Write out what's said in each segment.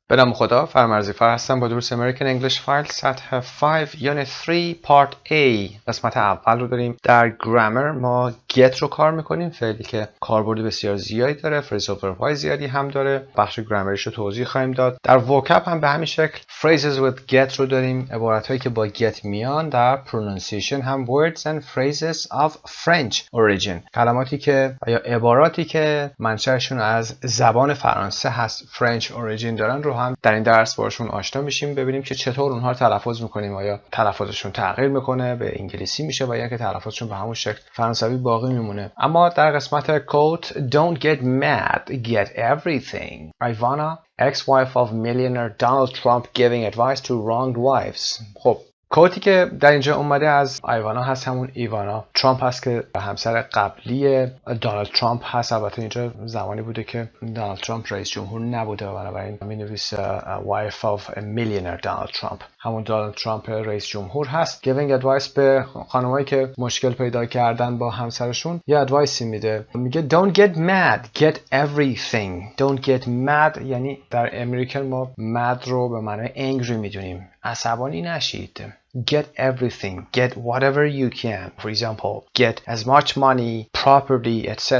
به نام خدا، فرمرزیفر هستم با درس American English File سطح 5 Unit 3 Part A. قسمت اول رو داریم. در گرامر ما get رو کار میکنیم، فعلی که کاربرد بسیار زیادی داره، phrasal verb های زیادی هم داره. بخش گرامریش رو توضیح خواهیم داد. در vocab هم به همین شکل phrases with get رو داریم، عبارت هایی که با get میان. در pronunciation هم words and phrases of French origin، کلماتی که یا عباراتی که منشأشون از زبان فرانسه هست، French origin دارن رو هم در این درس باشون آشنا میشیم، ببینیم که چطور اونها رو تلفظ میکنیم، آیا تلفظشون تغییر میکنه به انگلیسی میشه و یا که تلفظشون به همون شکل فرانسوی باقی میمونه. اما در قسمت quote don't get mad, get everything. Ivana, ex-wife of millionaire Donald Trump giving advice to wronged wives. خب کوتی که در اینجا اومده از ایوانا هست، همون ایوانا ترامپ هست که همسر قبلی دونالد ترامپ هست. البته اینجا زمانی بوده که دونالد ترامپ رئیس جمهور نبوده و بنابراین می‌نویسه wife of a millionaire Donald Trump. همون دونالد ترامپ رئیس جمهور هست. giving advice به خانمایی که مشکل پیدا کردن با همسرشون یه ادوایسی میده، میگه don't get mad, get everything. don't get mad یعنی در امریکن ما mad رو به معنای angry میدونیم، عصبانی نشید. Get everything, get whatever you can. For example, get as much money, property, etc.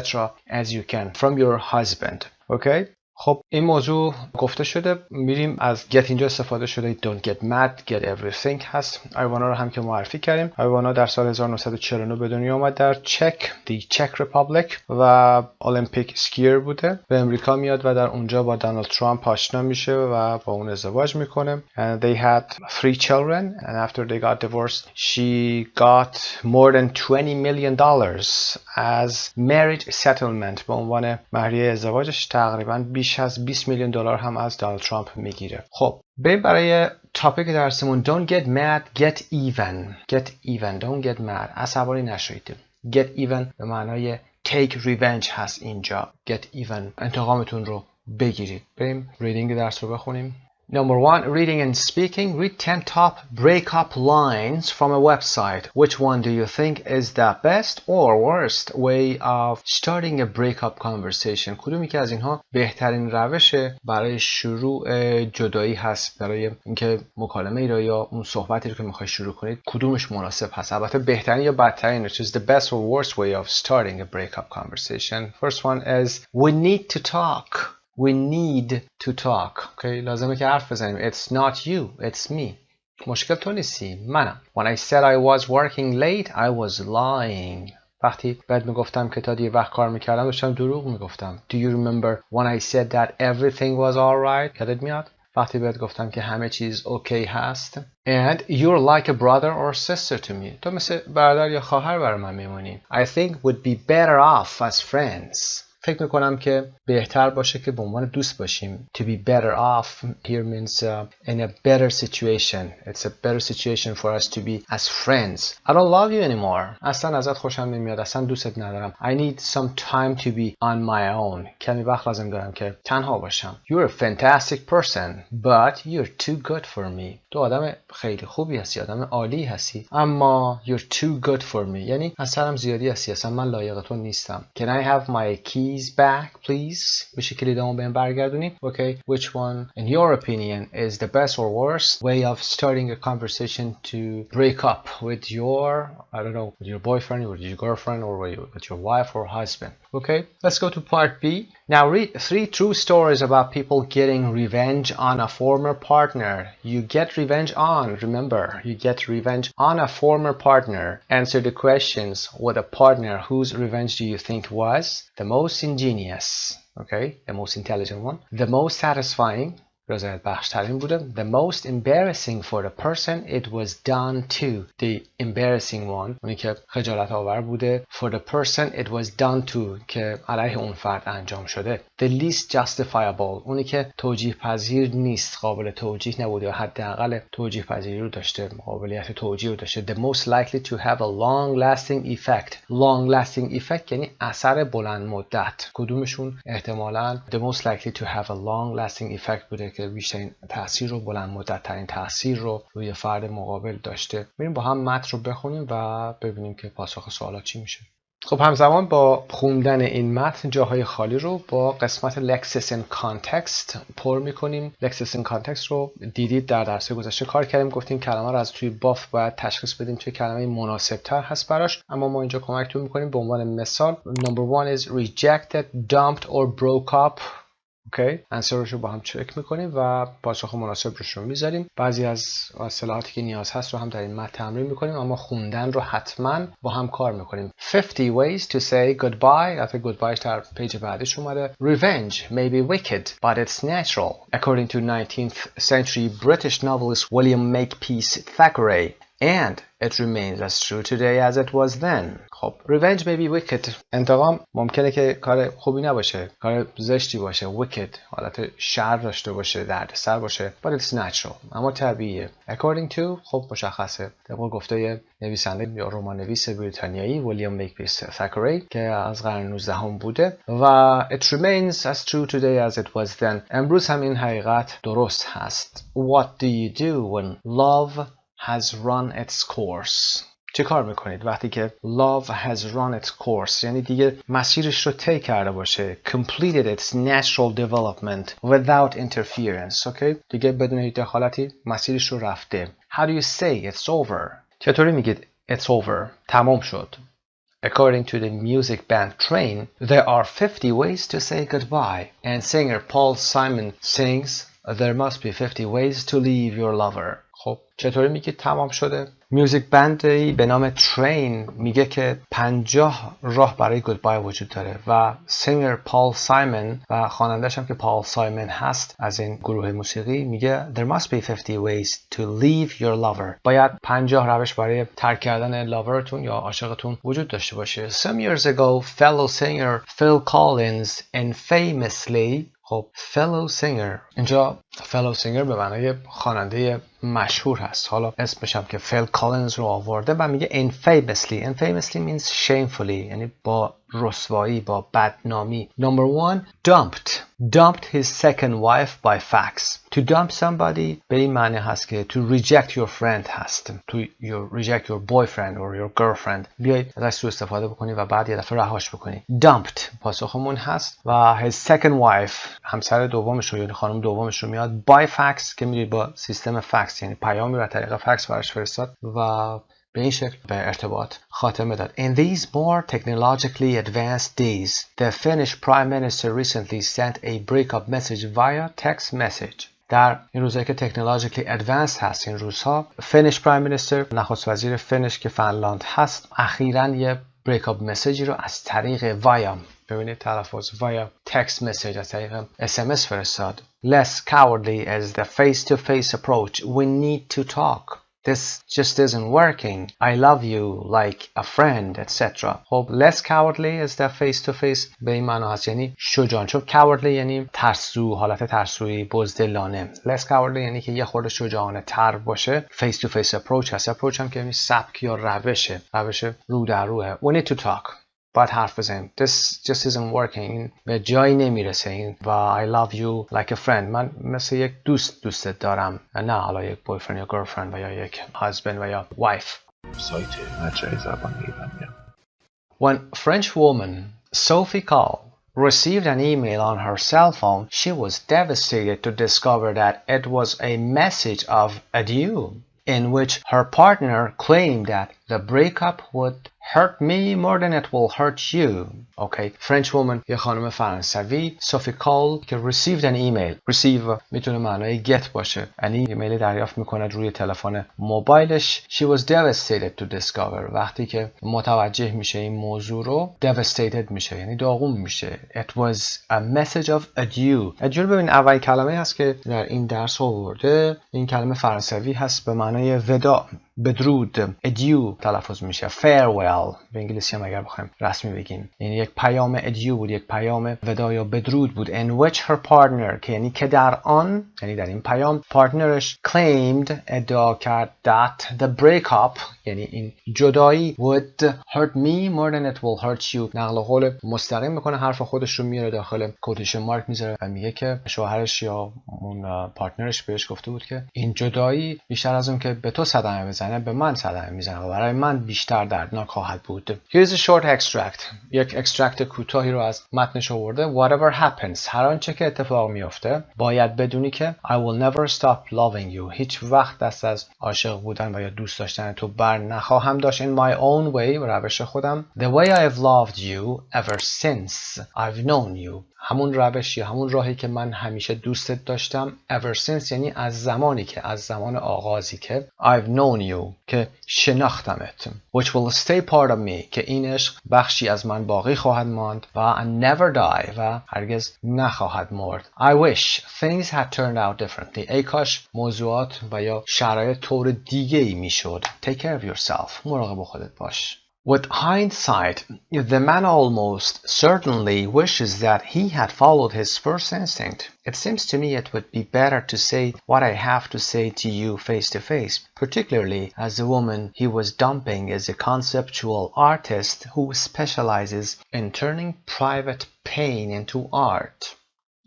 as you can from your husband. Okay? خب این موضوع گفته شده، میریم از get اینجا استفاده شده. don't get mad, get everything هست. ایوانا رو هم که معرفی کردیم. ایوانا در سال 1949 به دنیا آمد در چک ریپابلیک و المپیک اسکیر بوده. به امریکا میاد و در اونجا با دونالد ترامپ آشنا میشه و با اون ازدواج میکنه. And they had 3 children and after they got divorced she got more than $20 million as marriage settlement. به عنوان مهریه ازدواجش تقریبا بیش از $20 میلیون هم از دونالد ترامپ میگیره. خب بریم برای تاپیک درسمون. don't get mad, get even. don't get mad، عصبانی نشوید. get even به معنای take revenge هست اینجا. get even انتقامتون رو بگیرید. بریم ریدینگ درس رو بخونیم. Number 1, reading and speaking. Read 10 top breakup lines from a website. Which one do you think is the best or worst way of starting a breakup conversation? کدومی که از اینها بهترین روش برای شروع جدایی هست، برای اینکه مکالمه ای را یا اون صحبتی رو که میخوای شروع کنید کدومش مناسب هست؟ البته بهترین یا بدترین، which is the best or worst way of starting a breakup conversation. First one is we need to talk. We need to talk. Okay, لازمه که حرف بزنیم. It's not you, it's me. مشکل تو نیستی، منم. When I said I was working late, I was lying. وقتی بعد میگفتم که تا دیر وقت کار میکردم داشتم دروغ میگفتم. Do you remember when I said that everything was alright? یادت میاد؟ وقتی بهت گفتم که همه چیز اوکی هست. And you're like a brother or sister to me. تو مثل برادر یا خواهر برای من میمونی. I think we'd be better off as friends. فکر میکنم که بهتر باشه که به عنوان دوست باشیم. To be better off here means in a better situation. It's a better situation for us to be as friends. I don't love you anymore. اصلا ازت خوشم نمیاد. اصلا دوستت ندارم. I need some time to be on my own. کمی وقت لازم دارم که تنها باشم. You're a fantastic person, but you're too good for me. تو آدم خیلی خوبی هستی، آدم عالی هستی، اما you're too good for me یعنی اثرم زیادی هستی، اصلا من لایق تو نیستم. Can I have my keys back please؟ بشه کلیدامو بهم برگردونی. Okay, which one in your opinion is the best or worst way of starting a conversation to break up with your, I don't know, with your boyfriend or with your girlfriend or with your wife or husband? Okay, let's go to part B. Now read 3 true stories about people getting revenge on a former partner. You get revenge on, remember, you get revenge on a former partner. Answer the questions with a partner whose revenge do you think was the most ingenious, okay, the most intelligent one, the most satisfying, رضایت بخش ترین بوده, the most embarrassing for the person it was done to, the embarrassing one اونی که خجالت آور بوده, for the person it was done to که علیه اون فرد انجام شده, the least justifiable اونی که توجیه پذیر نیست, قابل توجیه نبوده یا حداقل توجیه پذیری رو داشته, قابلیت توجیه رو داشته, the most likely to have a long lasting effect. long lasting effect یعنی اثر بلند مدت. کدومشون احتمالاً the most likely to have a long lasting effect بوده که بیشترین تاثیر رو، بلند مدت ترین تاثیر رو روی فرد مقابل داشته. بریم با هم متن رو بخونیم و ببینیم که پاسخ سوالات چی میشه. خب همزمان با خوندن این متن جاهای خالی رو با قسمت Lexis in Context پر میکنیم. Lexis in Context رو دیدید در درس گذشته کار کردیم، گفتیم کلمه رو از توی باف باید تشخیص بدیم چه کلمه مناسب تر هست براش، اما ما اینجا کمکتون میکنیم. به عنوان مثال number 1 is rejected, dumped or broke up. اوکی، انسرش رو با هم چک میکنیم و پاسخ مناسب رو میذاریم. بعضی از اصطلاحاتی که نیاز هست رو هم در این متن تمرین میکنیم، اما خوندن رو حتما با هم کار میکنیم. 50 ways to say goodbye. البته goodbye در پیج بعدش اومده. Revenge may be wicked, but it's natural. According to 19th century British novelist William Makepeace Thackeray. And it remains as true today as it was then. خب revenge may be wicked. انتقام ممکنه که کار خوبی نباشه، کار زشتی باشه. wicked حالت شر داشته باشه، دردسر باشه. But it's natural. اما طبیعیه. According to خب مشخصه. طبق گفته نویسنده یا رمان نویس بریتانیایی ویلیام میکپیس ثاکری که از قرن 19 هم بوده و it remains as true today as it was then. امروز هم این حقیقت درست هست. What do you do when love has run its course. چه کار میکنید وقتی که love has run its course، یعنی دیگه مسیرش رو طی کرده باشه، completed its natural development without interference. اوکی، دیگه بدون هیچ دخالتی مسیرش رو رفته. How do you say it's over؟ چطوری میگید it's over؟ تمام شد. According to the music band Train, there are 50 ways to say goodbye, and singer Paul Simon sings, there must be 50 ways to leave your lover. خب چطوری میگید تمام شده؟ میوزیک بندی به نام ترین میگه که 50 راه برای گودبای وجود داره و سینگر پال سایمن و خواننده‌اش هم که پال سایمن هست از این گروه موسیقی میگه there must be 50 ways to leave your lover. باید 50 روش برای ترک کردن لاورتون یا عاشقتون وجود داشته باشه. Some years ago, fellow singer Phil Collins infamously خب fellow singer، اینجا fellow singer به معنای خواننده مشهور هست. حالا اسمش هم که فیل کالینز رو آورده و میگه infamously means shamefully، یعنی با رسوایی، با بدنامی. Number 1 dumped his second wife by fax. To dump somebody به این معنی هست که to reject your friend هست، to reject your boyfriend or your girlfriend. بیایید ازش سوء استفاده بکنی و بعد یه دفعه رهاش بکنی. Dumped پاسخمون هست و his second wife همسر دومش رو، یعنی خانم دومش رو میاد by fax که میگه با سیستم فکس، یعنی پیامی رو از طریق فکس براش فرستاد و به این شکل به ارتباط خاتمه داد. In these more technologically advanced days, the Finnish Prime Minister recently sent a breakup message via text message. در این روزایی که technologically advanced هست این روزها، Finnish Prime Minister نخست وزیر فنش که فنلاند هست اخیراً یه breakup مسیجی رو از طریق via، ببینید تلفظ via text message، از طریق SMS فرستاد. Less cowardly as the face-to-face approach. We need to talk. This just isn't working. I love you like a friend, etc. خب less cowardly is the face-to-face به این معنا هست، یعنی شجاع. چون cowardly یعنی ترسو، حالت ترسویی، بزدلانه. Less cowardly یعنی که یه خورده شجاعانه تر باشه. face-to-face approach هست. approach هم که یعنی سبک یا روشه رو در روه. We need to talk. باید حرف بزنیم. This just isn't working. این به جایی نمیرسه. این و I love you like a friend. من مثل یک دوستت دارم. نه حالا یک boyfriend یا girlfriend و یا یک husband و یا wife. سایت مجرای زبان ایرانی. When French woman Sophie Calle received an email on her cell phone, she was devastated to discover that it was a message of adieu in which her partner claimed that the breakup would hurt me more than it will hurt you. Okay. French woman یه خانم فرانسوی Sophie Calle که received an email. receive میتونه معنای get باشه، یعنی ایمیل دریافت میکنه روی تلفن موبایلش. She was devastated to discover. وقتی که متوجه میشه این موضوع رو devastated میشه، یعنی داغون میشه. It was a message of adieu. adieu ببین اول کلمه هست که در این درس آورده. این کلمه فرانسوی هست به معنای وداع، بدرود. adieu تلفظ میشه. farewell به انگلیسی هم اگر بخوایم رسمی بگیم، یعنی یک پیام adieu بود، یک پیام وداع یا بدرود بود. in which her partner که یعنی که در آن، یعنی در این پیام پارتنرش claimed ادعا کرد that the breakup یعنی این جدایی would hurt me more than it will hurt you. نقل قول مستقیم میکنه، حرف خودش رو میاره داخل کوتیشن مارک میذاره و میگه که شوهرش یا اون پارتنرش بهش گفته بود که این جدایی بیشتر از اون که به تو صدمه بزنه میزنه به من صدمه میزنه و برای من بیشتر دردناک خواهد بود. Here's a short extract. یک اکسترکت کوتاهی رو از متنش آورده. Whatever happens، هر آنچه که اتفاق میفته باید بدونی که I will never stop loving you. هیچ وقت دست از عاشق بودن و یا دوست داشتن تو بر نخواهم داشت. In my own way، روش خودم. The way I've loved you ever since I've known you. همون روش یا همون راهی که من همیشه دوستت داشتم. Ever since یعنی از زمانی که، از زمان آغازی که I've known you، که شناختمت. Which will stay part of me، که این عشق بخشی از من باقی خواهد ماند و and never die، و هرگز نخواهد مرد. I wish things had turned out differently. ای کاش موضوعات و یا شرایط طور دیگه ای میشد. Take care of yourself. مراقب خودت باش. With hindsight, the man almost certainly wishes that he had followed his first instinct. It seems to me it would be better to say what I have to say to you face to face, particularly as the woman he was dumping is a conceptual artist who specializes in turning private pain into art.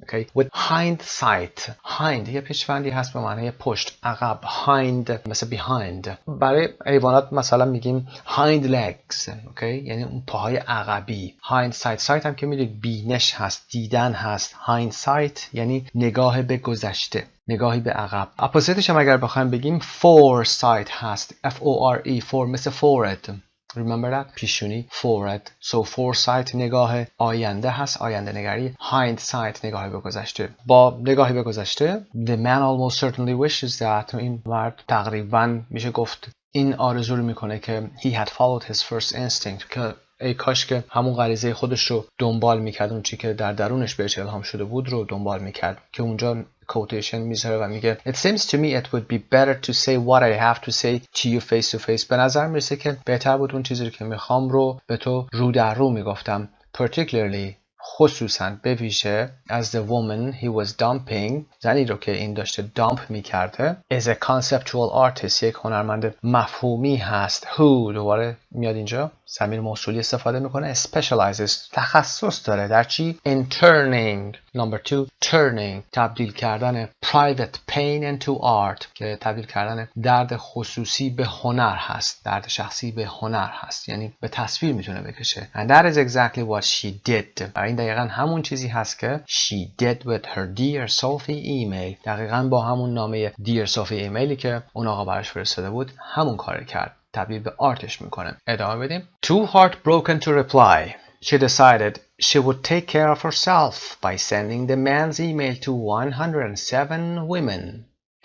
Okay. With hindsight. Hind یه پیشوندی هست به معنی پشت، عقب. Hind مثل behind. برای حیوانات مثلا میگیم hind legs. Okay. یعنی اون پاهای عقبی. Hindsight. sight هم که میدونید بینش هست، دیدن هست. Hindsight یعنی نگاه به گذشته، نگاهی به عقب. اپوزیتش هم اگر بخوایم بگیم foresight هست. F-O-R-E. For مثل forehead. Remember that؟ پیشونی. forward. So foresight نگاه آینده هست، آینده نگری. hindsight نگاهی به گذشته. با نگاهی به گذشته the man almost certainly wishes that، این مرد تقریبا میشه گفت این آرزو رو میکنه که he had followed his first instinct، که ای کاش که همون غریزه خودش رو دنبال میکرد، اون چی که در درونش بهش الهام شده بود رو دنبال میکرد، که اونجا کوتیشن میذاره و میگه It seems to me it would be better to say what I have to say to you face to face. به نظر میرسه که بهتر بود اون چیزی که میخوام رو به تو رو در رو میگفتم. Particularly خصوصا به ویژه as the woman he was dumping، زنی رو که این داشته دامپ میکرده is a conceptual artist، یک هنرمند مفهومی هست. Who دوباره میاد اینجا ضمیر موصولی استفاده میکنه. specializes تخصص داره در چی؟ in turning. number 2 turning تبدیل کردن private pain into art، که تبدیل کردن درد خصوصی به هنر هست، درد شخصی به هنر هست، یعنی به تصویر میتونه بکشه. and that is exactly what she did. این دقیقا همون چیزی هست که she did with her dear Sophie email. دقیقا با همون نامه dear Sophie ایمیلی که اون آقا براش فرستاده بود همون کار کرد، تبدیل به آرتش میکنه. ادامه بدیم. Too heartbroken to reply, she decided she would take care of herself by sending the man's email to 107 women,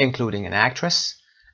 including an actress,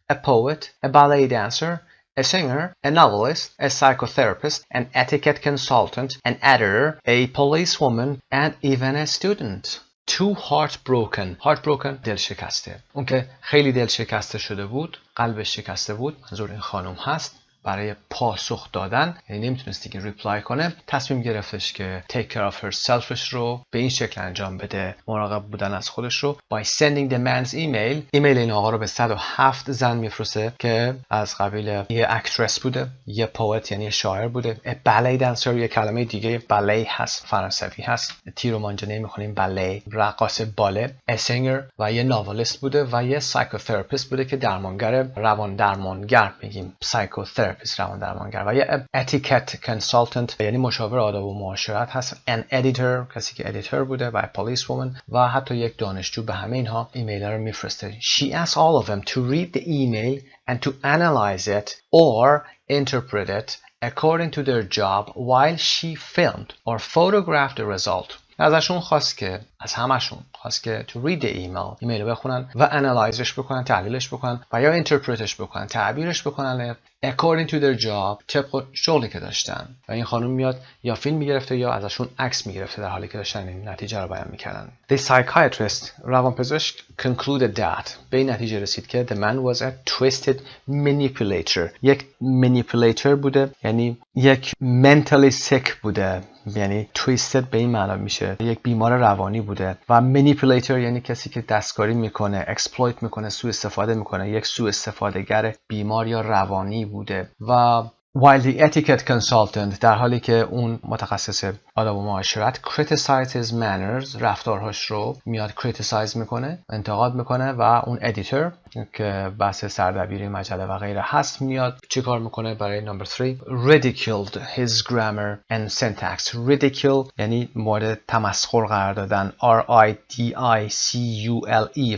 a poet, a ballet dancer, a singer, a novelist, a psychotherapist, an etiquette consultant, an editor, a policewoman, and even a student. Too heartbroken. Heartbroken دل شکسته. اون که خیلی دل شکسته شده بود، قلبش شکسته بود، منظور این خانم هست. برای پاسخ دادن، یعنی نمیتونست دیگه ریپلای کنه، تصمیم گرفتش که take care of herselfش رو به این شکل انجام بده، مراقب بودن از خودش رو. by sending the man's email. ایمیل این آقا رو به 107 زن میفرسته که از قبیل یه اکترس بوده، یه پوئت یعنی شاعر بوده، a ballet dancer یه کلمه دیگه باله هست، فرانسوی هست، تیر و مانجنه میخونیم باله، رقاص باله، a singer و یه ناولست بوده و یه psychotherapist بوده که درمانگر، روان درمانگر میگیم psychotherapist، روان درمانگر، و یه etiquette consultant یعنی مشاور آداب و معاشرت هست، an editor کسی که ادیتور بوده، و police woman و حتی یک دانشجو. به همه اینها ایمیل رو میفرسته. She asked all of them to read the email and to analyze it or interpret it according to their job while she filmed or photographed the result. ازشون خواست که، از همشون خواست که to read the email، ایمیل رو بخونن و انالایزش بکنن، تحلیلش بکنن و یا اینترپرتش بکنن، تعبیرش بکنن according to their job، طبق شغلی که داشتن. و این خانم میاد یا فیلم میگرفته یا ازشون عکس میگرفته در حالی که داشتن این نتیجه رو بیان میکردن. The psychiatrist روانپزشک concluded that به این نتیجه رسید که the man was a twisted manipulator، یک manipulator بوده یعنی یک mentally sick بوده، یعنی twisted به این معنا میشه یک بیمار روانی بوده، و manipulator یعنی کسی که دستکاری میکنه، exploit میکنه، سوء استفاده میکنه، یک سوء استفاده گر بیمار یا روانی بوده. و While the etiquette consultant در حالی که اون متخصص آداب و معاشرت criticize his manners رفتارهاش رو میاد criticize میکنه انتقاد میکنه و اون editor که بحث سردبیری مجله و غیره هست میاد چیکار میکنه برای number 3 ridiculed his grammar and syntax ridicule یعنی مورد تمسخر قرار دادن R-I-D-I-C-U-L-E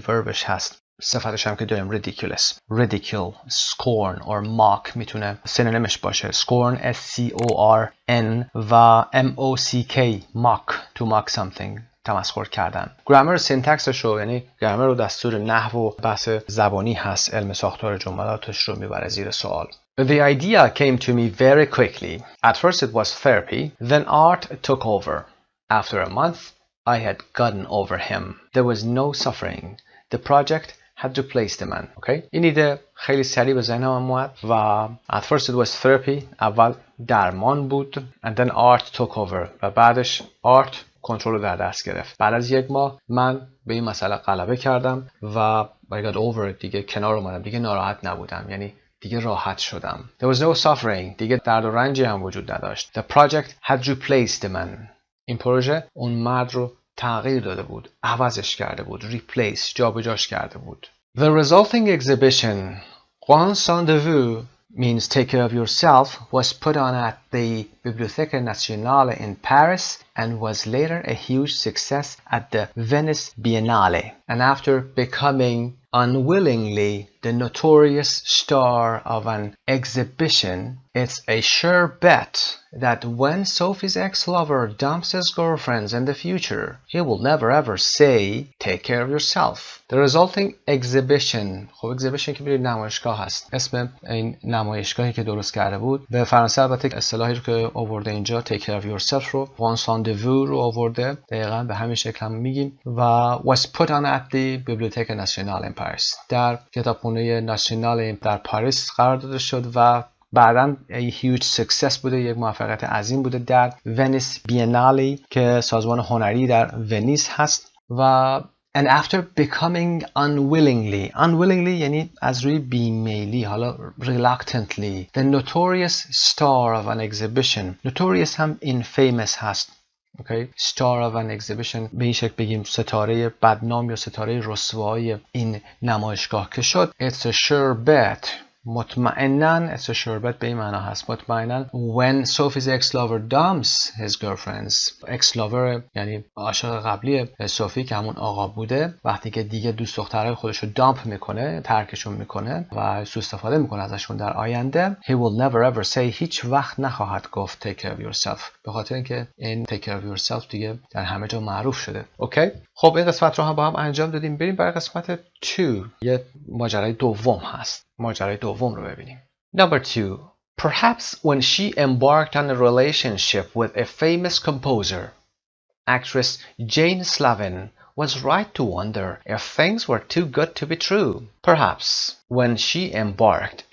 verbش هست صفتش هم که داریم ridiculous ridicule scorn or mock میتونه سینونیمش باشه scorn S-C-O-R-N و M-O-C-K mock to mock something تمسخر کردن گرامر سینتکسش رو یعنی گرامر رو دستور نحو و بحث زبانی هست علم ساختار جملاتش رو میبره زیر سوال The idea came to me very quickly. At first it was therapy, then art took over. After a month, I had gotten over him. There was no suffering. The project had replaced the man. Okay? این ایده خیلی سریع به ذهنم اومد و at first it was therapy. اول درمان بود and then art took over. و بعدش art کنترل رو در دست گرفت. بعد از یک ماه من به این مسئله غلبه کردم و I got over دیگه کنار اومدم. دیگه ناراحت نبودم. یعنی دیگه راحت شدم. There was no suffering. دیگه درد و رنجی هم وجود نداشت. The project had replaced the man. این پروژه اون مرد رو تغییر داده بود. عوضش کرده بود. Replace. جابجاش کرده بود. The resulting exhibition, Prends soin de vous, means take care of yourself, was put on at the Bibliothèque Nationale in Paris and was later a huge success at the Venice Biennale. And after becoming unwillingly the notorious star of an exhibition, it's a sure bet that when Sophie's ex-lover dumps his girlfriends in the future, he will never ever say, take care of yourself. The resulting exhibition, خب exhibition که می‌دونید نمایشگاه هست. اسم این نمایشگاهی که درست کرده بود به فرانسه البته اصطلاحی رو که آورده اینجا take care of yourself رو prends soin de vous رو آورده دقیقاً به همین شکل هم میگیم و was put on at the Bibliothèque Nationale in Paris در کتابخانه ناسیونال در پاریس قرار داده شد و بعداً huge success بوده یک موفقیت عظیم بوده در ونیس بینالی که سازمان هنری در ونیس هست و and after becoming unwillingly یعنی از روی بیمیلی حالا reluctantly the notorious star of an exhibition notorious هم infamous هست okay star of an exhibition به این شکل بگیم ستاره بدنام یا ستاره رسوایی این نمایشگاه که شد it's a sure bet مطمئناً it's a sure bet به این معنا هست مطمئناً when Sophie's ex-lover dumps his girlfriends ex-lover یعنی عاشق قبلی صوفی که همون آقا بوده وقتی که دیگه دوست دخترای خودش رو دامپ میکنه ترکشون میکنه و سوء استفاده میکنه ازشون در آینده he will never ever say هیچ وقت نخواهد گفت take care of yourself به خاطر اینکه این take care of yourself دیگه در همه جا معروف شده اوکی خب این قسمت رو هم با هم انجام دادیم بریم برای قسمت 2 یه ماجرای دوم هست ماجرای دوم رو ببینیم. Number 2. Perhaps when she embarked on a relationship with a famous composer, actress Jane Slavin was right to wonder if things were too good to be true. Perhaps when she embarked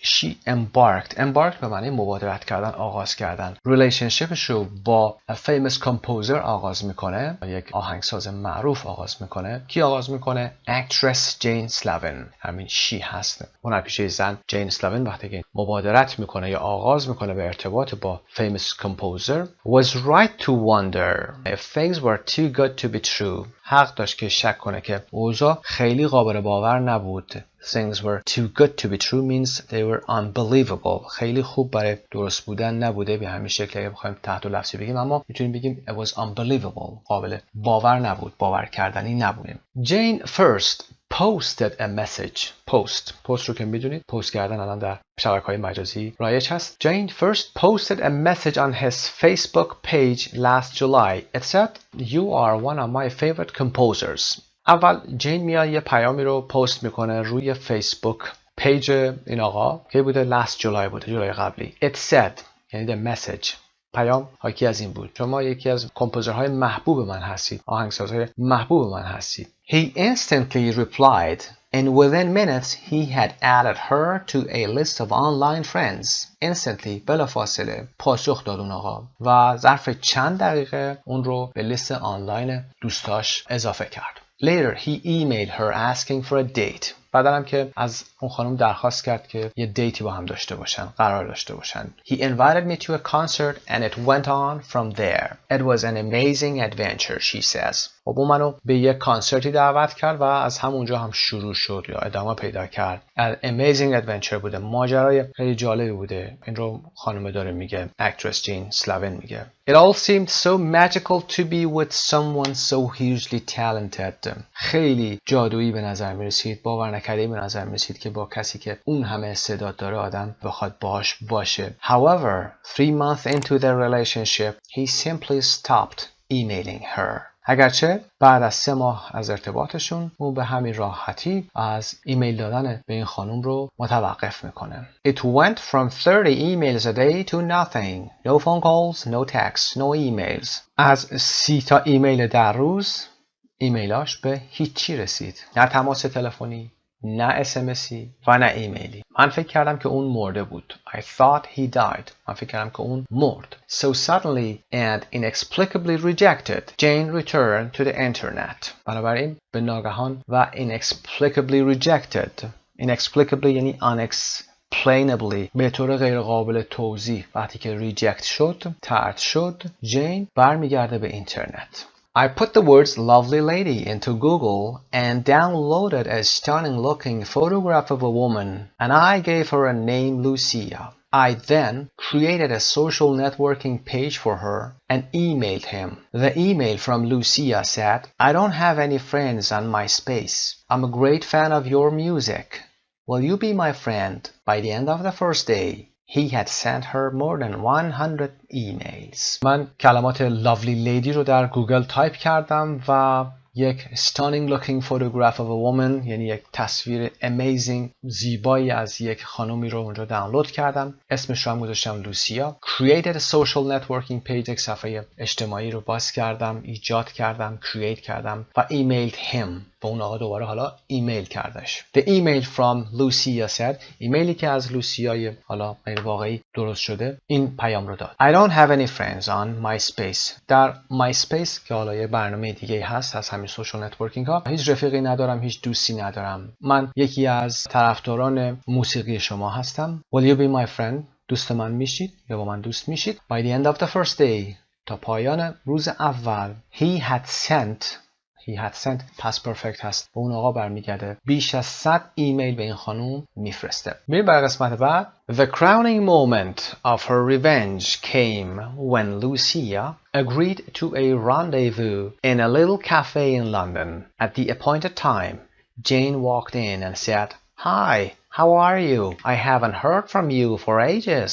به معنی مبادرت کردن آغاز کردن relationshipش رو با a famous composer آغاز میکنه یک آهنگساز معروف آغاز میکنه کی آغاز میکنه actress Jane Slavin همین she هست هنرپیشه زن جین سلاوین وقتی که مبادرت میکنه یا آغاز میکنه به ارتباط با famous composer was right to wonder if things were too good to be true حق داشت که شک کنه که اوضاع خیلی قابل باور نبود things were too good to be true means they were unbelievable خیلی خوب برای درست بودن نبوده به همین شکل اگه بخوایم تحت لفظی بگیم اما میتونیم بگیم it was unbelievable قابل باور نبود باور کردنی نبوده Jane first posted a message post رو که میدونید پست کردن الان در شبکه‌های مجازی رایج هست Jane first posted a message on his Facebook page last July it said you are one of my favorite composers اول جین میاد یه پیامی رو پست میکنه روی فیسبوک پیج این آقا که بوده last July بوده جولای قبلی it said یعنی the message پیام حاکی از این بود شما یکی از کمپوزرهای محبوب من هستید آهنگسازهای محبوب من هستید He instantly replied and within minutes he had added her to a list of online friends instantly بلافاصله پاسخ داد اون آقا و ظرف چند دقیقه اون رو به لیست آنلاین دوستاش اضافه کرد Later he emailed her asking for a date. بعدن هم که از اون خانم درخواست کرد که یه دیتی با هم داشته باشن، قرار داشته باشن. He invited me to a concert and it went on from there. It was an amazing adventure, she says. خب اون منو به یه کانسرتی دعوت کرد و از همونجا هم شروع شد یا ادامه پیدا کرد. An amazing adventure بوده. ماجرای خیلی جالبی بوده. این رو خانم داره میگه. اکترس جین سلاون میگه. It all seemed so magical to be with someone so hugely talented. خیلی جادویی به نظر میرسید. باور نکردنی به نظر میرسید که با کسی که اون همه استعداد داره آدم بخواد باهاش باشه. However, 3 months into their relationship, he simply stopped emailing her. اگرچه بعد از 3 ماه از ارتباطشون اون به همین راحتی از ایمیل دادن به این خانم رو متوقف میکنه. It went from 30 emails a day to nothing. No phone calls, no texts, no emails. از 30 تا ایمیل در روز ایمیلاش به هیچی رسید. نه تماس تلفنی، نه اسمسی و نه ایمیلی. من فکر کردم که اون مرده بود. I thought he died. من فکر کردم که اون مرد. So suddenly and inexplicably rejected, Jane returned to the internet. بنابراین به ناگهان و inexplicably rejected. Inexplicably یعنی unexplainably به طور غیر قابل توضیح. وقتی که reject شد، طرد شد، جین برمیگرده به اینترنت. I put the words lovely lady into Google and downloaded a stunning looking photograph of a woman and I gave her a name Lucia. I then created a social networking page for her and emailed him. The email from Lucia said, I don't have any friends on MySpace. I'm a great fan of your music. Will you be my friend? By the end of the first day, he had sent her more than 100 emails. من کلمات lovely lady رو در گوگل تایپ کردم و یک stunning looking photograph of a woman یعنی یک تصویر amazing زیبایی از یک خانومی رو اونجا دانلود کردم. اسمش رو هم گذاشتم لوسیا. Created a social networking page یک صفحه اجتماعی رو باز کردم، ایجاد کردم، create کردم و emailed him. و اون آقا دوباره حالا ایمیل کردش. The email from Lucia said ایمیلی که از لوسیای حالا غیر واقعی درست شده این پیام رو داد. I don't have any friends on MySpace. در MySpace که حالا یه برنامه دیگه هست از همین سوشال نتورکینگ ها هیچ رفیقی ندارم، هیچ دوستی ندارم. من یکی از طرفداران موسیقی شما هستم. Will you be my friend? دوست من میشید یا با من دوست میشید؟ By the end of the first day تا پایان روز اول He had sent past perfect هست به اون آقا برمیگرده بیش از 100 ایمیل به این خانوم میفرسته. میریم برای قسمت بعد. The crowning moment of her revenge came when Lucia agreed to a rendezvous in a little cafe in London. At the appointed time, Jane walked in and said, Hi, how are you? I haven't heard from you for ages.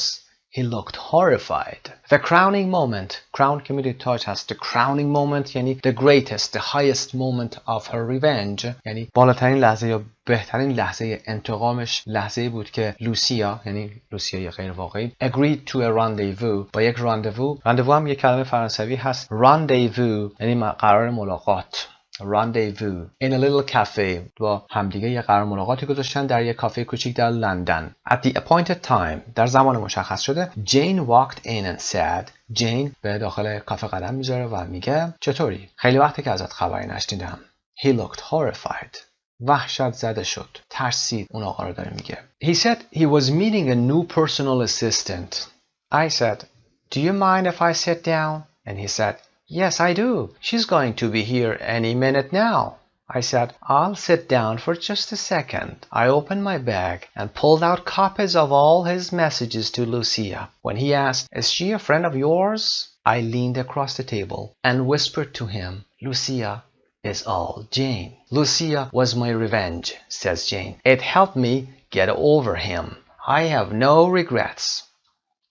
He looked horrified. The crowning moment. Crown که میدید تاج هست. The crowning moment یعنی the greatest, the highest moment of her revenge. یعنی بالاترین لحظه یا بهترین لحظه انتقامش لحظه بود که لوسیا یعنی لوسیا غیر واقعی agreed to a rendezvous با یک راندوو. راندوو هم یک کلمه فرانسوی هست. Rendezvous یعنی قرار ملاقات. Rendezvous in a little cafe با همدیگه یه قرار ملاقاتی گذاشتن در یک کافه کوچیک در لندن. At the appointed time در زمان مشخص شده Jane walked in and said Jane به داخل کافه قدم میذاره و میگه چطوری؟ خیلی وقته که ازت خبری نشنیدم. He looked horrified. وحشت زده شد. ترسید. اون آقا رو داره میگه. He said he was meeting a new personal assistant. I said, do you mind if I sit down? And he said, Yes, I do. She's going to be here any minute now. I said, I'll sit down for just a second. I opened my bag and pulled out copies of all his messages to Lucia. When he asked, Is she a friend of yours? I leaned across the table and whispered to him, Lucia is all Jane. Lucia was my revenge, says Jane. It helped me get over him. I have no regrets.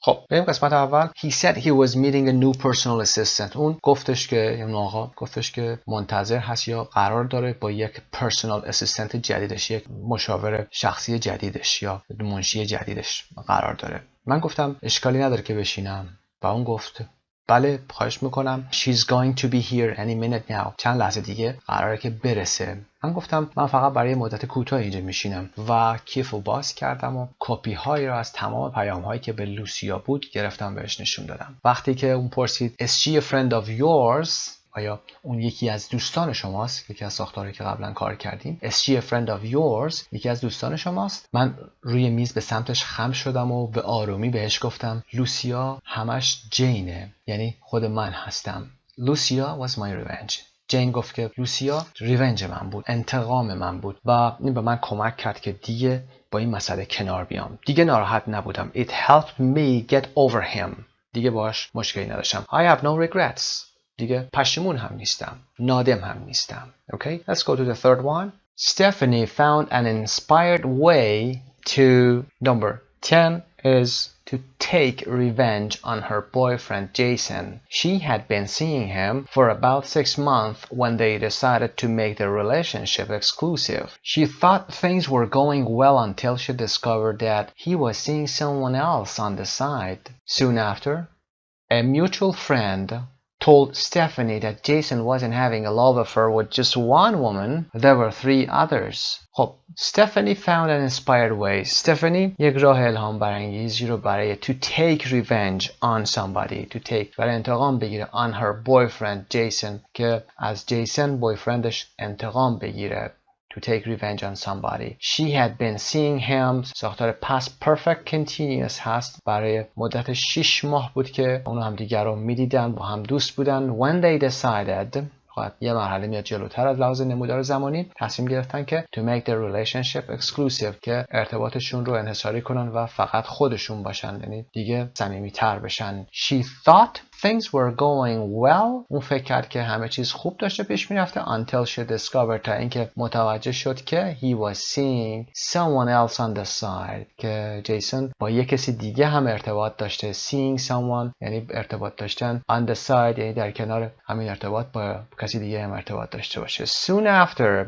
خب بریم قسمت اول. He said he was meeting a new personal assistant. اون گفتش که اون آقا گفتش که منتظر هست یا قرار داره با یک personal assistant جدیدش یک مشاور شخصی جدیدش یا منشی جدیدش قرار داره. من گفتم اشکالی نداره که بشینم و اون گفت بله خواهش میکنم. She's going to be here any minute now. چند لحظه دیگه قراره که برسه. من گفتم من فقط برای مدت کوتاه اینجا میشینم و کیف رو باز کردم و کپی هایی رو از تمام پیام هایی که به لوسیا بود گرفتم بهش نشون دادم. وقتی که اون پرسید Is she a friend of yours? آیا اون یکی از دوستان شماست؟ یکی از ساختارهایی که قبلا کار کردیم. Is she a friend of yours؟ یکی از دوستان شماست؟ من روی میز به سمتش خم شدم و به آرومی بهش گفتم لوسیا همش جینه، یعنی خود من هستم. لوسیا was my revenge. جین گفت که لوسیا ریونج من بود، انتقام من بود و این به من کمک کرد که دیگه با این مسئله کنار بیام. دیگه ناراحت نبودم. It helped me get over him. دیگه باش مشکلی نداشتم. I have no regrets. دیگه پشیمون هم نیستم. نادم هم نیستم. Okay, let's go to the third one. Stephanie found an inspired way to number 10 is to take revenge on her boyfriend Jason. She had been seeing him for about 6 months when they decided to make their relationship exclusive. She thought things were going well until she discovered that he was seeing someone else on the side. Soon after, a mutual friend told Stephanie that Jason wasn't having a love affair with just one woman. There were 3 others. خب Stephanie found an inspired way. Stephanie یک راه الهام برانگیزی رو برای to take revenge on somebody, to take برای انتقام بگیره on her boyfriend Jason که از جیسن بویفرندش انتقام بگیره. To take revenge on somebody. She had been seeing him. ساختار past perfect continuous هست. برای مدت 6 ماه بود که اونو هم دیگر رو میدیدن، با هم دوست بودن. When they decided یه مرحله میاد جلوتر از لحاظ نمودار زمانی، تصمیم گرفتن که to make their relationship exclusive که ارتباطشون رو انحصاری کنن و فقط خودشون باشن، یعنی دیگه صمیمی‌تر بشن. She thought things were going well. اون فکر کرد که همه چیز خوب داشته پیش میرفته until she discovered تا اینکه متوجه شد که he was seeing someone else on the side که جیسون با یک کسی دیگه هم ارتباط داشته. Seeing someone یعنی ارتباط داشتن، on the side یعنی در کنار همین ارتباط با کسی دیگه هم ارتباط داشته باشه. Soon after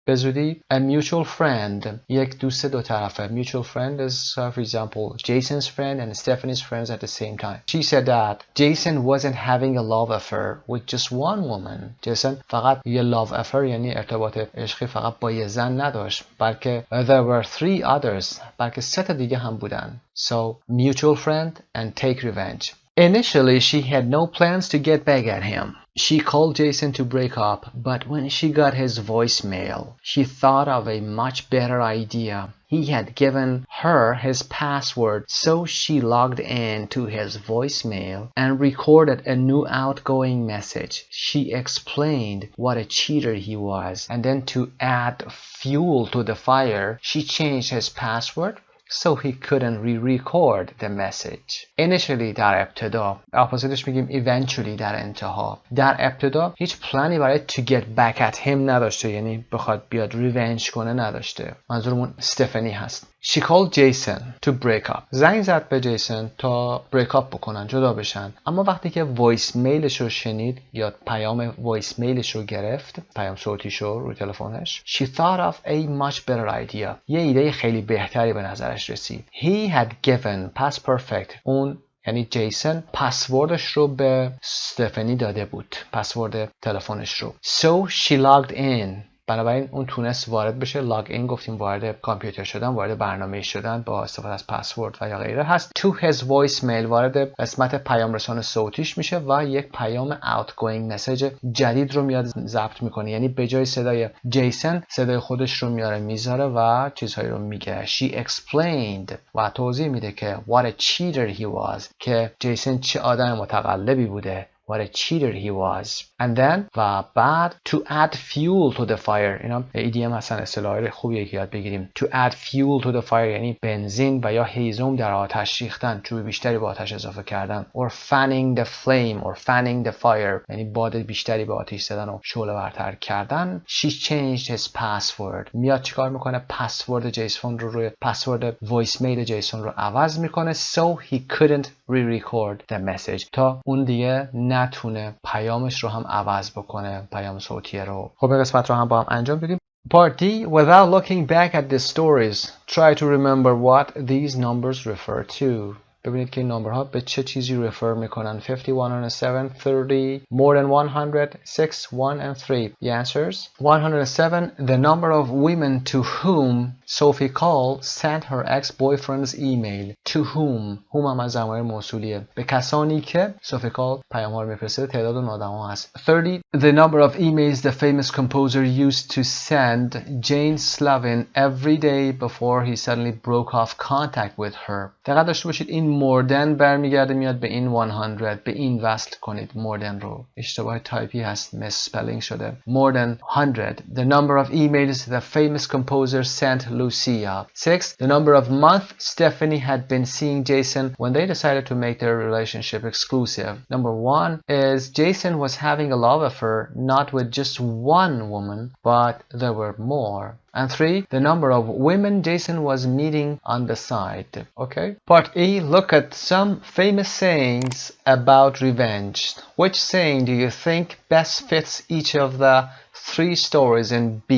به زودی a mutual friend یک دوست دو طرفه. Mutual friend is for example Jason's friend and Stephanie's friends at the same time. She said that Jason wasn't having a love affair with just one woman. Jason فقط یه love affair یعنی ارتباط عشقی فقط با یه زن نداشت، بلکه there were 3 others بلکه 3 تا دیگه هم بودن. So mutual friend and take revenge. Initially, she had no plans to get back at him. She called Jason to break up, but when she got his voicemail, she thought of a much better idea. He had given her his password, so she logged in to his voicemail and recorded a new outgoing message. She explained what a cheater he was, and then to add fuel to the fire, she changed his password so he couldn't re-record the message. Initially در ابتدا، اپوزیتش میگیم eventually در انتها. در ابتدا هیچ پلانی برای to get back at him نداشته، یعنی بخواد بیاد ریونج کنه نداشته. منظورمون استفانی هست. She called Jason to break up. زنگ زد به جیسون تا break up بکنن، جدا بشن. اما وقتی که وایس میلش رو شنید یا پیام وایس میلش رو گرفت، پیام صوتیش رو روی تلفنش، she thought of a much better idea. یه ایده خیلی بهتری به نظرش رسید. He had given past perfect. اون یعنی جیسون پسوردش رو به استفانی داده بود، پسورد تلفنش رو. So she logged in. بنابراین اون تونست وارد بشه. لاگ این گفتیم وارد کامپیوتر شدن، وارد برنامه شدن با استفاده از پسورد و یا غیره هست. To his voicemail وارد قسمت پیام رسان صوتیش میشه و یک پیام outgoing مسیج جدید رو میاد ضبط میکنه، یعنی به جای صدای جیسون صدای خودش رو میاره میذاره و چیزهایی رو میگه. She explained و توضیح میده که what a cheater he was که جیسون چه آدم متقلبی بوده. What a cheater he was. And then و بعد to add fuel to the fire. اینا EDM هستن، اصطلاحات خوبیه که یاد بگیریم. To add fuel to the fire یعنی بنزین و یا هیزم در آتش ریختن، چوب بیشتری به آتش اضافه کردن. Or fanning the flame or fanning the fire یعنی باد بیشتری به آتش زدن و شعله ورتر کردن. She changed his password. میاد چیکار میکنه؟ پسورد جیسون رو روی پسورد وایس میل جیسون رو عوض میکنه. So he couldn't re-record the message. تا اون دیگه نتونه پیامش رو هم عوض بکنه، پیام صوتی رو. خب این قسمت رو هم با هم انجام بدیم. Part D. Without looking back at the stories, try to remember what these numbers refer to. ببینید که این نمبرها به چه چیزی رفر میکنن. 50, 107, 30, more than 100, 6, 1 and 3. The answers: 107, the number of women to whom Sophie Call sent her ex-boyfriend's email. To whom هم از ضمایر موصولیه، به کسانی که صوفی کال پیام‌ها رو میفرسته، تعداد اون آدم‌ها هست. 30, the number of emails the famous composer used to send Jane Slavin every day before he suddenly broke off contact with her. دقت داشته باشید این more than برمیگرده میاد به این 100، به این وصل کنید. more than رو اشتباه تایپی هست، misspelling شده. more than 100, the number of emails the famous composer sent Lucia. 6, the number of months Stephanie had been seeing Jason when they decided to make their relationship exclusive. Number 1 is Jason was having a love affair not with just one woman, but there were more. And 3, the number of women Jason was meeting on the side. Okay. Part E, look at some famous sayings about revenge. Which saying do you think best fits each of the 3 stories in B?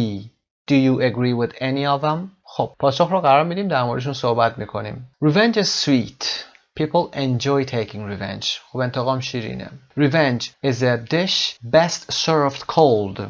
Do you agree with any of them? خب پاسخ رو قرار میدیم در موردشون صحبت میکنیم. Revenge is sweet. People enjoy taking revenge. خب انتقام شیرینه. Revenge is a dish best served cold.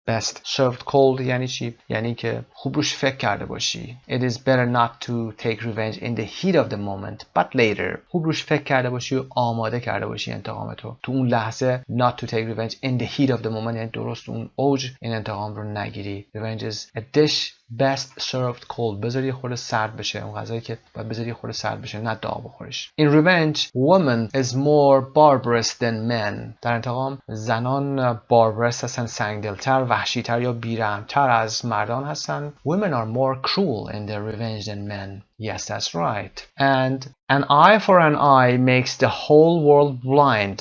Best served cold یعنی چی؟ یعنی که خوب روش فکر کرده باشی. It is better not to take revenge in the heat of the moment, but later. خوب روش فکر کرده باشی و آماده کرده باشی انتقامتو. تو اون لحظه not to take revenge in the heat of the moment یعنی درست اون اوج این انتقام رو نگیری. Revenge is a dish best served cold. بذاری خورده سرد بشه. اون غذایی که باید بذاری خورده سرد بشه، نه داغ بخوریش. In revenge, women is more barbarous than men. در انتقام زنان barbarous هستن، سنگدلتر، وحشیتر یا بیرحمتر از مردان هستن. Women are more cruel in their revenge than men. Yes, that's right. And an eye for an eye makes the whole world blind.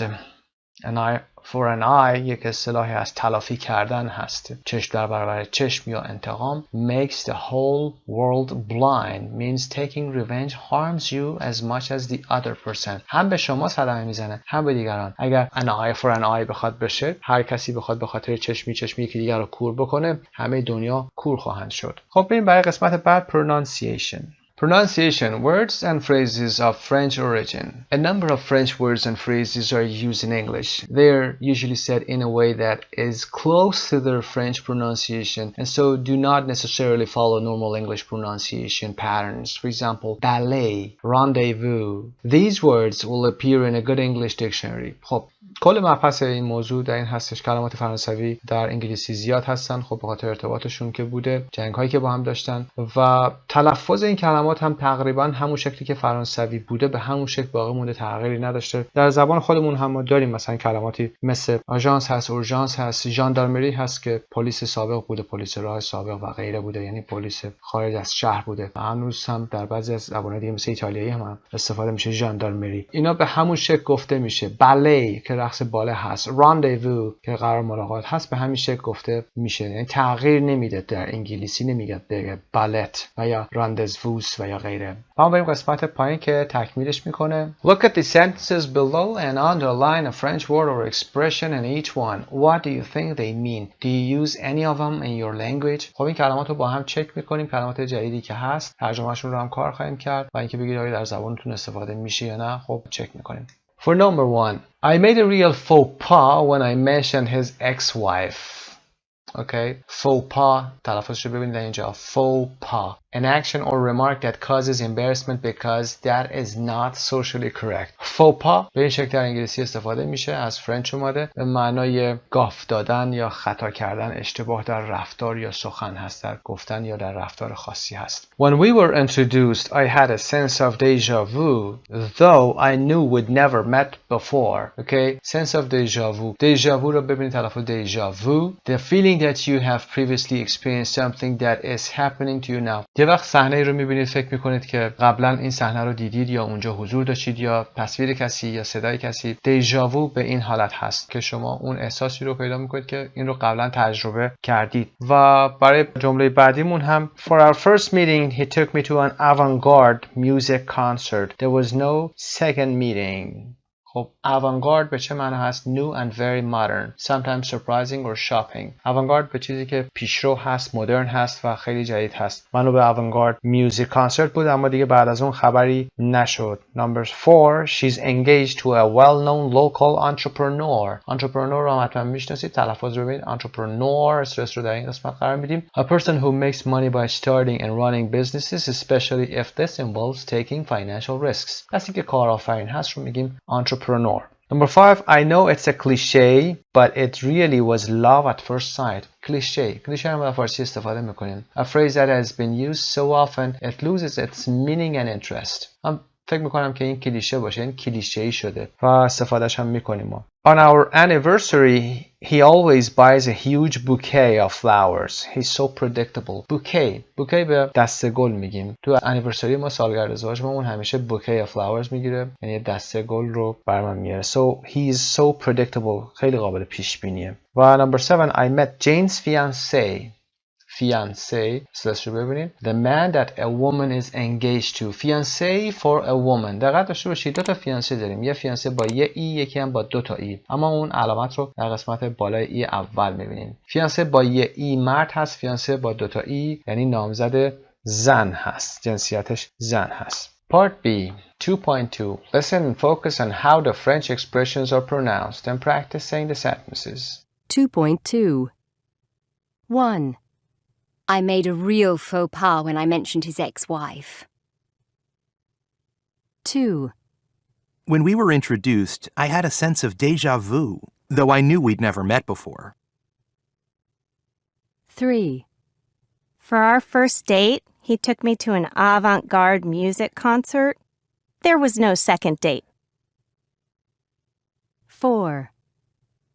An eye for an eye یک اصطلاحی از تلافی کردن هست. چشم در برابر چشم یا انتقام. Makes the whole world blind means taking revenge harms you as much as the other person. هم به شما صدمه میزنه هم به دیگران. اگر an eye for an eye بخواد بشه، هر کسی بخواد به خاطر چشمی یکی دیگر رو کور بکنه، همه دنیا کور خواهند شد. خب بریم برای قسمت بعد pronunciation. Pronunciation: words and phrases of French origin. A number of French words and phrases are used in English. They're usually said in a way that is close to their French pronunciation and so do not necessarily follow normal English pronunciation patterns. For example, ballet, rendezvous. These words will appear in a good English dictionary. خب کل مبحث این موضوع در این هستش کلمات فرانسوی در انگلیسی زیاد هستن، خب به خاطر ارتباطشون که بوده، جنگ هایی که با هم داشتن و تلفظ این کلمات هم تقریبا همون شکلی که فرانسوی بوده به همون شکل باقی مونده، تغییری نداشته. در زبان خودمون هم ما داریم مثلا کلماتی مثل آژانس هست، اورژانس هست، ژاندارمری هست که پلیس سابق بوده، پلیس راه سابق و غیره بوده، یعنی پلیس خارج از شهر بوده. هنوز هم در بعضی از زبان‌های دیگه مثل ایتالیایی هم استفاده میشه ژاندارمری. اینا به همون شکل گفته میشه. بالله که رقص باله هست، راندوو که قرار ملاقات هست، به همین شکل گفته میشه. یعنی تغییر نمیده. در انگلیسی نمیگه بگه بالت و یا راندزووس و یا غیره. اما بریم قسمت پایین که تکمیلش میکنه. Look at the sentences below and underline a French word or expression in each one. What do you think they mean? Do you use any of them in your language? خب این کلمات رو با هم چک میکنیم، کلمات جدیدی که هست ترجمهشون رو هم کار خواهیم کرد و اینکه بگید آیا در زبانتون استفاده میشه یا نه. خب چک میکنیم. For number 1, I made a real faux pas when I mentioned his ex-wife. Okay, faux pas تلفظش رو ببینید اینجا. faux pas, an action or remark that causes embarrassment because that is not socially correct. faux pas به این شکل در انگلیسی استفاده میشه، از فرنچ اومده، به معنای گاف دادن یا خطا کردن، اشتباه در رفتار یا سخن هست، در گفتن یا در رفتار خاصی هست. When we were introduced, I had a sense of deja vu, though I knew we'd never met before. Okay, sense of deja vu. deja vu رو ببینید تلفظ deja vu, the feeling that you have previously experienced something that is happening to you now. یه وقت صحنه رو میبینید فکر میکنید که قبلا این صحنه رو دیدید یا اونجا حضور داشتید یا تصویر کسی یا صدای کسی. دیژاوو به این حالت هست که شما اون احساسی رو پیدا میکنید که این رو قبلا تجربه کردید. و برای جمله بعدیمون هم For our first meeting he took me to an avant-garde music concert. There was no second meeting. خب avant-garde به چه معنی هست؟ new and very modern, sometimes surprising or shocking. avant-garde به چیزی که پیشرو هست، مدرن هست و خیلی جدید هست. منو به avant-garde میوزیک کانسرت بود اما دیگه بعد از اون خبری نشد. Number 4, she's engaged to a well-known local entrepreneur. entrepreneur رو حتما میشناسید، تلفظ رو ببینید. entrepreneur استرس رو در این قسمت قرار میدیم. A person who makes money by starting and running businesses, especially if this involves taking financial risks. کسی که کارآفرین هست رو میگیم entrepreneur. Number 5, I know it's a cliche, but it really was love at first sight. Cliche رو در فارسی استفاده میکنیم. A phrase that has been used so often it loses its meaning and interest. فکر میکنم که این کلیشه باشه، این کلیشه‌ای شده و استفادهش هم میکنیم ما. On our anniversary, he always buys a huge bouquet of flowers. He's so predictable. bouquet به دسته گل میگیم. تو anniversary ما سالگرد ازدواج ما اون همیشه bouquet of flowers میگیره، یعنی دسته گل رو برام میاره. So he's so predictable. خیلی قابل پیش بینیه. و number 7, I met Jane's fiancé سلس رو ببینید. The man that a woman is engaged to. fiancé for a woman. دقت داشته باشید دو تا فیانسه داریم، یه فیانسه با یه ای، یکی هم با دو تا ای، اما اون علامت رو در قسمت بالای ای اول میبینید. فیانسه با یه ای مرد هست، فیانسه با دو تا ای یعنی نامزد زن هست، جنسیتش زن هست. Part B 2.2 Listen and focus on how the French expressions are pronounced and practice saying the sentences. 2.2 1. I made a real faux pas when I mentioned his ex-wife. 2. When we were introduced, I had a sense of déjà vu, though I knew we'd never met before. 3. For our first date, he took me to an avant-garde music concert. There was no second date. 4.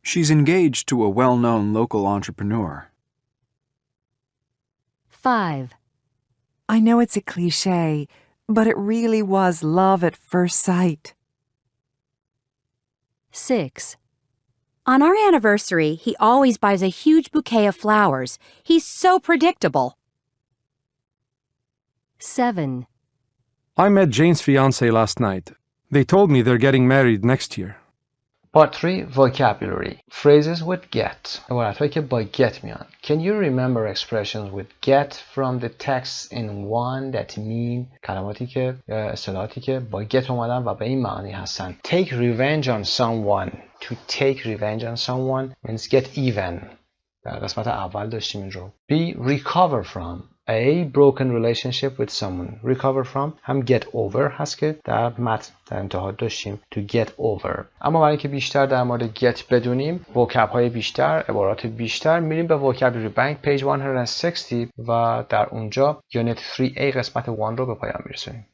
She's engaged to a well-known local entrepreneur. 5. I know it's a cliche, but it really was love at first sight. 6. On our anniversary, he always buys a huge bouquet of flowers. He's so predictable. 7. I met Jane's fiancé last night. They told me they're getting married next year. Part 3 Vocabulary Phrases with get عبارت‌هایی که با get میان. Can you remember expressions with get from the text in one that mean کلماتی که اصطلاحاتی که با get اومدن و به این معنی هستن. Take revenge on someone. To take revenge on someone means get even. در قسمت اول داشتیم این رو. B. Recover from. A broken relationship with someone. Recover from هم get over هست که در متن در انتها داشتیم to get over. اما برای اینکه بیشتر در مورد get بدونیم، vocab های بیشتر، عبارات بیشتر، میریم به vocabulary bank page 160 و در اونجا unit 3A قسمت 1 رو به پایان میرسونیم.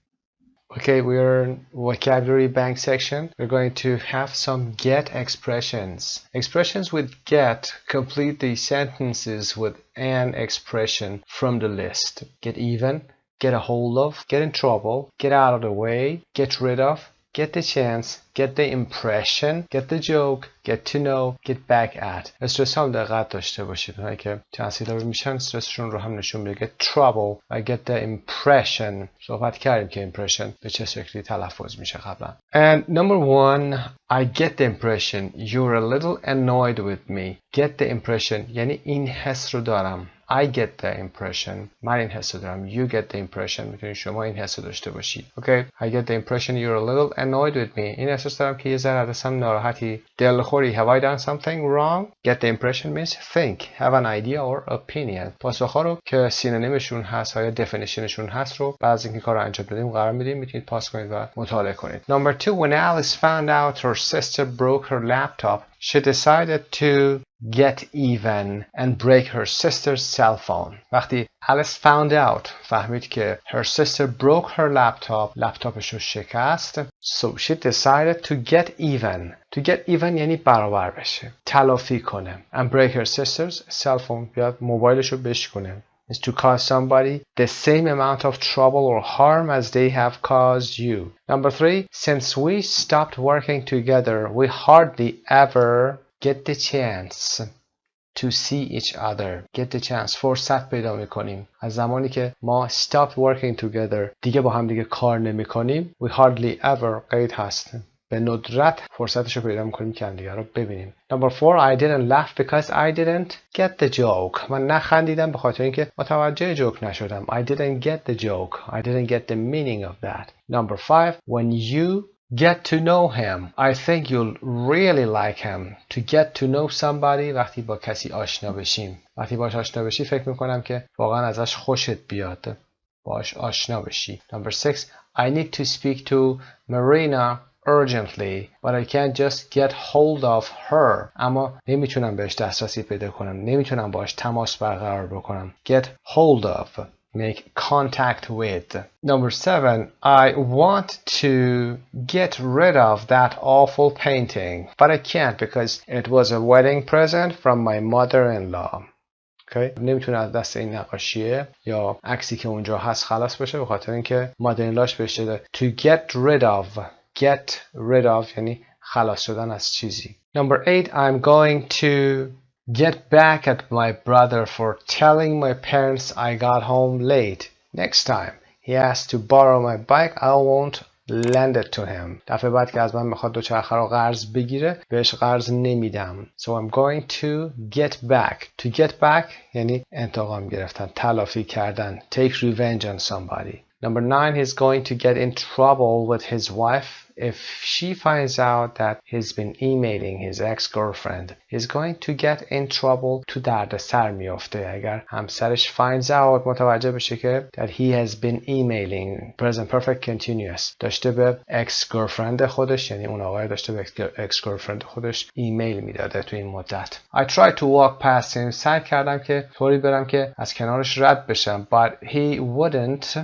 Okay, we're in vocabulary bank section. We're going to have some get expressions. Expressions with get complete the sentences with an expression from the list. Get even, get a hold of, get in trouble, get out of the way, get rid of, get the chance, get the impression, get the joke, get to know, get back at. استرس هم دقت داشته باشید. اونایی که تحصیل میشن استرسشون رو هم نشون میده. Get trouble, get the impression. صحبت کردیم که impression به چه شکلی تلفظ میشه قبلا. And number 1, I get the impression you're a little annoyed with me. Get the impression یعنی این حس رو دارم. I get the impression. من این حس رو دارم. You get the impression. میتونید شما این حس رو داشته باشید. Okay. I get the impression you're a little annoyed with me. این احساس دارم که یه ذره ازم ناراحتی. دلخوری. Have I done something wrong? Get the impression means think. Have an idea or opinion. پاسخ‌ها رو که سینونیمشون هست یا definitionشون هست رو بعد از اینکه کار رو انجام بدیم قرار میدیم. میتونید پاس کنید و مطالعه کنید. Number 2, when Alice found out her sister broke her laptop, she decided to get even and break her sister's cell phone. وقتی Alice found out فهمید که her sister broke her laptop لپتاپش رو شکست so she decided to get even. To get even یعنی برابر بشه، تلافی کنه. And break her sister's cell phone بیاد موبایلش رو بشکنه. is to cause somebody the same amount of trouble or harm as they have caused you. Number 3, since we stopped working together, we hardly ever get the chance to see each other. Get the chance. فرصت پیدا میکنیم. از زمانی که ما stopped working together دیگه با هم دیگه کار نمی کنیم. We hardly ever قید هست. به ندرت فرصتشو پیدا میکنیم که همدیگه رو ببینیم. Number 4 I didn't laugh because I didn't get the joke. من نخندیدم به خاطر اینکه متوجه جوک نشدم. I didn't get the joke. I didn't get the meaning of that. Number 5 when you get to know him. I think you'll really like him. To get to know somebody وقتی با کسی آشنا بشیم. وقتی باش آشنا بشی فکر میکنم که واقعا ازش خوشت بیاد. باش آشنا بشی. Number 6 I need to speak to Marina urgently but I can't just get hold of her. اما نمیتونم بهش دسترسی پیدا کنم. نمیتونم باش تماس برقرار بکنم. Get hold of. Make contact with. Number 7 I want to get rid of that awful painting but I can't because it was a wedding present from my mother-in-law. Okay. نمیتونه از دست این نقاشیه یا عکسی که اونجا هست خلاص بشه به خاطر اینکه مادرینلاش بهش داده. To get rid of. Get rid of یعنی خلاص شدن از چیزی. Number 8 I'm going to get back at my brother for telling my parents I got home late. Next time he asks to borrow my bike I won't lend it to him. دفعه بعد که از من میخواد دوچرخه رو قرض بگیره بهش قرض نمیدم. So I'm going to get back. To get back یعنی انتقام گرفتن، تلافی کردن. Take revenge on somebody. Number 9 he's going to get in trouble with his wife if she finds out that he's been emailing his ex-girlfriend. He's going to get in trouble. تو درد سر میفته اگر همسرش finds out متوجه بشه که that he has been emailing. Present perfect continuous داشته به ex-girlfriend خودش یعنی اون آقای داشته به ex-girlfriend خودش ایمیل میداده تو این مدت. I tried to walk past him. سعی کردم که طوری برم که از کنارش رد بشم but he wouldn't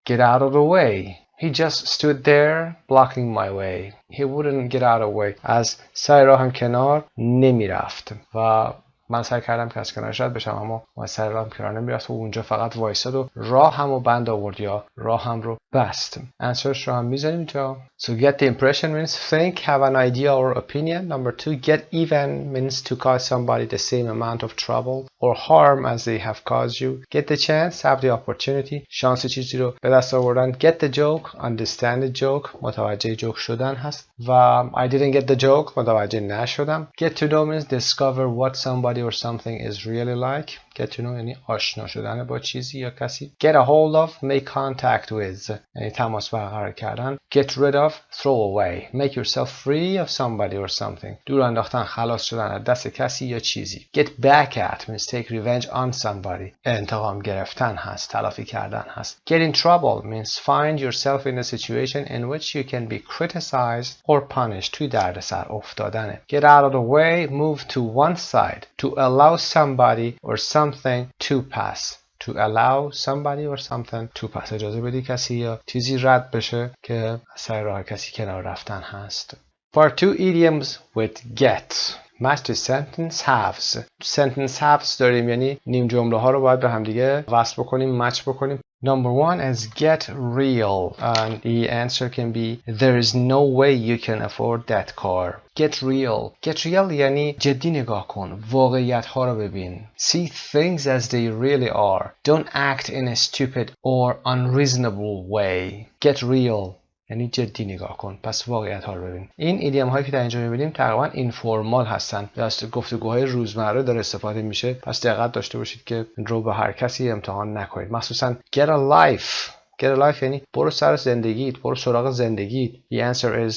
get out of the way. He just stood there blocking my way. He wouldn't get out of the way. از سر راهم کنار نمی رفت و من سعی کردم که از کنارش رد بشم اما از سر راهم کنار نمی رفت و اونجا فقط وایساد و راهم رو بند آورد یا راهم رو بست. answers رو هم میذاریم اینجا. So get the impression means think, have an idea or opinion. Number 2 get even means to cause somebody the same amount of trouble or harm as they have caused you. Get the chance, have the opportunity. شانس چیزی رو به دست آوردن. Get the joke, understand the joke. متوجه جوک شدن هست و I didn't get the joke. متوجه نشدم. Get to know means discover what somebody or something is really like. Get to know یعنی آشنا شدن با چیزی یا کسی. Get a hold of, make contact with یعنی تماس برقرار کردن. Get rid of, throw away. Make yourself free of somebody or something. دور انداختن، خلاص شدن از دست کسی یا چیزی. Get back at means take revenge on somebody. انتقام گرفتن هست، تلافی کردن هست. Get in trouble means find yourself in a situation in which you can be criticized or punished. توی دردسر افتادنه. Get out of the way, move to one side. To allow somebody or something to pass. To allow somebody or something to pass. اجازه بدی کسی یا چیزی رد بشه که سر راه کسی کنار رفتن هست. Part 2 idioms with get. Match the sentence halves. Sentence halves داریم یعنی نیم جمله ها رو باید به هم دیگه وصل بکنیم، مچ بکنیم. Number 1 is get real and the answer can be there is no way you can afford that car. Get real. Get real یعنی جدی نگاه کن. واقعیت ها رو ببین. See things as they really are. Don't act in a stupid or unreasonable way. Get real یعنی جدی نگاه کن. پس واقعیت ها رو ببین. این ایدیوم هایی که در اینجا میبینیم تقریبا اینفورمال هستن. از گفتگوهای روزمره داره استفاده میشه. پس دقت داشته باشید که رو به هر کسی امتحان نکنید. مخصوصا get a life. Get a life یعنی برو سر زندگیت، برو سراغ زندگیت. The answer is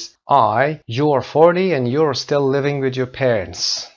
you are 40 and you are still living with your parents.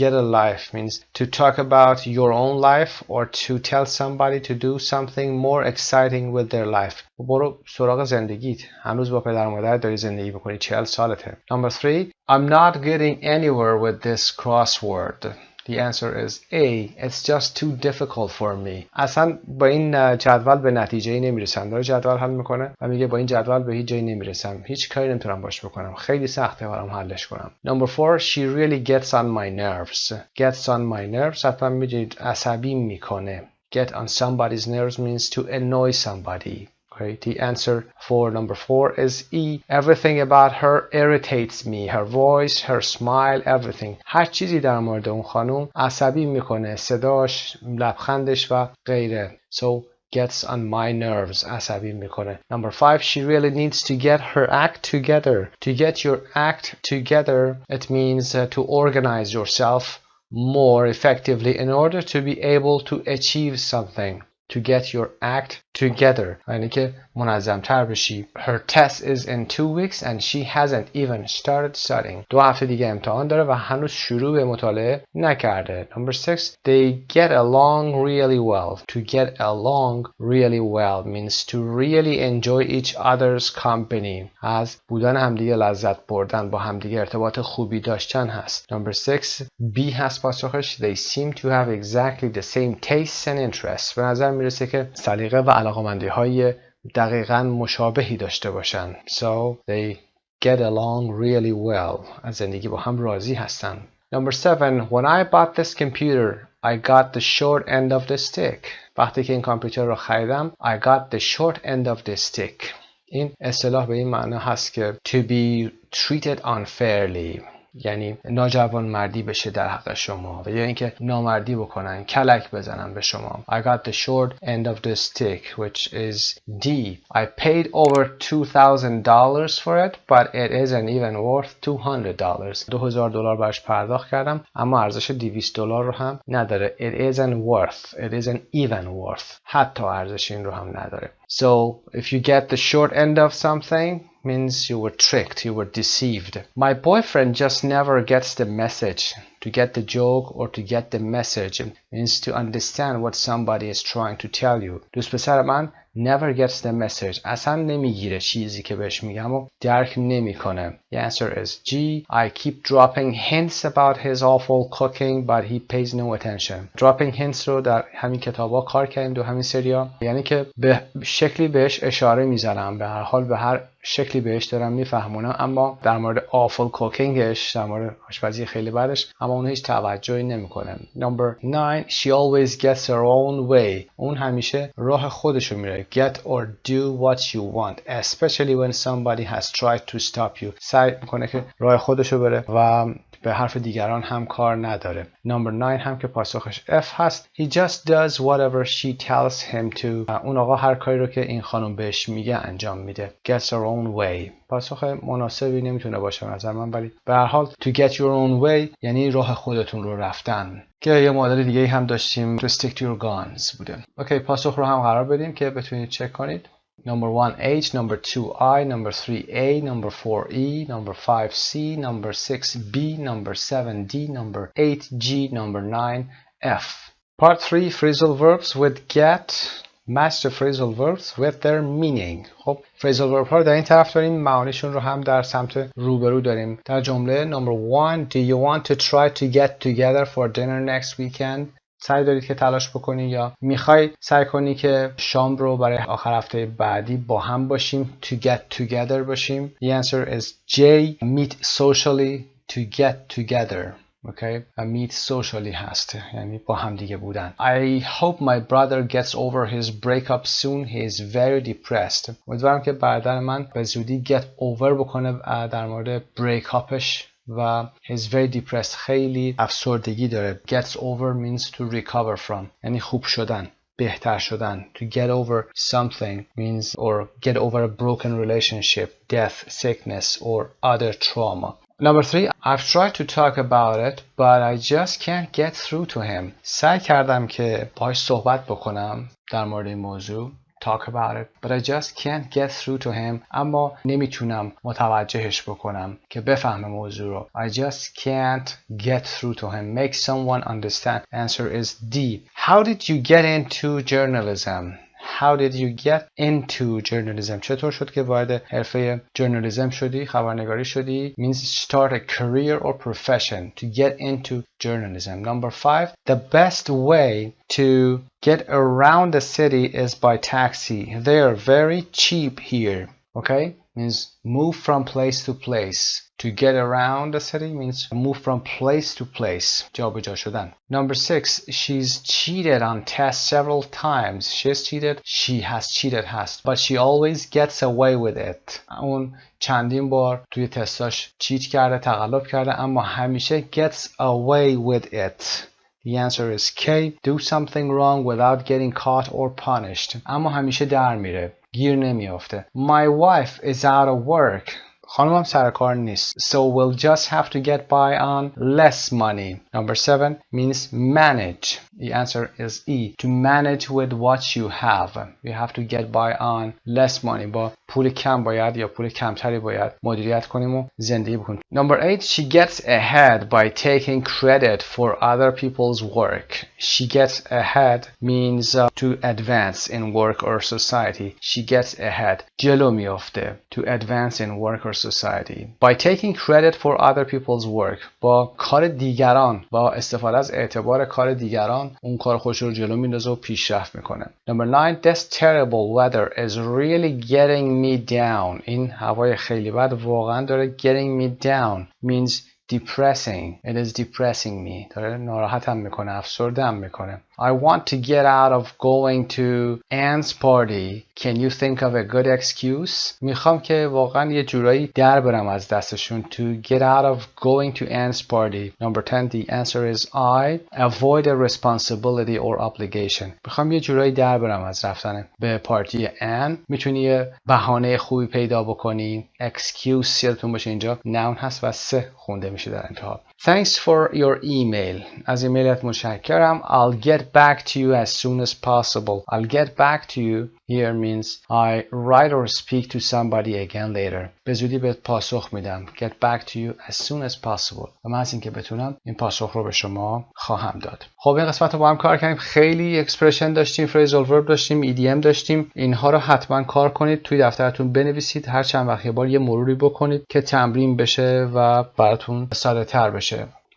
Get a life means to talk about your own life or to tell somebody to do something more exciting with their life. برو سراغ زندگیت. هنوز با پدر و مادرت داری زندگی بکنی. 40 سالته. Number 3 I'm not getting anywhere with this crossword. The answer is A. It's just too difficult for me. اصلا با این جدول به نتیجه‌ای نمیرسم. داره جدول حل میکنه و میگه با این جدول به هیچ جایی نمیرسم. هیچ کاری نمیتونم باش بکنم. خیلی سخته برام حلش کنم. Number 4 She really gets on my nerves. Gets on my nerves حتما میگید عصبی میکنه. Get on somebody's nerves means to annoy somebody. Okay, the answer for number 4 is E. Everything about her irritates me. Her voice, her smile, everything. هر چیزی در مورد اون خانم عصبی میکنه. صداش، لبخندش و غیره. So gets on my nerves. عصبی میکنه. Number 5, she really needs to get her act together. To get your act together, it means to organize yourself more effectively in order to be able to achieve something. To get your act together. یعنی که منظم تر بشی. Her test is in 2 weeks and she hasn't even started studying. 2 هفته دیگه امتحان داره و هنوز شروع به مطالعه نکرده. Number 6, they get along really well. To get along really well means to really enjoy each other's company. از بودن همدیگه لذت بردن، با همدیگه ارتباط خوبی داشتن هست. Number 6, B هست پاسخش. They seem to have exactly the same tastes and interests. به نظر میرسه که سلیقه و علاقمندی‌های دقیقاً مشابهی داشته باشن. So they get along really well. از زندگی با هم راضی هستن. Number 7, when I bought this computer, I got the short end of the stick. وقتی که این کامپیوتر رو خریدم, I got the short end of the stick. این اصطلاح به این معنی هست که to be treated unfairly. یعنی ناجوانمردی بشه در حق شما و یا اینکه نامردی بکنن، کلک بزنن به شما. I got the short end of the stick, which is D. I paid over $2,000 for it, but it isn't even worth $200. $2,000 براش پرداخت کردم اما ارزش $200 رو هم نداره. It isn't worth. It isn't even worth. حتی ارزش این رو هم نداره. So if you get the short end of something, means you were tricked, you were deceived. My boyfriend just never gets the message. To get the joke or to get the message means to understand what somebody is trying to tell you. دوست پسر من never gets the message. اصلا نمیگیره چیزی که بهش میگم و درک نمیکنه. The answer is G. I keep dropping hints about his awful cooking but he pays no attention. Dropping hints رو در همین کتابا کار کردیم دو همین سریا. یعنی که به شکلی بهش اشاره میزنم. به هر حال به هر شکلی بهش دارم میفهمونم اما در مورد awful cookingش، در مورد آشپزی خیلی بدش، اما اون هیچ توجهی نمیکنه. Number 9, she always gets her own way. اون همیشه راه خودشو میره. Get or do what you want, especially when somebody has tried to stop you. سعی میکنه که راه خودشو بره و به حرف دیگران هم کار نداره. Number 9 هم که پاسخش F هست. He just does whatever she tells him to. اون آقا هر کاری رو که این خانم بهش میگه انجام میده. Gets her own way. پاسخ مناسبی نمیتونه باشه به نظر من، ولی به هر حال to get your own way یعنی راه خودتون رو رفتن. که یه مدل دیگه هم داشتیم to stick to your guns بوده. اوکی، پاسخ رو هم قرار بدیم که بتونید چک کنید. Number 1 H, number 2 I, number 3 A, number 4 E, number 5 C, number 6 B, number 7 D, number 8 G, number 9 F. Part 3 phrasal verbs with get. Match the phrasal verbs with their meaning. خب phrasal verb ها رو در این طرف داریم، معانیشون رو هم در سمت روبرو داریم. در جمله number 1, do you want to try to get together for dinner next weekend? سعی دارید که تلاش بکنی یا میخوای سعی کنی که شام رو برای آخر هفته بعدی با هم باشیم، to get together باشیم. The answer is J. Meet socially to get together. Okay, meet socially هست یعنی با هم دیگه بودن. I hope my brother gets over his breakup soon. He is very depressed. امیدوارم که برادر من به زودی get over بکنه در مورد breakupش و he's very depressed. خیلی افسردگی داره. Gets over means to recover from یعنی خوب شدن، بهتر شدن. To get over something means or get over a broken relationship, death, sickness or other trauma. Number 3, I've tried to talk about it but I just can't get through to him. سعی کردم که باهاش صحبت بکنم در مورد این موضوع. Talk about it but I just can't get through to him. اما نمیتونم متوجهش بکنم که بفهمه موضوع رو. I just can't get through to him. Make someone understand. Answer is D. How did you get into journalism? How did you get into journalism? چطور شد که وارد حرفه journalism شدی، خبرنگاری شدی؟ Means start a career or profession. To get into journalism. Number 5, the best way to get around the city is by taxi. They are very cheap here. Okay? Means move from place to place. To get around the city means move from place to place. جابجا شدن. Number 6, she's cheated on tests several times. She's cheated. She has cheated هست. But she always gets away with it. اون چندین بار توی تستاش چیت کرده، تقلب کرده، اما همیشه gets away with it. The answer is K. Do something wrong without getting caught or punished. اما همیشه در میره. گیر نمیافته. My wife is out of work. خانمم سر کار نیست. So we'll just have to get by on less money. Number 7 means manage. The answer is E. To manage with what you have. You have to get by on less money. با پول کم باید یا پول کمتری باید مدیریت کنیم و زندگی بکنیم. Number 8. She gets ahead by taking credit for other people's work. She gets ahead means to advance in work or society. She gets ahead. جلو میافته. To advance in work or society. By taking credit for other people's work. با کار دیگران، با استفاده از اعتبار کار دیگران اون کار خودش رو جلو میندازه و پیشرفت میکنه. Number 9. This terrible weather is really getting me down. این هوای خیلی بد واقعا داره getting me down means depressing. It is depressing me. داره ناراحتم میکنه، افسرده‌ام میکنه. I want to get out of going to Anne's party. Can you think of a good excuse? میخوام که واقعا یه جورایی در برم از دستشون. To get out of going to Anne's party. Number 10. The answer is I. Avoid a responsibility or obligation. میخوام یه جورایی در برم از رفتن به پارتی ان. میتونی یه بهانه خوبی پیدا بکنی. Excuse یادتون باشه اینجا noun هست و سه خونده میشه در انتها. Thanks for your email. از ایمیلت متشکرم. I'll get back to you as soon as possible. I'll get back to you here means I write or speak to somebody again later. به زودی بهت پاسخ میدم. Get back to you as soon as possible. و من از اینکه بتونم این پاسخ رو به شما خواهم داد. خب این قسمت رو با هم کار کردیم. خیلی اکسپرشن داشتیم، فریزال ورب داشتیم، EDM داشتیم. اینها رو حتما کار کنید، توی دفترتون بنویسید، هر چند وقت یه بار یه مروری بکنید که تمرین بشه و براتون ساده تر بشه.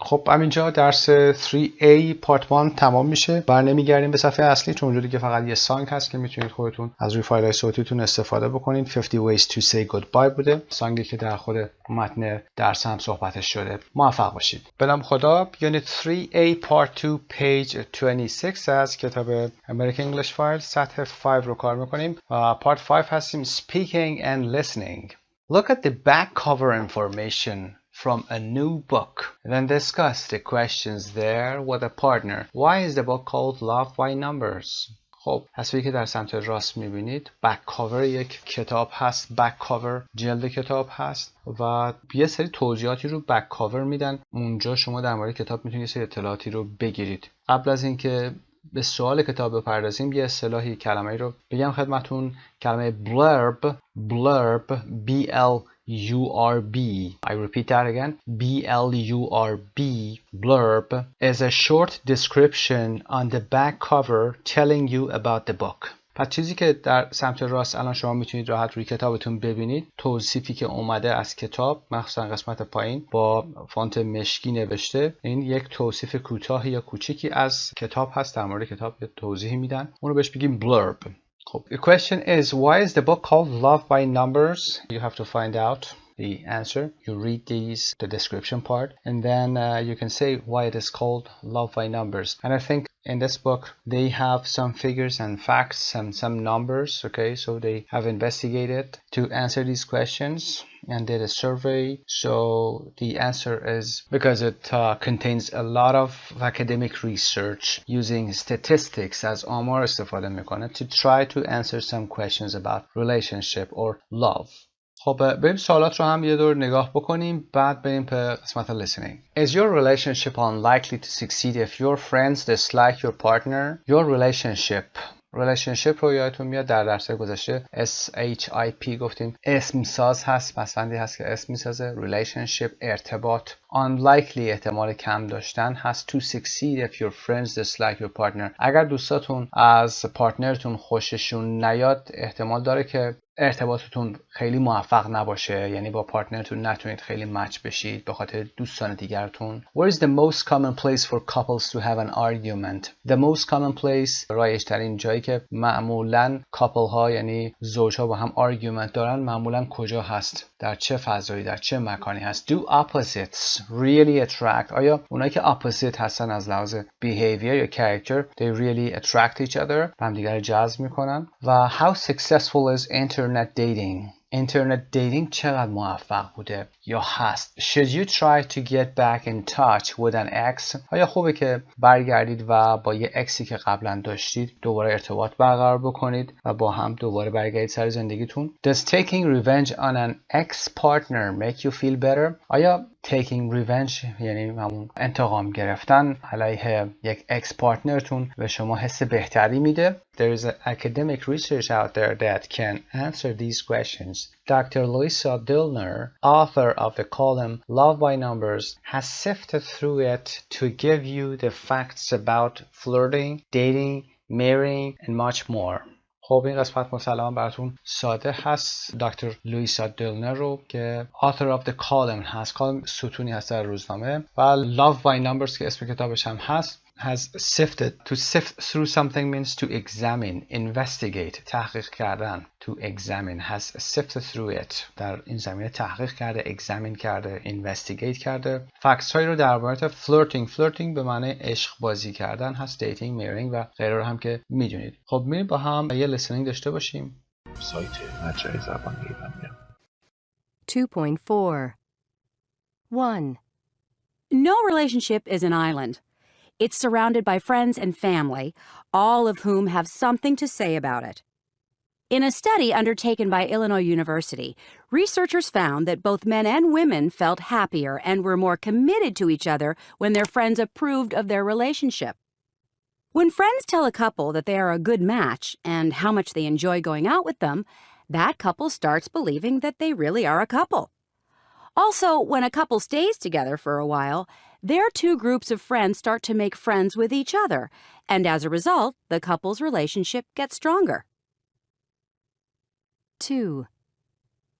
خب همینجا درس 3A پارت 1 تمام میشه. برنمیگردیم به صفحه اصلی چون اونجا دیگه فقط یه سانگ هست که میتونید خودتون از روی فایل‌های صوتیتون استفاده بکنید. 50 ways to say goodbye بوده، سانگی که در خود متن درس هم صحبتش شده. موفق باشید. بنام خدا. Unit 3A Part 2 Page 26 از کتاب American English File سطح 5 رو کار میکنیم. Part 5 هستیم Speaking and Listening. Look at the back cover information from a new book. Then discuss the questions there with a partner. Why is the book called Love by Numbers? خب تصویری که در سمت راست میبینید بک کاور یک کتاب هست. بک کاور جلد کتاب هست و یه سری توضیحاتی رو بک کاور میدن. اونجا شما در مورد کتاب میتونید یه سری اطلاعاتی رو بگیرید. قبل از اینکه به سوال کتاب بپردازیم یه اصطلاحی کلمه‌ای رو بگم خدمتون. کلمه blurb B-L-U-R-B. I repeat that again. B-L-U-R-B. Blurb is a short description on the back cover telling you about the book. پس چیزی که در سمت راست الان شما میتونید راحت روی کتابتون ببینید، توصیفی که اومده از کتاب، مخصوصا قسمت پایین با فونت مشکی نوشته. این یک توصیف کوتاهی یا کوچیکی از کتاب هست، در مورد کتاب یه توضیحی میدن. اون رو بهش بگیم blurb. خب the question is why is the book called Love by Numbers? You have to find out the answer. You read the description part and then you can say why it is called Love by Numbers. And I think in this book they have some figures and facts and some numbers. Okay, so they have investigated to answer these questions and did a survey. So the answer is because it contains a lot of academic research using statistics as آمار استفاده میکنه to try to answer some questions about relationship or love. خب بریم سوالات رو هم یه دور نگاه بکنیم بعد بریم به قسمت listening. Is your relationship unlikely to succeed if your friends dislike your partner? Your relationship رو یادتون میاد در درس گذشته SHIP گفتیم اسم ساز هست، پسوندی هست که اسم میسازه. relationship ارتباط. unlikely احتمال کم داشتن هست. to succeed if your friends dislike your partner. اگر دوستاتون از پارتنرتون خوششون نیاد احتمال داره که ارتباطتون خیلی موفق نباشه، یعنی با پارتنرتون نتونید خیلی مچ بشید به خاطر دوستان دیگرتون. Where is the most common place for couples to have an argument? The most common place رایج ترین جایی که معمولاً کاپل ها یعنی زوج ها با هم argument دارن معمولاً کجا هست؟ در چه فضایی، در چه مکانی هست؟ Do opposites really attract? آیا اونایی که opposite هستن از لحاظ behavior یا character they really attract each other؟ هم دیگر جذب میکنن. و how successful is internet dating? اینترنت دیتینگ چقدر موفق بوده یا هست. Should you try to get back in touch with an ex؟ آیا خوبه که برگردید و با یه اکسی که قبلا داشتید دوباره ارتباط برقرار بکنید و با هم دوباره برگردید سر زندگیتون؟ Does taking revenge on an ex-partner make you feel better؟ آیا taking revenge یعنی همون انتقام گرفتن علیه یک اکس پارتنرتون به شما حس بهتری میده؟ There is academic research out there that can answer these questions. Dr. Louisa Dillner, author of the column Love by Numbers, has sifted through it to give you the facts about flirting, dating, marrying, and much more. خب این قسمت مسلما براتون ساده هست. دکتر لویسا دلنر رو که author of the column هست، کالم ستونی هست در روزنامه، و Love by Numbers که اسم کتابش هم هست، has sifted. To sift through something means to examine, investigate، تحقیق کردن. To examine has sifted through it. در این زمینه تحقیق کرده، examine کرده، investigate کرده. فکس هایی رو در مورد flirting به معنی عشق بازی کردن هست، dating، marrying و غیره رو هم که میدونید. خب میریم با هم یه listening داشته باشیم. سایت مجرای زبان ایرانیا. 2.4 1. No relationship is an island. It's surrounded by friends and family, all of whom have something to say about it. In a study undertaken by Illinois University, researchers found that both men and women felt happier and were more committed to each other when their friends approved of their relationship. When friends tell a couple that they are a good match and how much they enjoy going out with them, that couple starts believing that they really are a couple. Also, when a couple stays together for a while, their two groups of friends start to make friends with each other, and as a result, the couple's relationship gets stronger. 2.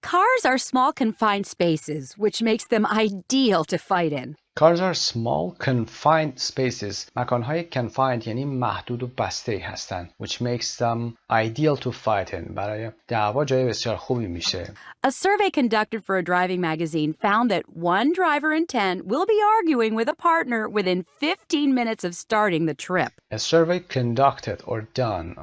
Cars are small confined spaces, which makes them ideal to fight in. Cars are small confined spaces. مکانهای confined یعنی محدود و بسته هستند. Which makes them ideal to fight in. برای دعوا جای بسیار خوبی میشه. A survey conducted for a driving magazine found that 1 driver in 10 will be arguing with a partner within 15 minutes of starting the trip. A survey conducted or done.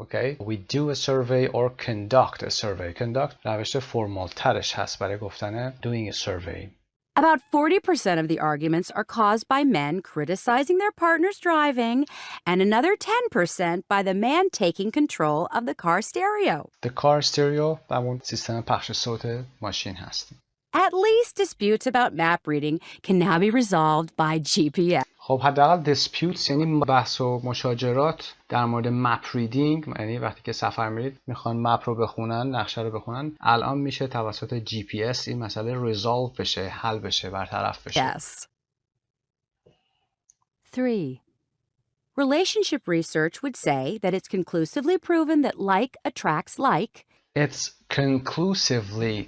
Okay, we do a survey or conduct a survey. Conduct روش فرمال ترش هست برای گفتن doing a survey. About 40% of the arguments are caused by men criticizing their partner's driving, and another 10% by the man taking control of the car stereo. The car stereo همون سیستم پخش صوت ماشین هست. At least disputes about map reading can now be resolved by GPS. خب حداقل disputes یعنی بحث و مشاجرات در مورد مپ ریدینگ، یعنی وقتی که سفر میرید میخوان مپ رو بخونن، نقشه رو بخونن، الان میشه توسط جی پی اس این مسئله ریزالو بشه، حل بشه، برطرف بشه. Yes. 3. Relationship research would say that it's conclusively proven that like attracts like. It's conclusively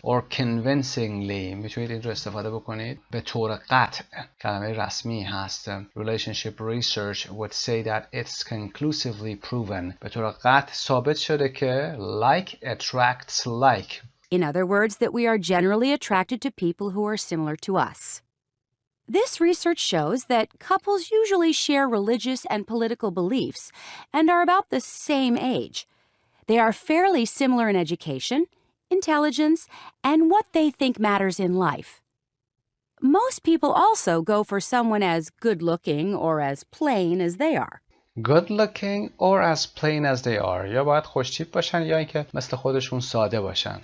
or convincingly میتونید این رو استفاده بکنید به طور قطع، کلمه رسمی هست. Relationship research would say that it's conclusively proven به طور قطع ثابت شده که like attracts like. In other words, that we are generally attracted to people who are similar to us. This research shows that couples usually share religious and political beliefs and are about the same age. They are fairly similar in education, intelligence, and what they think matters in life. Most people also go for someone as good-looking or as plain as they are. Good looking or as plain as they are. یا باید خوش‌تیپ باشن یا اینکه مثل خودشون ساده باشن.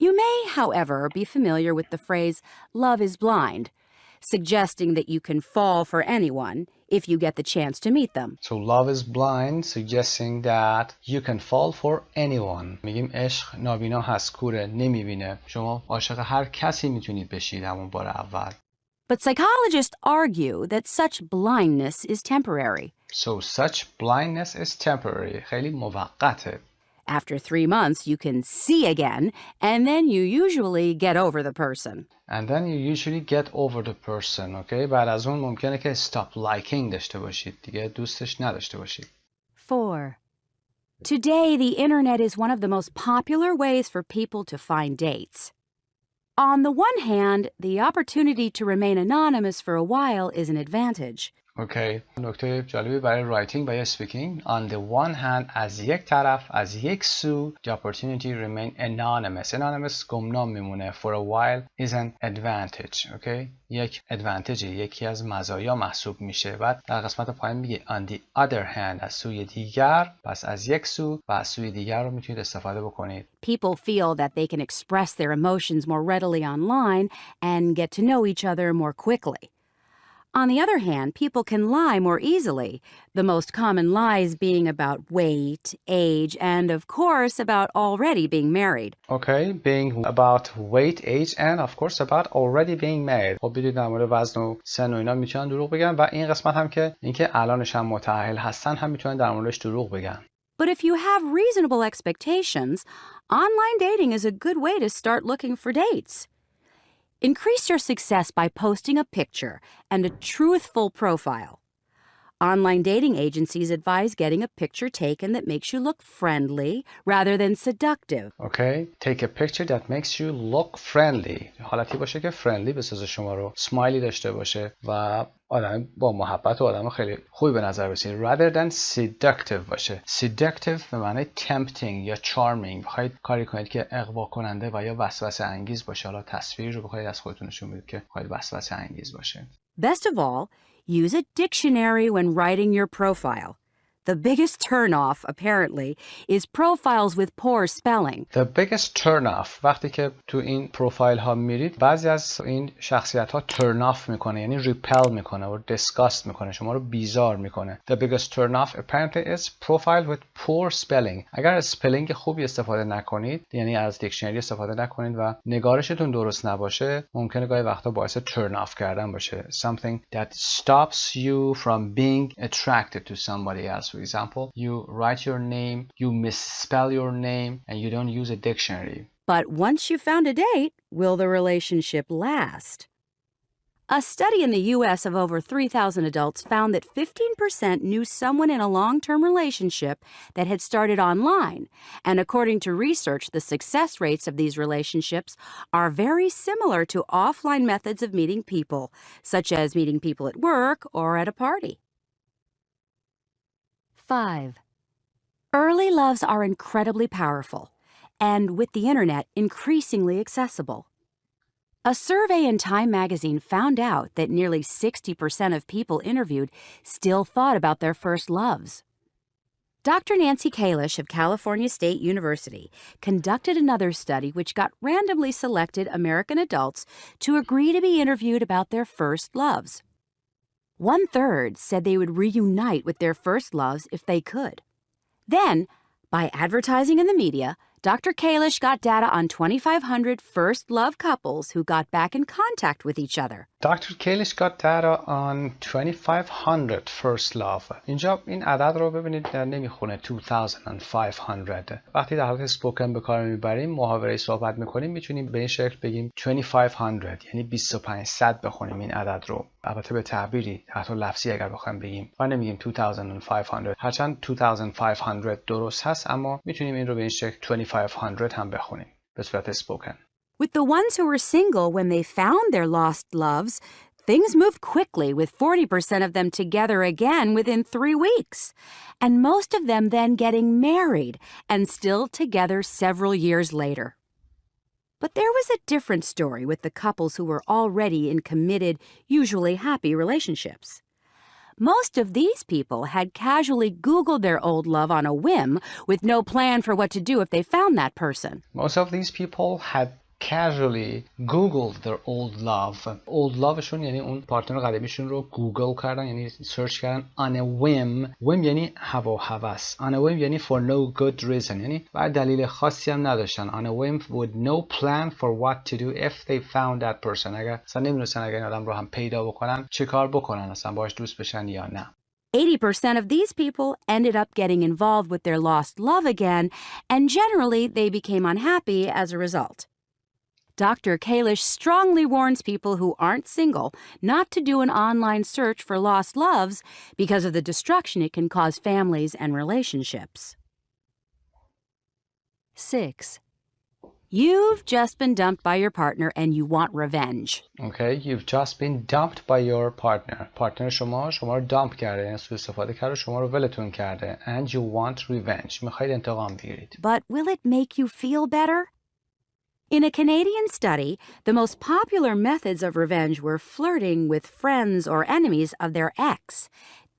You may, however, be familiar with the phrase love is blind, suggesting that you can fall for anyone if you get the chance to meet them. So love is blind, suggesting that you can fall for anyone. میگیم عشق نابینا هست، کوره، نمیبینه. شما عاشق هر کسی میتونید بشید همون بار اول. But psychologists argue that such blindness is temporary. So such blindness is temporary. خیلی موقته. After 3 months, you can see again, and then you usually get over the person. And then you usually get over the person, okay? بعد از اون ممکنه که stop liking داشته باشید. دیگه دوستش نداشته باشید. 4. Today, the internet is one of the most popular ways for people to find dates. On the one hand, the opportunity to remain anonymous for a while is an advantage. اوکی. نکته جالبی برای رایتینگ و یا سپیکینگ. On the one hand از یک طرف از یک سو the opportunity remain anonymous. Anonymous گمنام میمونه. For a while is an advantage. اوکی. یک advantage یکی از مزایا محسوب میشه. بعد در قسمت پایین میگه on the other hand از سوی دیگر. پس از یک سو و از سوی دیگر رو میتونید استفاده بکنید. People feel that they can express their emotions more readily online and get to know each other more quickly. On the other hand, people can lie more easily, the most common lies being about weight, age, and of course about already being married. Okay, being about weight, age, and of course about already being married. خب بدید در مورد وزن و سن و اینا میتونن دروغ بگن و این قسمت هم که اینکه الانش هم متأهل هستن هم میتونن در موردش دروغ بگن. But if you have reasonable expectations, online dating is a good way to start looking for dates. Increase your success by posting a picture and a truthful profile. Online dating agencies advise getting a picture taken that makes you look friendly rather than seductive. Okay, take a picture that makes you look friendly. حالتی باشه که friendly بسازه شما رو. Smiley داشته باشه و آدم با محبت و آدم خیلی خوبی به نظر برسید. Rather than seductive باشه. Seductive به معنی tempting یا charming. بخواید کاری کنید که اغوا کننده و یا وسوسه انگیز باشه. حالا تصویری رو بخواید از خودتون نشون بدید که بخواید وسوسه انگیز باشه. Best of all, use a dictionary when writing your profile. The biggest turn-off, apparently, is profiles with poor spelling. The biggest turn-off وقتی که تو این پروفایل ها میرید بعضی از این شخصیت ها turn off میکنه یعنی repel میکنه و disgust میکنه شما رو بیزار میکنه. The biggest turn-off apparently is profile with poor spelling. اگر از spelling خوبی استفاده نکنید یعنی از دیکشنری استفاده نکنید و نگارشتون درست نباشه ممکنه گاهی وقتا باعث turn off کردن باشه. Something that stops you from being attracted to somebody else. For example, you write your name, you misspell your name, and you don't use a dictionary. But once you found a date, will the relationship last? A study in the U.S. of over 3,000 adults found that 15% knew someone in a long-term relationship that had started online. And according to research, the success rates of these relationships are very similar to offline methods of meeting people, such as meeting people at work or at a party. 5. Early loves are incredibly powerful, and with the internet, increasingly accessible. A survey in Time magazine found out that nearly 60% of people interviewed still thought about their first loves. Dr. Nancy Kalish of California State University conducted another study which got randomly selected American adults to agree to be interviewed about their first loves. 1/3 said they would reunite with their first loves if they could. Then, by advertising in the media, Dr. Kalish got data on 2,500 first love couples who got back in contact with each other. Dr. Kalish got data on 2,500 first love. اینجا این عدد رو ببینید نمیخونه 2,500. وقتی در حالت اسپوکن به کار میبریم محاوره‌ای صحبت میکنیم میتونیم به این شکل بگیم 2,500 یعنی 2,500 بخونیم این عدد رو. البته به تعبیری حتی لفظی اگر بخوایم بگیم و نمیگیم 2,500 هرچند 2,500 درست هست اما میتونیم این رو به این شکل 2,500 هم بخونیم به صورت اسپوکن. With the ones who were single when they found their lost loves, things moved quickly with 40% of them together again within 3 weeks, and most of them then getting married and still together several years later. But there was a different story with the couples who were already in committed, usually happy relationships. Most of these people had casually Googled their old love on a whim with no plan for what to do if they found that person. Most of these people had casually googled their old love. Old loveشون یعنی اون پارتنر قدیمیشون رو گوگل کردن یعنی سرچ کردن on a whim. whim یعنی هوا و هوس. On a whim یعنی for no good reason یعنی بر دلیل خاصی هم نداشتن. On a whim with no plan for what to do if they found that person. اگر اصلا نمی‌دونستن اگر این آدم رو هم پیدا بکنن چه کار بکنن اصلا باهاش دوست بشن یا نه. 80% of these people ended up getting involved with their lost love again, and generally they became unhappy as a result. Dr. Kalish strongly warns people who aren't single not to do an online search for lost loves because of the destruction it can cause families and relationships. 6. You've just been dumped by your partner and you want revenge. Okay, you've just been dumped by your partner. پارتنر شما رو دامپ کرده، یعنی سوء استفاده کرده، شما رو ولتون کرده. And you want revenge. میخواید انتقام بگیرید. But will it make you feel better? In a Canadian study, the most popular methods of revenge were flirting with friends or enemies of their ex,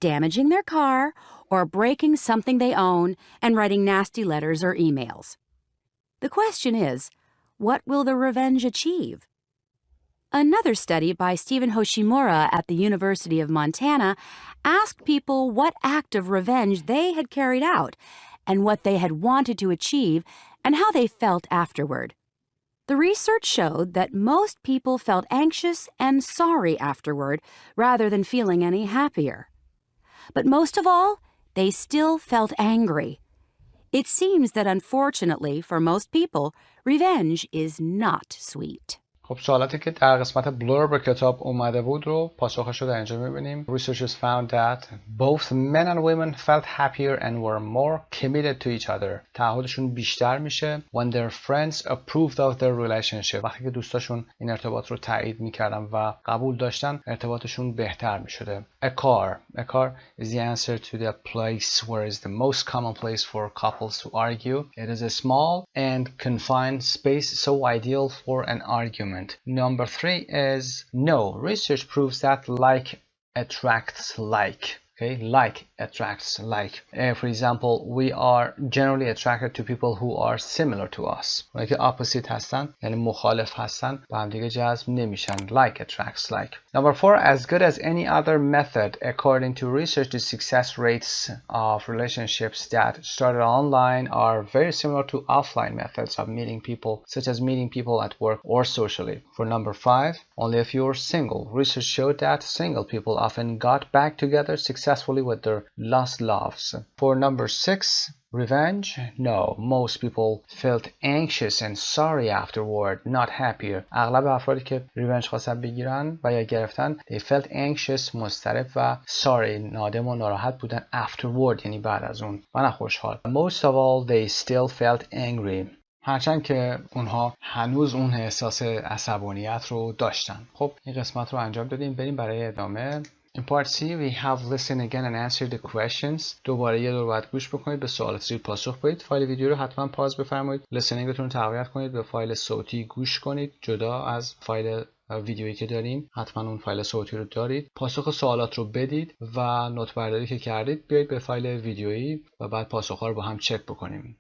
damaging their car, or breaking something they own and writing nasty letters or emails. The question is, what will the revenge achieve? Another study by Stephen Hoshimura at the University of Montana asked people what act of revenge they had carried out and what they had wanted to achieve and how they felt afterward. The research showed that most people felt anxious and sorry afterward rather than feeling any happier. But most of all, they still felt angry. It seems that unfortunately for most people, revenge is not sweet. خب سوالاتی که در قسمت بلورب کتاب اومده بود رو پاسخش رو در اینجا می‌بینیم. Researchers found that both men and women felt happier and were more committed to each other. تعهدشون بیشتر میشه when their friends approved of their relationship. وقتی که دوستاشون این ارتباط رو تایید میکردن و قبول داشتن، ارتباطشون بهتر میشده. A car is the answer to the place where is the most common place for couples to argue. It is a small and confined space so ideal for an argument. Number 3 is no. Research proves that like attracts like. Okay, like attracts like. For example, we are generally attracted to people who are similar to us. اونایی که opposite هستن، یعنی مخالف هستن، با هم دیگه جذب نمیشن. Like attracts like. Number 4, as good as any other method, according to research, the success rates of relationships that started online are very similar to offline methods of meeting people, such as meeting people at work or socially. For number 5, only if you are single. Research showed that single people often got back together successfully with their lost loves. For number 6, revenge? No, most people felt anxious and sorry afterward, not happier. اغلب افرادی که ریونج خواستن بگیرن و یا گرفتن they felt anxious، مضطرب و sorry، نادم و ناراحت بودن afterward، یعنی بعد از اون و نه خوشحال. Most of all they still felt angry. هرچند که اونها هنوز اون احساس عصبانیت رو داشتن. خب این قسمت رو انجام دادیم، بریم برای ادامه. In part C, we have listen again and answer the questions. دوباره یه دور باید گوش بکنید، به سوالات زیر پاسخ بدید. فایل ویدیو رو حتما پاز بفرمایید. listeningتون رو تقویت کنید، به فایل صوتی گوش کنید جدا از فایل ویدیویی که داریم. حتما اون فایل صوتی رو دارید. پاسخ سوالات رو بدید و نوت برداری که کردید بیاید به فایل ویدیویی و بعد پاسخ‌ها رو با هم چک بکنیم.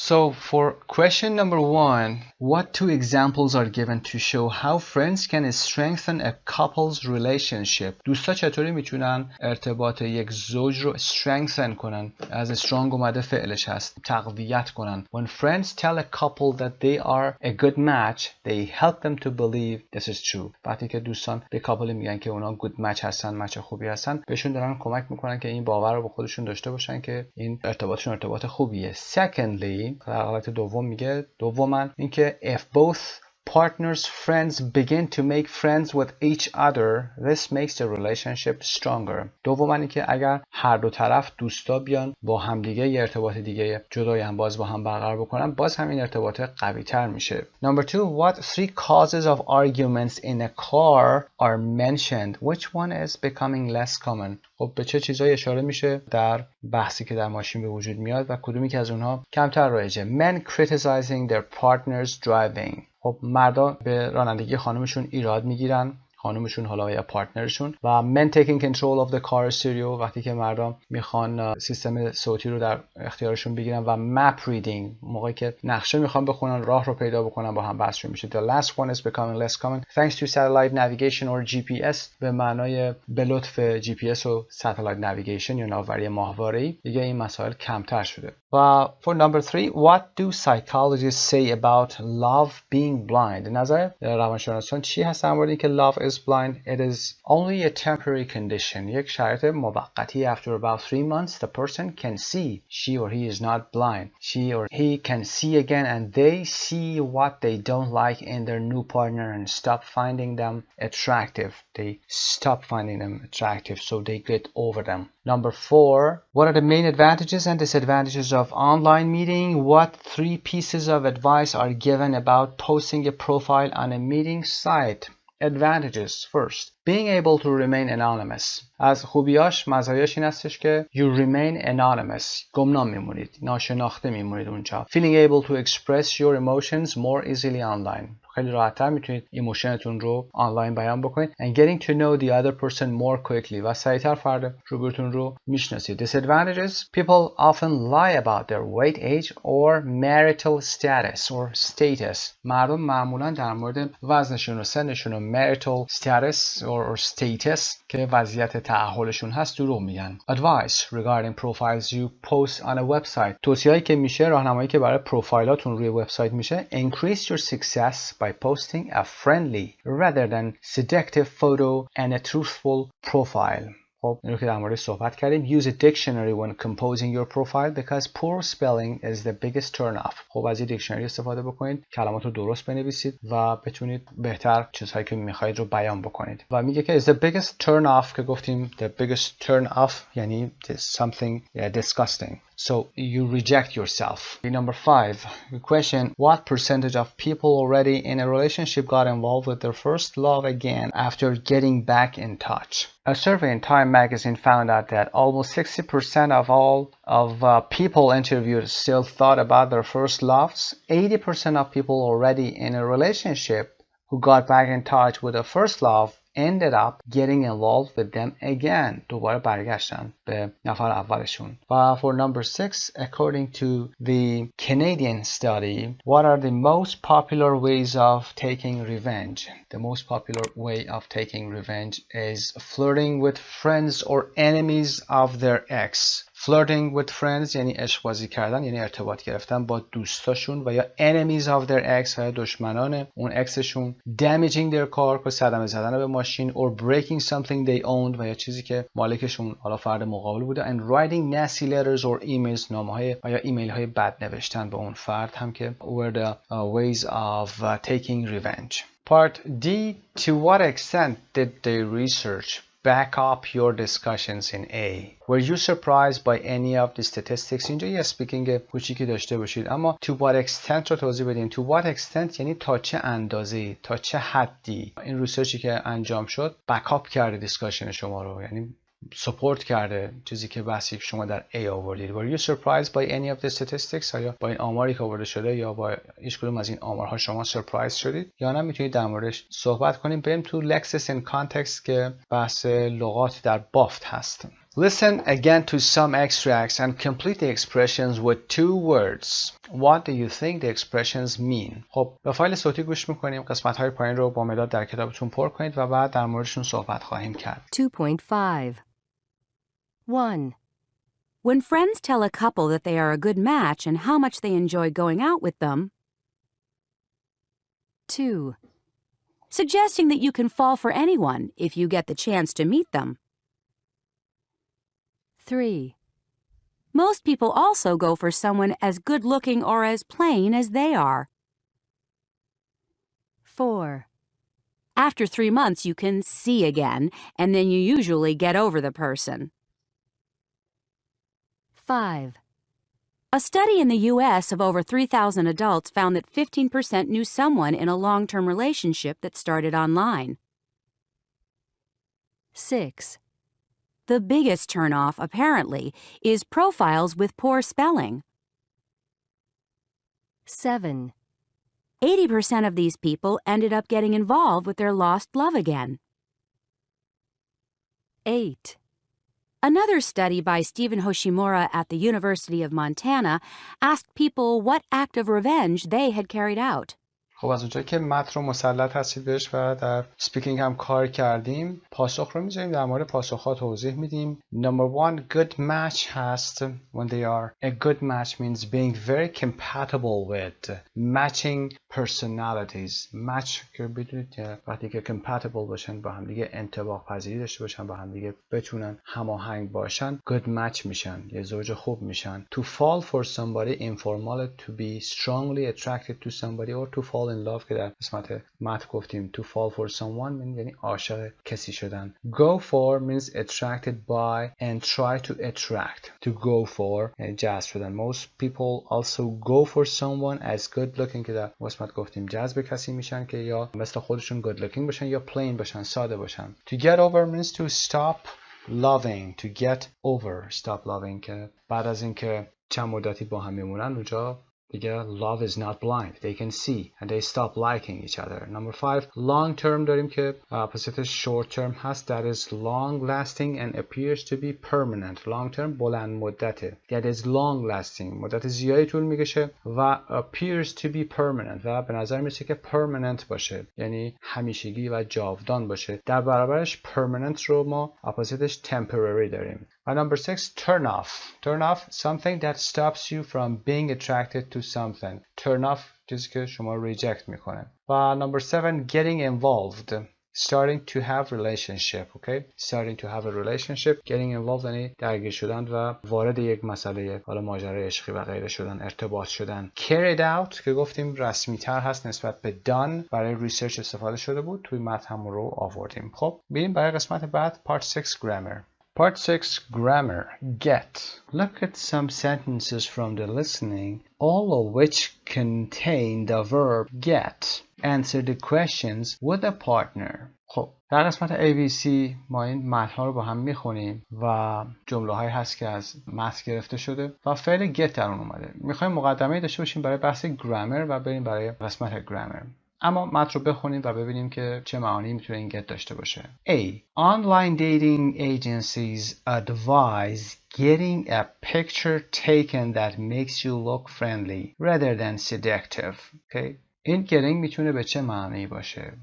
So for question number 1, what 2 examples are given to show how friends can strengthen a couple's relationship? دوستا چطوری میتونن ارتباط یک زوج رو strengthen کنن؟ از strong اومده فعلش هست، تقویت کنن. When friends tell a couple that they are a good match, they help them to believe this is true. وقتی که دوستان به کاپل میگن که اونا good match هستن، مچ خوبی هستن، بهشون دارن کمک میکنن که این باور رو به خودشون داشته باشن که این ارتباطشون ارتباط خوبیه. Secondly، در حالت دوم میگه دوما اینکه if both partners friends begin to make friends with each other, this makes the relationship stronger. دوما اینکه اگر هر دو طرف دوستا بیان با همدیگه یه ارتباط دیگه جدایی هم باز با هم برقرار بکنن، باز همین ارتباط قوی تر میشه. Number 2, what 3 causes of arguments in a car are mentioned? Which one is becoming less common? خب به چه چیزایی اشاره میشه در بحثی که در ماشین به وجود میاد و کدومی که از اونها کمتر رایجه؟ Men criticizing their partners driving. خب مردا به رانندگی خانمشون ایراد میگیرن، خانمشون حالا یا پارتنرشون. و men taking control of the car stereo، وقتی که مردم میخوان سیستم صوتی رو در اختیارشون بگیرن. و map reading، موقعی که نقشه میخوان بخونن، راه رو پیدا بکنن، با هم بحث میشه. The last one is becoming less common thanks to satellite navigation or GPS، به معنای به لطف GPS و satellite navigation یا ناوری ماهواره‌ای دیگه این مسائل کمتر شده. و for number 3, what do psychologists say about love being blind؟ نظر روانشناسان چی هست در مورد اینکه love is blind? It is only a temporary condition. یک شرایط موقتی. After about 3 months, the person can see. She or he is not blind. She or he can see again and they see what they don't like in their new partner and stop finding them attractive. They stop finding them attractive, so they get over them. Number 4, what are the main advantages and disadvantages of online meeting, what 3 pieces of advice are given about posting a profile on a meeting site? Advantages first. Being able to remain anonymous. از خوبیاش مزایاش این هستش که you remain anonymous. گمنام میمونید. ناشناخته میمونید اونجا. Feeling able to express your emotions more easily online. خیلی راحت‌تر میتونید ایموشنتون رو آنلاین بیان بکنید. And getting to know the other person more quickly. و سریعتر فرد روبروتون رو میشناسید. Disadvantages. People often lie about their weight, age or marital status or status. مردم معمولا در مورد وزنشون و سنشون و marital status or status که وضعیت تأهلشون هست دروغ میگن. Advice regarding profiles you post on a website. توصیه‌ای که میشه، راهنمایی که برای پروفایلاتون روی وبسایت میشه. Increase your success by posting a friendly rather than seductive photo and a truthful profile. خب این رو که در مورد صحبت کردیم. Use a dictionary when composing your profile because poor spelling is the biggest turn off. خب از این دیکشنری استفاده بکنید، کلمات رو درست بنویسید و بتونید بهتر چیزهایی که میخواید رو بیان بکنید. و میگه که is the biggest turn off که گفتیم the biggest turn off یعنی something disgusting. So you reject yourself. Number 5, the question, what percentage of people already in a relationship got involved with their first love again after getting back in touch? A survey in Time magazine found out that almost 60% of all people interviewed still thought about their first loves. 80% of people already in a relationship who got back in touch with their first love ended up getting involved with them again. دوباره برگشتن به نفر اولشون. For number 6, according to the Canadian study, what are the most popular ways of taking revenge? The most popular way of taking revenge is flirting with friends or enemies of their ex. Flirting with friends یعنی عشق بازی کردن، یعنی ارتباط گرفتن با دوستاشون و یا enemies of their ex و یا دشمنان اون اکسشون. Damaging their car که صدمه زدن به ماشین or breaking something they owned و یا چیزی که مالکشون حالا فرد مقابل بوده. And writing nasty letters or emails نامه‌های و یا ایمیل های بد نوشتن به اون فرد هم که were the ways of taking revenge. Part D. To what extent did the research back up your discussions in A? Were you surprised by any of the statistics? اینجا یه اسپیکینگ کوچیکی داشته باشید، اما to what extent رو توضیح بدیم. To what extent یعنی تا چه اندازه‌ای، تا چه حدی این ریسرچی که انجام شد بکاپ کرده دیسکاشن شما رو، یعنی سپورت کرده چیزی که بحثی که شما در A آوردید. Were you surprised by any of the statistics؟ آیا با این آماری که آورده شده یا با هیچ کدوم از این آمارها شما سرپرایز شدید یا نه؟ میتونید در موردش صحبت کنیم. بریم تو Lexis in Context که بحث لغات در بافت هست. Listen again to some extracts and complete the expressions with 2 words. What do you think the expressions mean? خب به فایل صوتی گوش میکنیم. قسمت‌های پایین رو با مداد در کتابتون پر کنید و بعد در موردشون صحبت خواهیم کرد. 2.5 1. When friends tell a couple that they are a good match and how much they enjoy going out with them. 2. Suggesting that you can fall for anyone if you get the chance to meet them. 3. Most people also go for someone as good-looking or as plain as they are. 4. After 3 months, you can see again, and then you usually get over the person. 5. A study in the U.S. of over 3,000 adults found that 15% knew someone in a long-term relationship that started online. 6. The biggest turnoff, apparently, is profiles with poor spelling. 7. 80% of these people ended up getting involved with their lost love again. 8. Another study by Stephen Hoshimura at the University of Montana asked people what act of revenge they had carried out. خب از اونجایی که متن رو مسلط هستید بهش و در سپیکینگ هم کار کردیم، پاسخ رو میذاریم، در مورد پاسخ‌ها توضیح میدیم. Number 1, good match هست. When they are a good match means being very compatible with, matching personalities. match که بدونید که وقتی که compatible باشن، با هم دیگه انطباق پذیری داشته باشن، با هم دیگه بتونن هماهنگ باشن، good match میشن، یه زوج خوب میشن. To fall for somebody informal, to be strongly attracted to somebody or to fall fall in love که در قسمت متن گفتیم to fall for someone یعنی عاشق کسی شدن. Go for means attracted by and try to attract. To go for یعنی جذب شدن. Most people also go for someone as good looking که در قسمت گفتیم جذب کسی میشن که یا مثل خودشون good looking باشن یا plain باشن، ساده باشن. To get over means to stop loving. To get over stop loving که بعد از اینکه چند مدتی با هم میمونن اونجا دیگه love is not blind. They can see and they stop liking each other. Number 5 long term داریم که اپوزیتش short term هست. That is long lasting and appears to be permanent. Long term بلند مدته. That is long lasting مدت زیادی طول میکشه و appears to be permanent و به نظر میرسه که permanent باشه یعنی همیشگی و جاودان باشه. در برابرش permanent رو ما اپوزیتش temporary داریم. And number 6 turn off. Turn off something that stops you from being attracted to something. Turn off چیزی که شما reject میکنه. و number 7 getting involved. Starting to have relationship. Okay? Starting to have a relationship. Getting involved یعنی درگیر شدن و وارد یک مسئله حالا ماجرای عشقی و غیره شدن، ارتباط شدن. Carried out که گفتیم رسمی تر هست نسبت به done برای ریسرچ استفاده شده بود. توی متن هم رو آوردیم. خب بریم برای قسمت بعد part 6 grammar. Part 6 Grammar. Get. Look at some sentences from the listening, all of which contain the verb get. Answer the questions with a partner. خب در قسمت ABC ما این متن‌ها رو با هم میخونیم و جمله هایی هست که از متن گرفته شده و فعل get در اون اومده. میخوایم مقدمه داشته باشیم برای بحث grammar و بریم برای قسمت grammar. اما متن رو بخونیم و ببینیم که چه معانی میتونه این get داشته باشه. A. Online dating agencies advise getting a picture taken that makes you look friendly rather than seductive. Okay? این getting میتونه به چه معنی باشه؟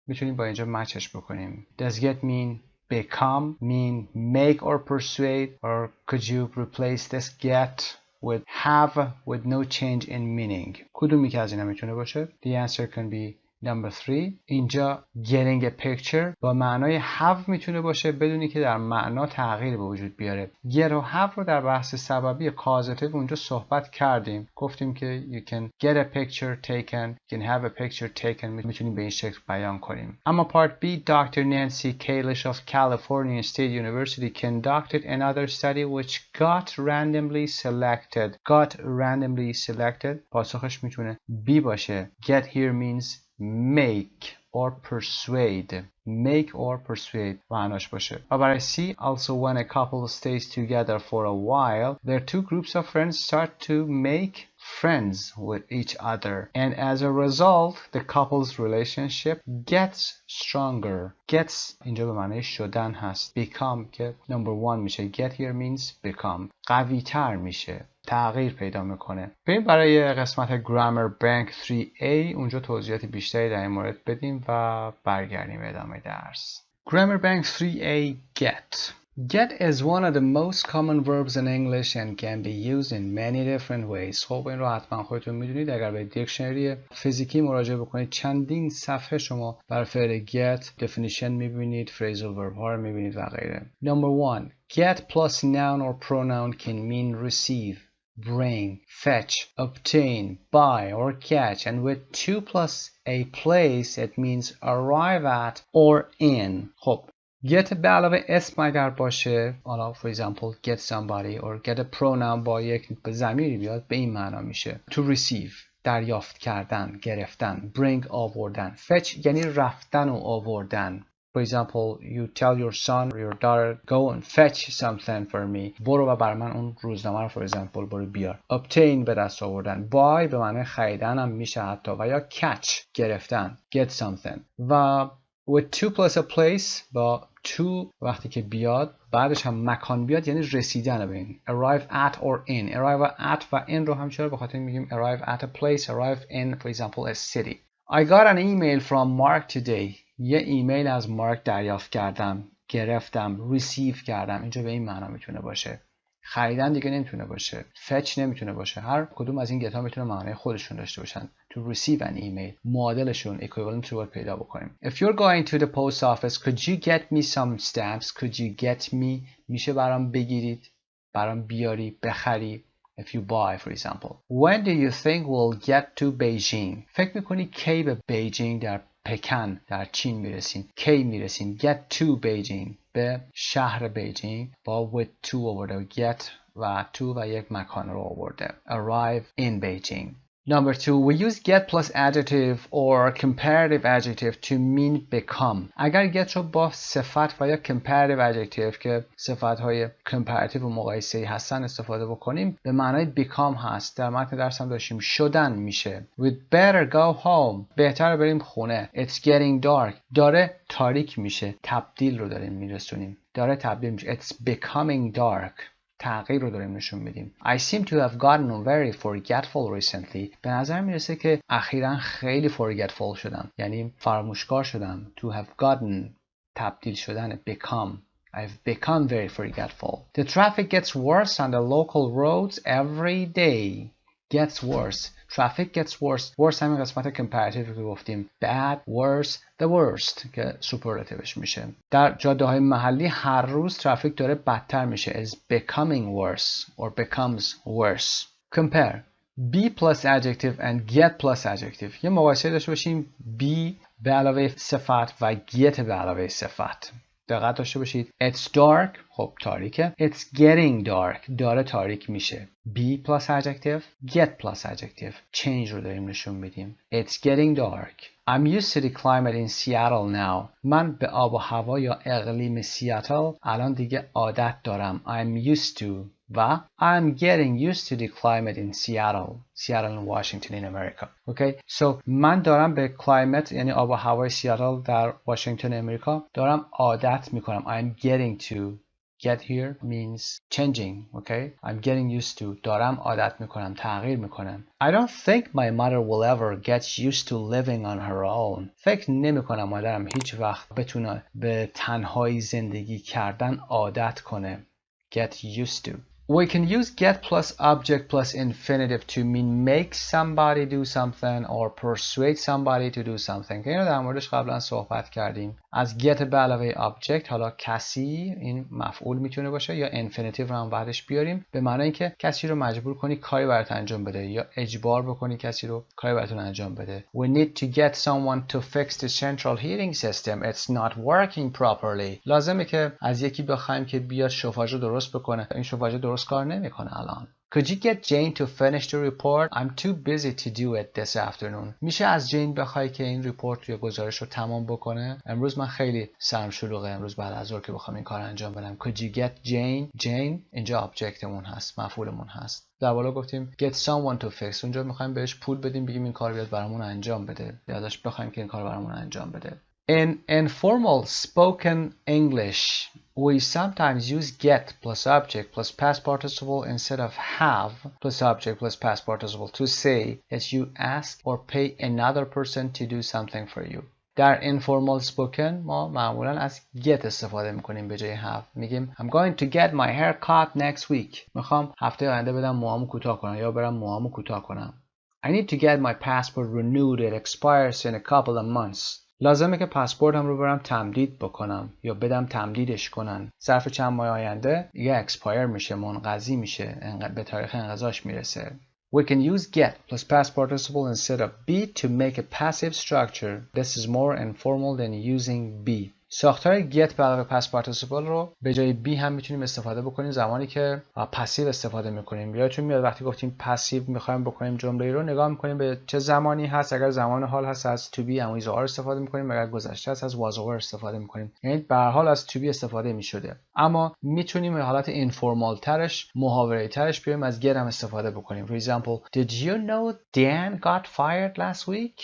میتونیم با اینجا مچش بکنیم. Does get mean become, mean make or persuade, or could you replace this get with have with no change in meaning? کدومی که از اینا میتونه باشه؟ The answer can be number 3. اینجا getting a picture با معنای have میتونه باشه بدونی که در معنا تغییر به وجود بیاره. get و have رو در بحث سببی causative اونجا صحبت کردیم. گفتیم که you can get a picture taken, you can have a picture taken میتونیم به این شکل بیان کنیم. اما part B Dr. Nancy Kalish of California State University conducted another study which got randomly selected. پاسخش میتونه B باشه. Get here means make or persuade معناش باشه. و برای C also when a couple stays together for a while their two groups of friends start to make friends with each other and as a result the couple's relationship gets stronger. Gets اینجا به معنی شدن هست. Become که number 1 میشه. Get here means become. قوی تر میشه. تغییر پیدا میکنه. بریم برای قسمت Grammar Bank 3A اونجا توضیحات بیشتری در این مورد بدیم و برگردیم به ادامه درس. Grammar Bank 3A Get. Get is one of the most common verbs in English and can be used in many different ways. خب این رو حتما خودتون میدونید. اگر به دیکشنری فیزیکی مراجعه بکنید چندین صفحه شما برای فعل get definition میبینید، phrasal verb ها رو میبینید و غیره. Number 1. Get plus noun or pronoun can mean receive, bring, fetch, obtain, buy, or catch, and with to plus a place it means arrive at or in. خب get به علاوه اسم اگر باشه حالا for example get somebody or get a pronoun با یک ضمیری بیاد به این معنا میشه to receive دریافت کردن، گرفتن، bring آوردن، fetch یعنی رفتن و آوردن. For example, you tell your son or your daughter, go and fetch something for me. برو و بر من اون روزنامه رو for example برو بیار. Obtain به دست آوردن. Buy به معنی خریدن هم میشه حتی و یا catch گرفتن. Get something. و with to plus a place با to وقتی که بیاد بعدش هم مکان بیاد یعنی رسیدن به این. Arrive at or in. Arrive at و in رو هم چرا به خاطر میگیم arrive at a place, arrive in for example a city. I got an email from Mark today. یه ایمیل از مارک دریافت کردم، گرفتم، receive کردم. اینجا به این معنا میتونه باشه. خریدن دیگه نمیتونه باشه. fetch نمیتونه باشه. هر کدوم از این گت ها میتونه معنای خودشون داشته باشن. To receive an email. معادلشون equivalent رو پیدا بکنیم. If you're going to the post office, could you get me some stamps? Could you get me? میشه برام بگیرید، برام بیاری، بخری. if you buy for example. When do you think we'll get to Beijing? فکر میکنی کی به بیجینگ در پکن در چین میرسیم؟ کی میرسیم؟ Get to Beijing. به شهر بیجینگ با with to آورده. Get و to و یک مکان رو آورده. Arrive in Beijing. Number 2, we use get plus adjective or comparative adjective to mean become. اگر get رو با صفت و یا comparative adjective که صفت‌های comparative و مقایسه‌ای هستن استفاده بکنیم به معنای become هست. در متن درس هم داشتیم شدن میشه. We'd better go home. بهتر بریم خونه. It's getting dark. داره تاریک میشه. تبدیل رو داریم میرسونیم. داره تبدیل میشه. It's becoming dark. تغییر رو داریم نشون میدیم. I seem to have gotten very forgetful recently. به نظر میرسه که اخیراً خیلی forgetful شدم. یعنی فراموشکار شدم. To have gotten تبدیل شدن. Become. I've become very forgetful. The traffic gets worse on the local roads every day. Gets worse. Traffic gets worse. Worse همین قسمت comparative که گفتیم. Bad, worse, the worst که superlativeش میشه. در جاده های محلی هر روز ترافیک داره بدتر میشه. Is becoming worse or becomes worse. Compare. Be plus adjective and get plus adjective. یه مقایسه داشته باشیم. Be به علاوه صفت و get به علاوه صفت. دقت داشته باشید. It's dark. خب تاریکه. It's getting dark. داره تاریک میشه. Be plus adjective. Get plus adjective. Change رو داریم نشون میدیم. It's getting dark. I'm used to the climate in Seattle now. من به آب و هوا یا اقلیم سیاتل الان دیگه عادت دارم. I'm used to. و I'm getting used to the climate in Seattle. Seattle in Washington in America. Okay? So من دارم به climate یعنی آب و هوای سیاتل در واشنگتن امریکا دارم عادت میکنم. I'm getting to. Get here means changing, okay? I'm getting used to. دارم عادت میکنم. تغییر میکنم. I don't think my mother will ever get used to living on her own. فکر نمیکنم مادرم هیچ وقت بتونه به تنهایی زندگی کردن عادت کنه. Get used to. We can use get plus object plus infinitive to mean make somebody do something or persuade somebody to do something. که اینو در موردش قبلا صحبت کردیم. از get به علاوه object حالا کسی این مفعول میتونه باشه یا infinitive رو هم بعدش بیاریم به معنی اینکه کسی رو مجبور کنی کاری برات انجام بده یا اجبار بکنی کسی رو کاری براتون انجام بده. We need to get someone to fix the central heating system. It's not working properly. لازمه که از یکی بخوایم که بیاد شوفاژ رو درست بکنه. این شوفاژ درست کار نمیکنه الان. Could you get Jane to finish the report? I'm too busy to do it this afternoon. میشه از جین بخوای که این ریپورت یا گزارش رو تمام بکنه؟ امروز من خیلی سرم شلوغه. امروز بعد از ظهر که بخوام این کار انجام بدم. Could you get Jane? Jane اینجا آبجکتمون هست، مفعولمون هست. در بالا گفتیم get someone to fix. اونجا میخوایم بهش پول بدیم بگیم این کارو بیاد برامون انجام بده. یا ازش بخوایم که این کارو برامون انجام بده. In informal spoken English, we sometimes use get plus object plus past participle instead of have plus object plus past participle to say that you ask or pay another person to do something for you. در informal spoken ما معمولا از get استفاده میکنیم به جای have. میگیم I'm going to get my hair cut next week. میخوام هفته آینده بدم موهامو کوتاه کنم یا برم موهامو کوتاه کنم. I need to get my passport renewed. It expires in a couple of months. لازمه که پاسپورتم رو برم تمدید بکنم یا بدم تمدیدش کنن. ظرف چند ماه آینده یه اکسپایر میشه، منقضی میشه، به تاریخ انقضاش میرسه. We can use get plus past participle instead of be to make a passive structure. This is more informal than using be. ساختار get به علاوه past participle رو به جای be هم میتونیم استفاده بکنیم زمانی که پسیو استفاده میکنیم. یادتون میاد وقتی گفتیم پسیو میخوایم بکنیم جمله رو نگاه میکنیم به چه زمانی هست. اگر زمان حال هست از to be am is are استفاده میکنیم. اگر گذشته است از was or were استفاده میکنیم. یعنی به هر حال از to be استفاده میشده. اما میتونیم به حالت اینفورمال ترش، محاوره‌ای ترش بیایم از get هم استفاده بکنیم. For example, did you know Dan got fired last week?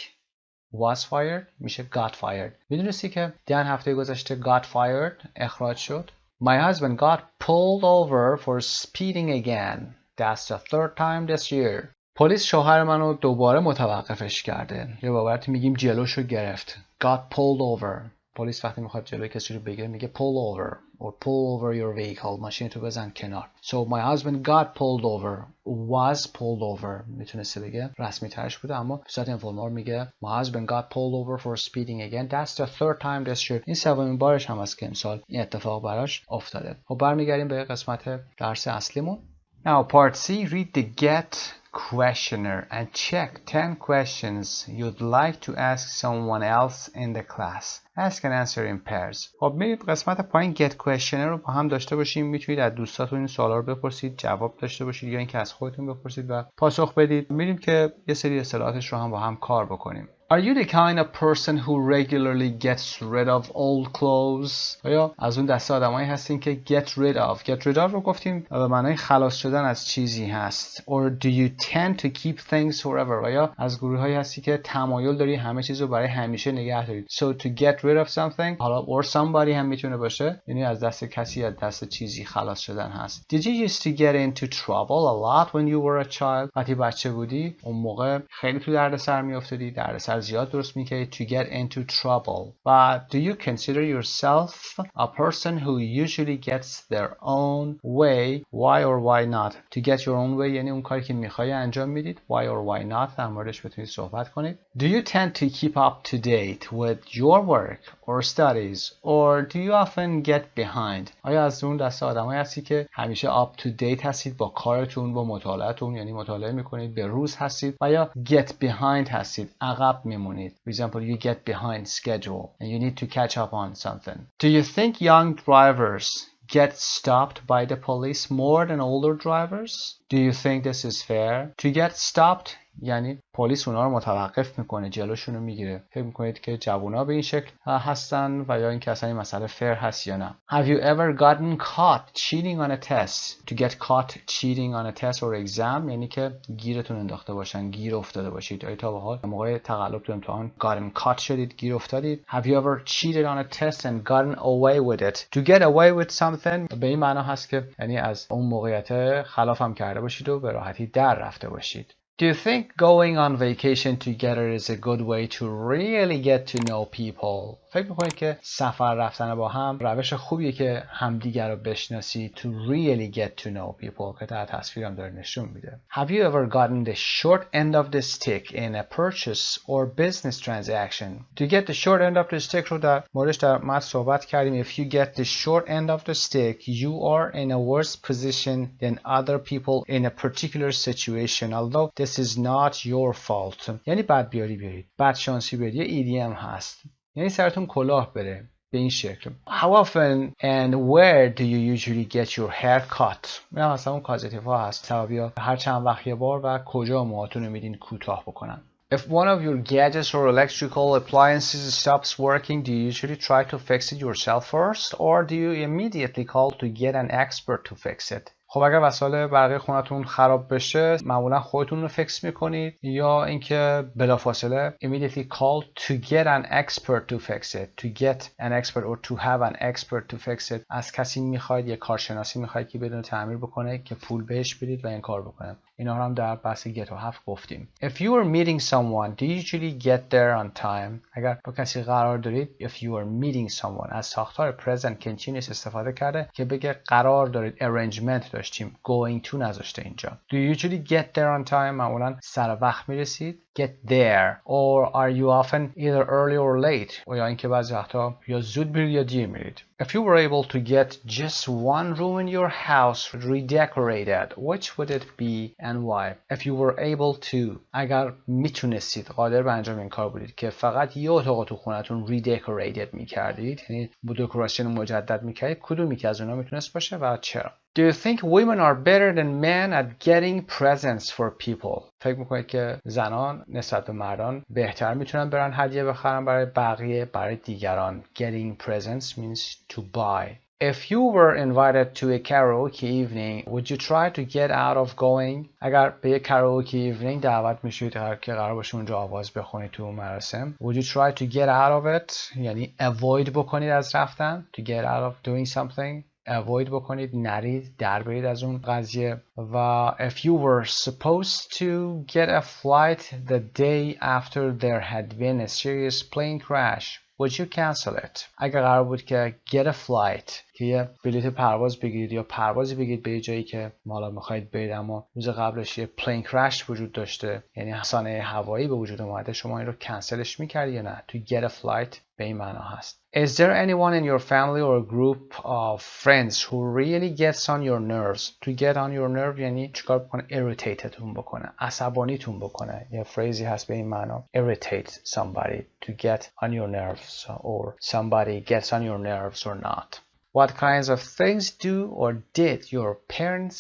Was fired میشه got fired. میدونستی که دن هفته گذشته got fired اخراج شد؟ My husband got pulled over for speeding again. That's the third time this year. پلیس شوهر منو دوباره متوقفش کرده. یا باورت میگیم جلوشو گرفت. Got pulled over. پلیس وقتی میخواد جلوی کسی رو بگیره میگه pull over or pull over your vehicle. ماشینتو بزن کنار. So my husband got pulled over. Was pulled over. میتونسته بگه رسمی ترش بوده اما به صورت اینفورمال میگه my husband got pulled over for speeding again. That's the third time this year. این سومین بارش هم است که امسال این اتفاق براش افتاده. خب برمیگردیم به قسمت درس اصلیمون. Now part C, read the get questionnaire and check 10 questions you'd like to ask someone else in the class. Ask and answer in pairs. خب میرید قسمت پایین get questionnaire رو با هم داشته باشیم. میتونید از دوستاتون این سوالا رو بپرسید، جواب داشته باشید یا اینکه از خودتون بپرسید و پاسخ بدید. میریم که یه سری اصطلاحاتش رو هم با هم کار بکنیم. Are you the kind of person who regularly gets rid of old clothes؟ آیا از اون دسته آدمایی هستین که get rid of. get rid of رو گفتیم به معنای خلاص شدن از چیزی هست. Or do you tend to keep things forever؟ آیا از گروه‌هایی هستی که تمایل داری همه چیز رو برای همیشه نگه دارید. So to get rid of something، حالا or somebody هم میتونه باشه، یعنی از دست کسی یا دست چیزی خلاص شدن هست. Did you used to get into trouble a lot when you were a child؟ وقتی بچه بودی اون موقع خیلی تو دردسر میافتادی، دردسر زیاد درست میکردی. To get into trouble. But do you consider yourself a person who usually gets their own way? Why or why not? To get your own way یعنی اون کاری که میخوای انجام میدید. Why or why not در موردش بتونید صحبت کنید. Do you tend to keep up to date with your work or studies, or do you often get behind؟ آیا از اون دسته آدمایی هستی که همیشه up to date هستید با کارتون، با مطالعاتون، یعنی مطالعه میکنید، به روز هستید، و یا get behind هستید، عقب میمونید. For example, you get behind schedule and you need to catch up on something. Do you think young drivers get stopped by the police more than older drivers? Do you think this is fair? To get stopped یعنی پلیس اونا رو متوقف میکنه، جلوشون رو میگیره. فکر میکنید که جوونا به این شکل هستن و یا اینکه اصلا این مسئله فیر هست یا نه. Have you ever gotten caught cheating on a test? To get caught cheating on a test or exam یعنی که گیرتون انداخته باشن، گیر افتاده باشید. آیا تا به حال موقع تقلب تو امتحان gotten caught شدید، گیر افتادید؟ Have you ever cheated on a test and gotten away with it? To get away with something به این معنا هست که یعنی از اون موقعیت خلاف هم کرده باشید و به راحتی در رفته باشید. Do you think going on vacation together is a good way to really get to know people? فکر می‌کنید که سفر رفتن با هم روش خوبیه که همدیگر رو بشناسید. To really get to know people که در تصویرم داره نشون میده. Have you ever gotten the short end of the stick in a purchase or business transaction? To get the short end of the stick رو در موردش در متن صحبت کردیم. If you get the short end of the stick, you are in a worse position than other people in a particular situation, although this is not your fault. یعنی بد بیارید، بد شانسی بیارید. یه ایدیم هست یعنی سرتون کلاه بره به این شکل. How often and where do you usually get your hair cut؟ این هم اصلا اون کازیتیف ها هست. سببیا هر چند وقت یه بار و کجا موهاتون رو میدین کوتاه بکنن. If one of your gadgets or electrical appliances stops working, do you usually try to fix it yourself first, or do you immediately call to get an expert to fix it? خب اگر وسایل برقی خونتون خراب بشه معمولا خودتون رو فکس میکنید یا اینکه بلافاصله immediately call to get an expert to fix it. To get an expert or to have an expert to fix it. از کسی میخواید، یه کارشناسی میخواید که بدون تعمیر بکنه که پول بهش بدید و این کار بکنه. اینا رو هم در بحث get و have گفتیم. If you are meeting someone, do you usually get there on time? اگر با کسی قرار دارید if you are meeting someone از ساختار present continuous استفاده کرده که بگه قرار دارید arrangement داشتیم going to نذاشته اینجا. Do you usually get there on time؟ معمولا سر وقت میرسید. Get there. Or are you often either early or late? و یا اینکه بعضی وقتا یا زود میرید یا دیر میرید. If you were able to get just one room in your house redecorated, which would it be and why? If you were able to اگر میتونستید قادر به انجام این کار بودید که فقط یه اتاق تو خونتون redecorated میکردید، یعنی دکوراسیون مجدد میکردید، کدومی که از اونها میتونست باشه و چرا؟ Do you think women are better than men at getting presents for people? فکر میکنید که زنان نسبت به مردان بهتر میتونن برن هدیه بخرن برای بقیه، برای دیگران. Getting presents means to buy. If you were invited to a karaoke evening, would you try to get out of going? اگر به یک karaoke evening دعوت میشید که قرار باشه اونجا آواز بخونید تو مراسم. Would you try to get out of it؟ یعنی avoid بکنید از رفتن. To get out of doing something. avoid بکنید، نرید، در برید از اون قضیه. و if you were supposed to get a flight the day after there had been a serious plane crash, would you cancel it? اگر قرار بود که get a flight که یه بلیت پرواز بگیرید یا پروازی بگیرید به جایی که حالا میخواید برید اما روز قبلش یه پلین کرش وجود داشته، یعنی صحنه هوایی به وجود اومده، شما این رو کنسلش می‌کردید یا نه؟ To get a flight به این معنا هست. Is there anyone in your family or a group of friends who really gets on your nerves? To get on your nerve یعنی چیکار بکنه؟ irritateتون بکنه، عصبانیتون بکنه. یه فریزی هست به این معنا irritate somebody, to get on your nerves, or somebody gets on your nerves or not. What kinds of things do or did your parents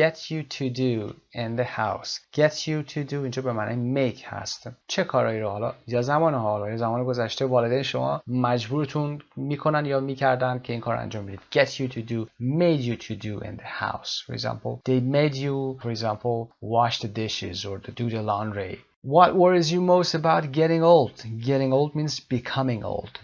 get you to do in the house? Get you to do اینجا به معنی make هست. چه کارایی رو حالا یا زمان گذشته والدین شما مجبورتون میکنن یا میکردن که این کار انجام بدید. Get you to do, made you to do in the house. For example, they made you, for example, wash the dishes or to do the laundry. What worries you most about getting old? Getting old means becoming old.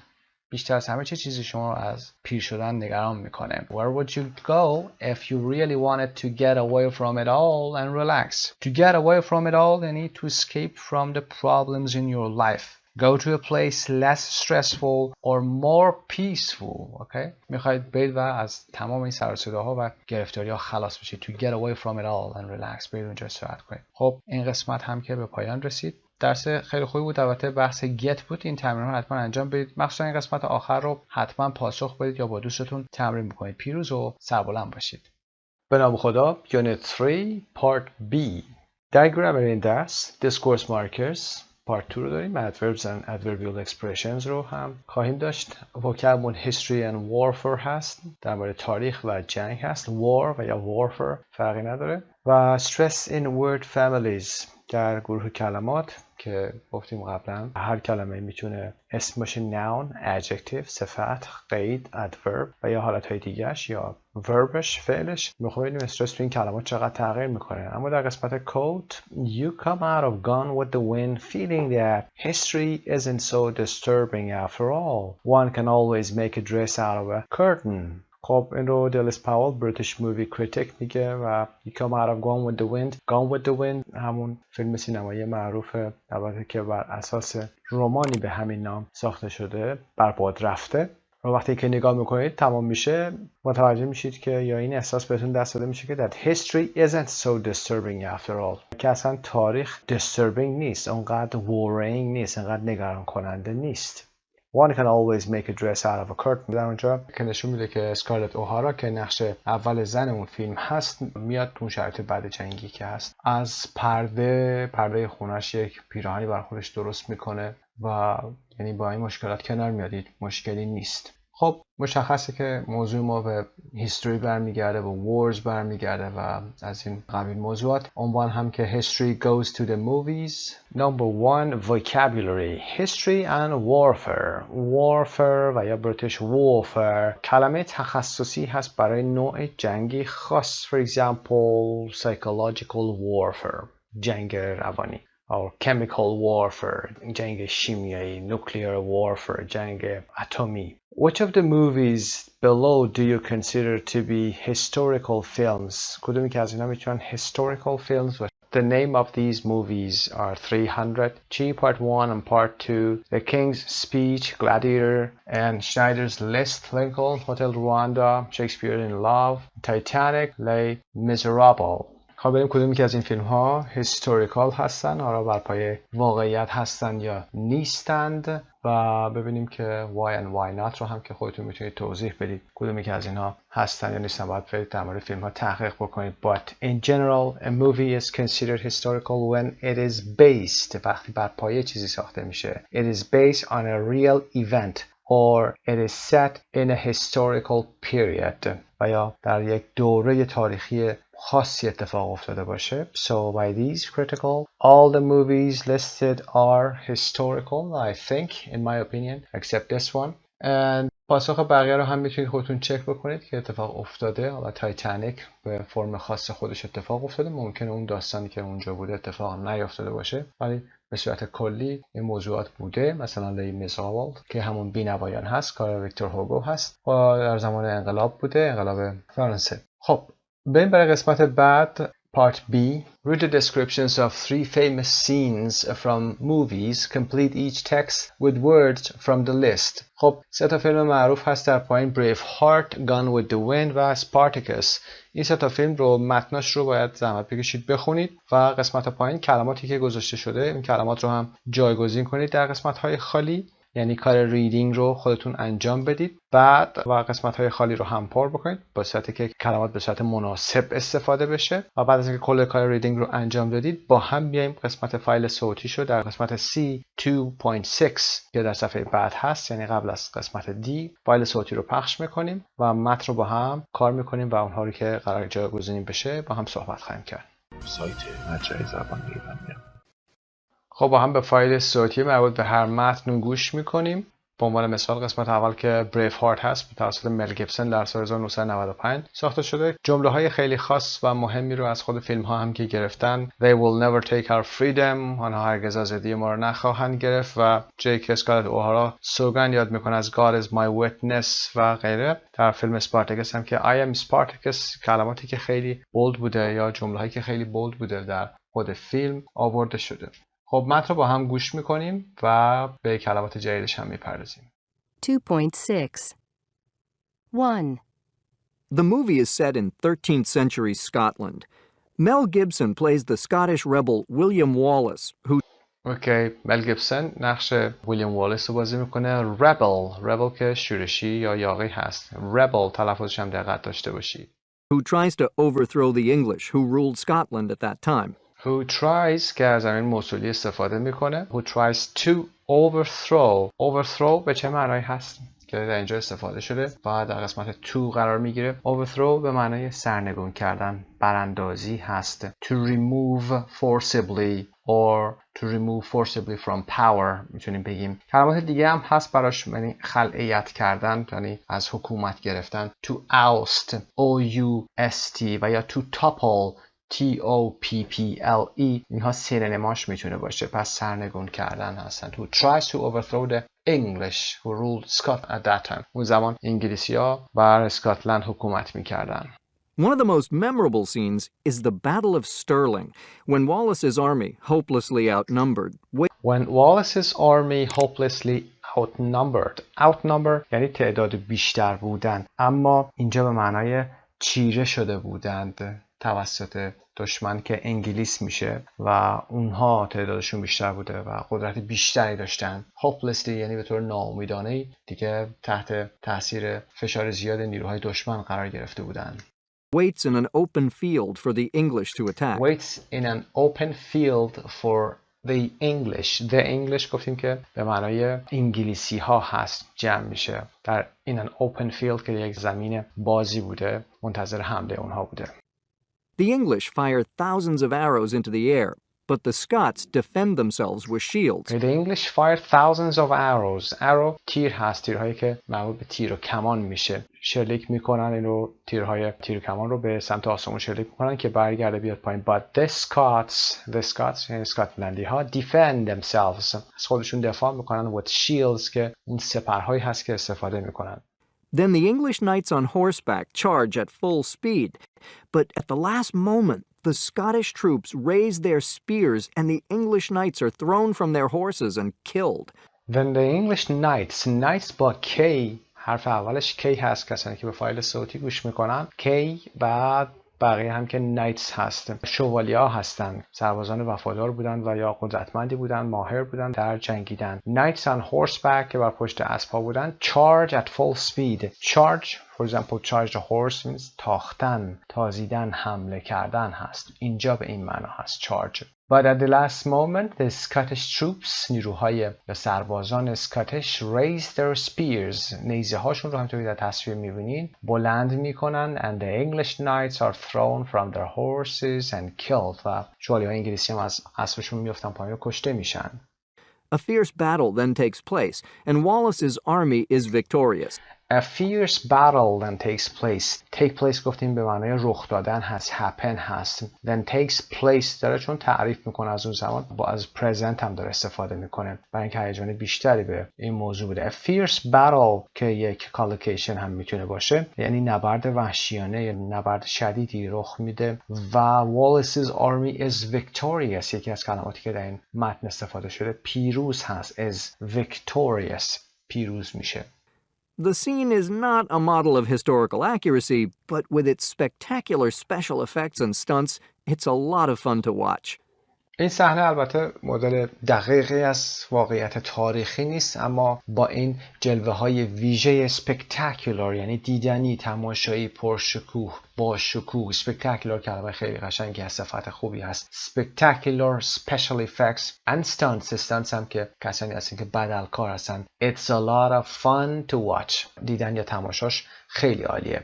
بیشتر از همه چه چیزی شما رو از پیر شدن نگران میکنه. Where would you go if you really wanted to get away from it all and relax? To get away from it all یعنی to escape from the problems in your life. Go to a place less stressful or more peaceful. Okay? میخواید برید و از تمام این سر و صداها و گرفتاری‌ها خلاص بشید. To get away from it all and relax. برید اونجا استراحت کنید. خب این قسمت هم که به پایان رسید. درس خیلی خوبی بود. البته بحث get بود. این تمرین رو حتما انجام بدید. مخصوصا این قسمت آخر رو حتما پاسخ بدید یا با دوستتون تمرین بکنید. پیروز و سربلند باشید. به نام خدا. Unit 3 Part B. Diagram این درس Discourse Markers Part 2 رو داریم. Adverbs and Adverbial Expressions رو هم خواهیم داشت. vocabulary History and Warfare هست. در مورد تاریخ و جنگ هست. War و یا Warfare فرقی نداره. و Stress in Word Families در گروه کلمات که گفتیم قبلا هر کلمه میتونه اسم باشه noun, adjective, صفت، قید، adverb و یا حالتهای دیگهش یا verbش، فعلش. میخوام ببینیم استرس تو این کلمات چقدر تغییر میکنه. اما در قسمت quote You come out of Gone with the Wind feeling that history isn't so disturbing after all. One can always make a dress out of a curtain. خب این رو دلیس پاول بریتیش مووی کریتیک میگه و You come out of Gone with the Wind. Gone with the Wind همون فیلم سینمایی معروفه البته که بر اساس رمانی به همین نام ساخته شده، بر باد رفته. و وقتی که نگاه میکنید تمام میشه متوجه میشید که یا این احساس بهتون دست داده میشه که that history isn't so disturbing after all. که اصلا تاریخ disturbing نیست، اونقدر worrying نیست، اونقدر نگران کننده نیست. One can always make a dress out of a curtain. در اونجا که نشون میده که اسکارلت اوهارا که نقش اول زن اون فیلم هست میاد تو شرایط بعد جنگی که هست از پرده خونش یک پیراهنی بر خودش درست میکنه و یعنی با این مشکلات کنار میاد، مشکلی نیست. خب مشخصه که موضوع ما به هیستوری برمیگرده، به وارز برمیگرده و از این قبیل موضوعات. عنوان هم که history goes to the movies. Number 1 vocabulary history and warfare. warfare و یا British warfare کلمه تخصصی هست برای نوع جنگی خاص. For example psychological warfare جنگ روانی or chemical warfare جنگ شیمیایی، nuclear warfare جنگ اتمی. Which of the movies below do you consider to be historical films? کدومی که از اینا میتونن historical films باشه؟ The name of these movies are 300, G Part 1 and Part 2, The King's Speech, Gladiator, and Schneider's List, Lincoln, Hotel Rwanda, Shakespeare in Love, Titanic, Les Miserables. خب بریم کدومی که از این فیلم ها هیستوریکال هستن، آیا بر پایه واقعیت هستن یا نیستند و ببینیم که why and why not رو هم که خودتون میتونید توضیح بدید کدومی که از اینها هستن یا نیستن. باید برید در مورد فیلم ها تحقیق بکنید. But in general a movie is considered historical when it is based وقتی بر پایه چیزی ساخته میشه. It is based on a real event or it is set in a historical period و یا در یک دوره تاریخی خاصی اتفاق افتاده باشه. So by these critical, all the movies listed are historical, I think, in my opinion, except this one. And پاسخ بقیه رو هم میتونید خودتون چک بکنید که اتفاق افتاده. حالا تایتانیک به فرم خاص خودش اتفاق افتاده، ممکنه اون داستانی که اونجا بوده اتفاق نیفتاده باشه، ولی به صورت کلی این موضوعات بوده. مثلا لی میزراول که همون بینوایان هست، کار ویکتور هوگو هست و در زمان انقلاب بوده، انقلاب فرانسه. خب بریم برای قسمت بعد Part B. Read the descriptions of 3 famous scenes from movies. Complete each text with words from the list. خب 3 تا فیلم معروف هست در پایین: Braveheart, Gone with the Wind و Spartacus. این 3 تا فیلم رو متناش رو باید زحمت بکشید بخونید و قسمت پایین کلماتی که گذاشته شده این کلمات رو هم جایگزین کنید در قسمت های خالی. یعنی کار ریدینگ رو خودتون انجام بدید بعد و قسمت های خالی رو هم پر بکنید با صورتی که کلمات به صورت مناسب استفاده بشه و بعد از اینکه کل کار ریدینگ رو انجام دادید با هم بیایم قسمت فایل صوتی شو در قسمت C2.6 که در صفحه بعد هست، یعنی قبل از قسمت D، فایل صوتی رو پخش میکنیم و متن رو با هم کار میکنیم و اونها رو که قرار جایگزین بشه با هم صحبت خواهیم کرد. سایت مجرای زبان ایرانی. خب با هم به فایل صوتی مربوط به هر متن گوش میکنیم. به عنوان مثال قسمت اول که Braveheart هست توسط مل گیبسون در سال 1995 ساخته شده. جمله های خیلی خاص و مهمی رو از خود فیلم ها هم که گرفتن. They will never take our freedom. آنها هرگز آزادی ما رو نخواهند گرفت و جیک اسکارلت اوهارا سوگند یاد میکنه از God is my witness و غیره. در فیلم اسپارتاکوس هم که I am Spartacus کلماتی که خیلی بولد بوده یا جمله هایی که خیلی بولد بوده در خود فیلم آورده شده. خب متن رو با هم گوش میکنیم و به کلمات جدیدش هم میپردازیم. 2.6 1. The movie is set in 13th century Scotland. Mel Gibson plays the Scottish rebel William Wallace, who اوکی، مل گیبسون نقش ویلیام والیس رو بازی میکنه. rebel که شورشی یا یاغی هست. rebel تلفظش هم دقت داشته باشید. who tries to overthrow the English who ruled Scotland at that time. Who tries که از همین موصولی استفاده میکنه. Who tries to overthrow به چه معنایی هست که در اینجا استفاده شده و در قسمت to قرار میگیره. overthrow به معنای سرنگون کردن، براندازی هست. To remove forcibly or to remove forcibly from power میتونیم بگیم. کلمات دیگه هم هست براش، یعنی خلعیت کردن، یعنی از حکومت گرفتن. To oust O-U-S-T و یا to topple T-O-P-P-L-E اینها سینونیماش میتونه باشه. پس سرنگون کردن هستن. Who tries to overthrow the English who ruled Scotland at that time. اون زمان انگلیسی‌ها بر اسکاتلند حکومت میکردن. One of the most memorable scenes is the Battle of Stirling, when Wallace's army, hopelessly outnumbered, outnumbered یعنی تعداد بیشتر بودند، اما اینجا به معنای چیره شده بودند توسط دشمن که انگلیس میشه و اونها تعدادشون بیشتر بوده و قدرت بیشتری داشتن. hopelessly یعنی به طور ناامیدانه دیگه تحت تاثیر فشار زیاد نیروهای دشمن قرار گرفته بودند. waits in an open field for the English to attack. Waits in an open field for the English. The English گفتیم که به معنای انگلیسی ها هست، جمع میشه. در in an open field که یک زمین بازی بوده منتظر حمله اونها بوده. The English fire thousands of arrows into the air, but the Scots defend themselves with shields. The English fire thousands of arrows. Arrow تیر هست، تیرهایی که مربوط به تیر و کمان میشه. شلیک میکنن این رو، تیرهای تیر و کمان رو به سمت آسمون شلیک میکنن که برگرده بیاد پایین. But the Scots یعنی اسکاتلندی ها defend themselves از خودشون دفاع میکنن with shields که اون سپرهایی هست که استفاده میکنن. Then the English knights on horseback charge at full speed, but at the last moment the Scottish troops raise their spears and the English knights are thrown from their horses and killed. Then the English knights با K، حرف اولش K هست، کسانی که به فایل صوتی گوش میکنن K، بعد بقیه هم که نایتس هستن، شوالیا هستن، سربازان وفادار بودن و یا قدرتمندی بودن، ماهر بودن در جنگیدن. Knights on horseback که بر پشت اسب‌ها بودن. Charge at full speed. Charge for example charge the horse means تاختن، تازیدن، حمله کردن هست. اینجا به این معنا هست charge. But at the last moment the Scottish troops، نیروهای یا سربازان اسکاتیش raised their spears، نیزه هاشون رو همونطوری در تصویر میبینین بلند میکنن and the English knights are thrown from their horses and killed و شوالیه‌های انگلیسی هم از اسبشون میافتن پایین و کشته میشن. A fierce battle then takes place and Wallace's army is victorious. A fierce battle then takes place. Take place گفتیم به معنای رخ دادن هست. Happen هست. Then takes place داره چون تعریف میکنه از اون زمان با از present هم داره استفاده میکنه برای اینکه هیجان بیشتری به این موضوع بده. A fierce battle که یک collocation هم میتونه باشه یعنی نبرد وحشیانه یا نبرد شدیدی رخ میده و Wallace's army is victorious یکی از کلماتی که در این متن استفاده شده پیروز هست. is victorious پیروز میشه. The scene is not a model of historical accuracy, but with its spectacular special effects and stunts, it's a lot of fun to watch. این صحنه البته مدل دقیقی از واقعیت تاریخی نیست اما با این جلوه های ویژه spectacular یعنی دیدنی تماشایی پرشکوه با شکوه spectacular کلمه خیلی قشنگی هست صفت خوبی هست spectacular special effects and stunts هم که کسانی هستن که بدلکار هستن it's a lot of fun to watch دیدن یا تماشاش خیلی عالیه.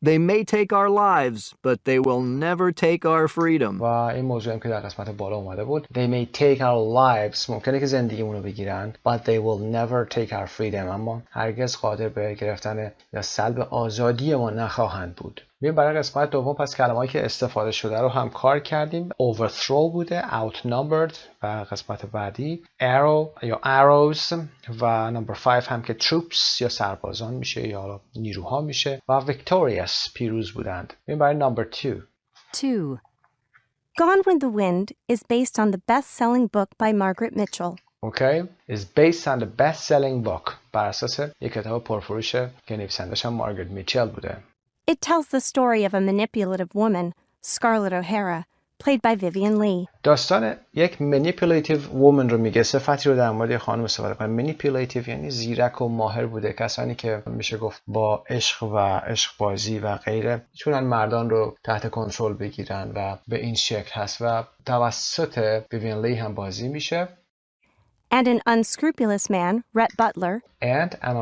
They may take our lives, but they will never take our freedom. و این موضوع هم که در قسمت بالا اومده بود They may take our lives ممکنه که زندگیمونو بگیرن but they will never take our freedom اما هرگز قادر به گرفتن یا سلب آزادی ما نخواهند بود. ببین برای قسمت دوم پس کلمه‌ای که استفاده شده رو هم کار کردیم. Overthrow بوده outnumbered و قسمت بعدی arrow یا arrows و number 5 هم که troops یا سربازان میشه یا نیروها میشه و victorious پیروز بودند. ببین برای number 2 2. Gone with the Wind is based on the best-selling book by Margaret Mitchell. Okay is based on the best-selling book بر اساس یک کتاب پرفروشه که نویسندش هم مارگرت میچل بوده. It tells the story of a manipulative woman, Scarlett O'Hara, played by Vivien Leigh. داستان یک manipulative woman رو میگه صفتی رو در مورد خانم استفاده کنه. manipulative یعنی زیرک و ماهر بوده کسانی که میشه گفت با عشق و عشق بازی و غیره میتونن مردان رو تحت کنترل بگیرن و به این شکل هست و توسط ویوین لی هم بازی میشه. And an unscrupulous man, Rhett Butler, and an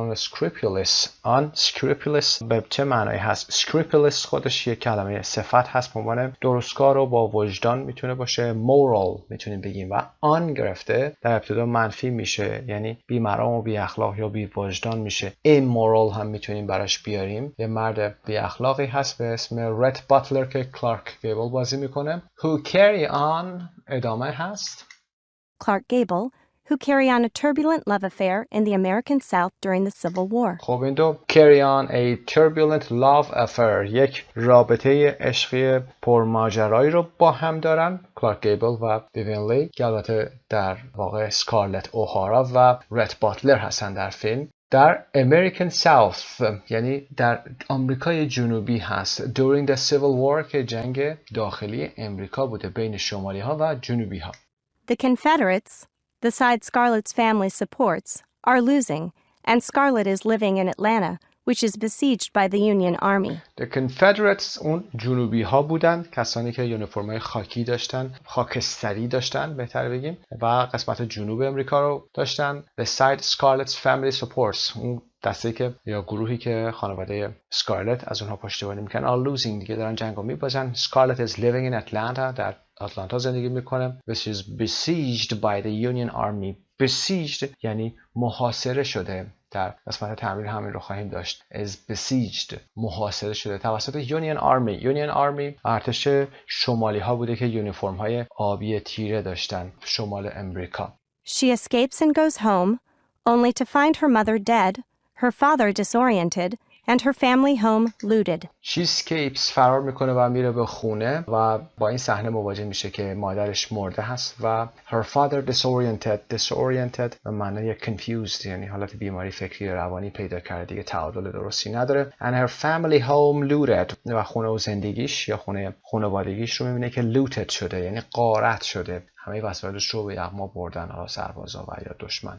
unscrupulous به چه معنی هست؟ scrupulous خودش یک کلمه صفت هست به عنوان درستکار و با وجدان میتونه باشه moral میتونیم بگیم و on گرفته در ابتدا منفی میشه یعنی بی‌مرام و بی اخلاق یا بی وجدان میشه. immoral هم میتونیم براش بیاریم. یه مرد بی اخلاقی هست به اسم رت باتلر که کلارک گیبل بازی میکنه. who carry on ادامه هست Clark Gable, who carry on a turbulent love affair in the American South during the Civil War. خب این دو carry on a turbulent love affair یک رابطه عشقی پرماجرایی رو با هم دارن کلارک گیبل و ویوین لی که البته در واقع سکارلت اوهارا و رت باتلر هستن در فیلم. در American South یعنی در آمریکای جنوبی هست during the Civil War که جنگ داخلی امریکا بوده بین شمالی ها و جنوبی ها. The Confederates, the side Scarlett's family supports, are losing, and Scarlett is living in Atlanta, which is besieged by the Union Army. The Confederates اون جنوبی ها بودن کسانی که یونیفرم‌های خاکی داشتن خاکستری داشتن بهتر بگیم و قسمت جنوب امریکا رو داشتن. The side Scarlett's family supports اون دسته‌ای که یا گروهی که خانواده سکارلت از اونها پشتیبانی میکنن are losing دیگه دارن جنگو میبازن. Scarlett is living in Atlanta در آتلانتا زندگی میکنه which is besieged by the Union Army. besieged یعنی محاصره شده در قسمت تعمیر همین رو خواهیم داشت is besieged محاصره شده توسط Union Army. Union Army ارتش شمالی ها بوده که یونیفرم های آبی تیره داشتن شمال امریکا. She escapes and goes home, only to find her mother dead, her father disoriented, and her family home looted. She escapes فرار میکنه و میره به خونه و با این صحنه مواجه میشه که مادرش مرده هست و her father disoriented به معنی confused یعنی حالت بیماری فکری روانی پیدا کرده دیگه تعادل درستی نداره and her family home looted و خونه و زندگیش یا خانوادگیش رو میبینه که looted شده یعنی غارت شده همه وسایلش رو به یغما بردن حالا سربازا و یا دشمن.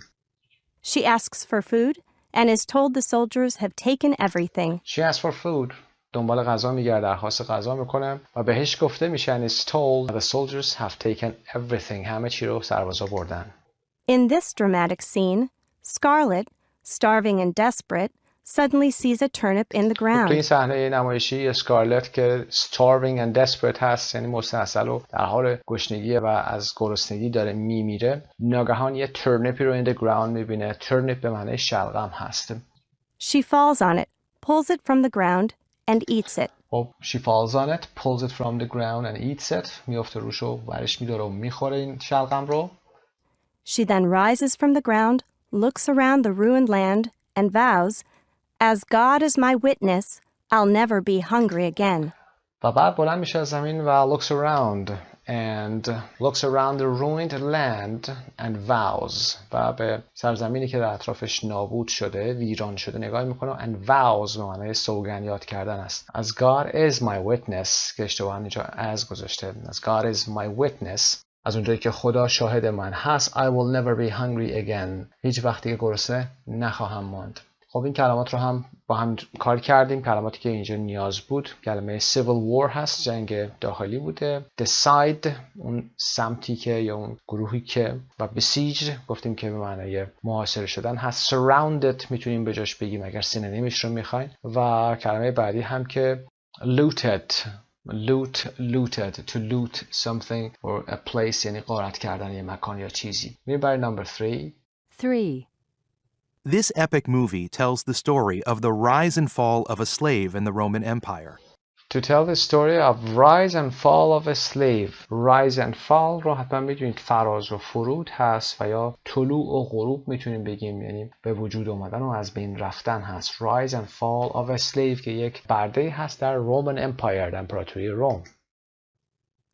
She asks for food and is told the soldiers have taken everything. She asks for food. دنبال غذا میگرده درخواست غذا میکنه و بهش گفته میشه and is told the soldiers have taken everything. همه چی رو سربازا بردن. In this dramatic scene, Scarlett, starving and desperate, suddenly sees a turnip in the تو این ground. صحنه نمایشی اسکارلت که starving and desperate هست یعنی مستعسل و در حال گشنگی و از گرسنگی داره میمیره ناگهان یه ترنپی رو in the ground میبینه. ترنپ به معنی شلغم هست. She falls on it, pulls it from the ground, and eats it. خب she falls on it, pulls it from the ground and eats it. میافته روش و ورش میداره و میخوره این شلغم رو. She then rises from the ground, looks around the ruined land, and vows, "As God is my witness, I'll never be hungry again." و بعد بلند میشه از زمین و looks around the ruined land and vows و به سرزمینی که در اطرافش نابود شده، ویران شده نگاه میکنه and vows به معنای سوگند یاد کردن است. As God is my witness که اشتباها اینجا as گذاشته. As God is my witness، از اونجایی که خدا شاهد من هست، I will never be hungry again. هیچ وقتی که گرسنه نخواهم ماند. خب این کلمات رو هم با هم کار کردیم. کلماتی که اینجا نیاز بود، کلمه civil war هست، جنگ داخلی بوده. The side، اون سمتی که یا اون گروهی که، و besieged گفتیم که به معنای محاصره شدن هست. Surrounded میتونیم به جاش بگیم اگر سینونیمش رو میخواین. و کلمه بعدی هم که looted، looted to loot something or a place، یعنی غارت کردن یه مکان یا چیزی. میریم برای number 3. 3. This epic movie tells the story of the rise and fall of a slave in the Roman Empire. To tell the story of rise and fall of a slave. Rise and fall رو حتما میدونید فراز و فرود هست و یا طلوع و غروب میتونیم بگیم، یعنی به وجود اومدن و از بین رفتن هست. Rise and fall of a slave که یک برده هست در Roman Empire، در امپراتوری روم.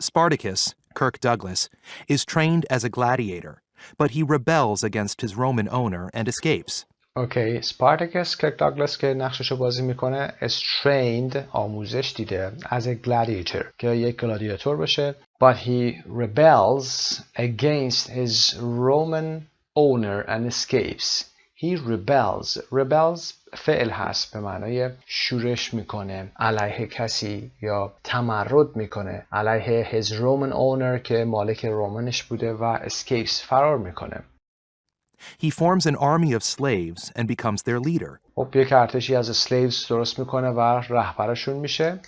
Spartacus, Kirk Douglas, is trained as a gladiator, but he rebels against his Roman owner and escapes. اوکی، Spartacus Kirk Douglas که نقششو بازی میکنه is trained، آموزش دیده as a gladiator که یک گلادیاتور بشه، but he rebels against his Roman owner and escapes. He rebels فعل هست به معنای شورش میکنه علیه کسی یا تمرد میکنه علیه his Roman owner که مالک رومنش بوده و escapes فرار میکنه. He forms an army of slaves and becomes their leader. خب یک ارتشی از slaves درست میکنه و رهبرشون میشه.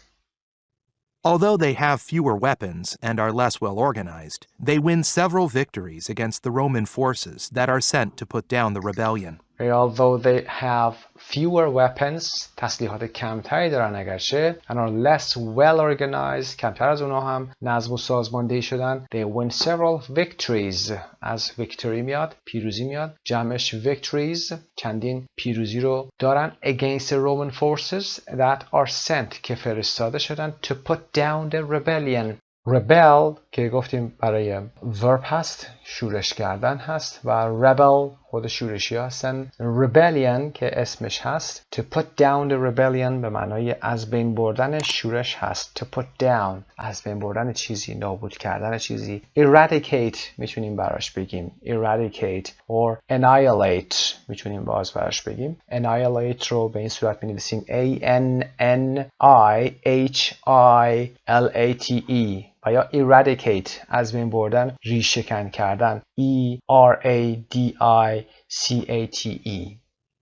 Although they have fewer weapons and are less well organized, they win several victories against the Roman forces that are sent to put down the rebellion. Although they have fewer weapons، تسلیحات کمتری دارن اگرچه، and are less well organized، کمتر از اونها هم نظم و سازماندهی شدن. They win several victories، از victory میاد، پیروزی میاد، جمعش victories، چندین پیروزی رو دارن against the Roman forces that are sent که فرستاده شدن to put down the rebellion. rebel که گفتیم برای verb هست، شورش کردن هست، و rebel خود شورشی هستن. rebellion که اسمش هست to put down the rebellion به معنای از بین بردن شورش هست. to put down از بین بردن چیزی، نابود کردن چیزی. eradicate میتونیم براش بگیم eradicate or annihilate میتونیم باز براش بگیم. annihilate رو به این صورت می‌نویسیم A-N-N-I-H-I-L-A-T-E و یا eradicate از بین بردن، ریشه‌کن کردن. E-R-A-D-I-C-A-T-E.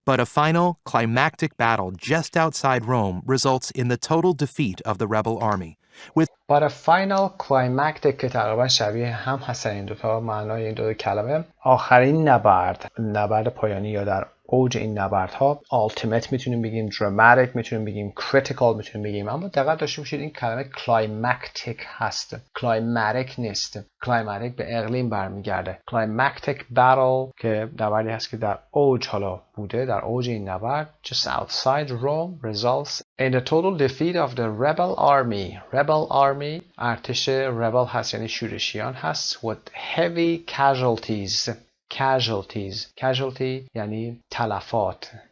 But a final, climactic battle just outside Rome results in the total defeat of the rebel army. But a final, climactic که تقریبا شبیه هم هستن این دوتا معنای این دو کلمه. آخرین نبرد پایانی یا در اوج این نبردها. ultimate میتونیم بگیم، dramatic میتونیم بگیم، critical میتونیم بگیم، اما دقت داشته باشید این کلمه climactic هست، climatic نیست. climatic به اقلیم برمیگرده. climactic battle که نبردی هست که در اوج حالا بوده، در اوج این نبرد just outside Rome results in the total defeat of the rebel army. rebel army ارتش rebel هست یعنی شورشیان هست with heavy casualties. casualty یعنی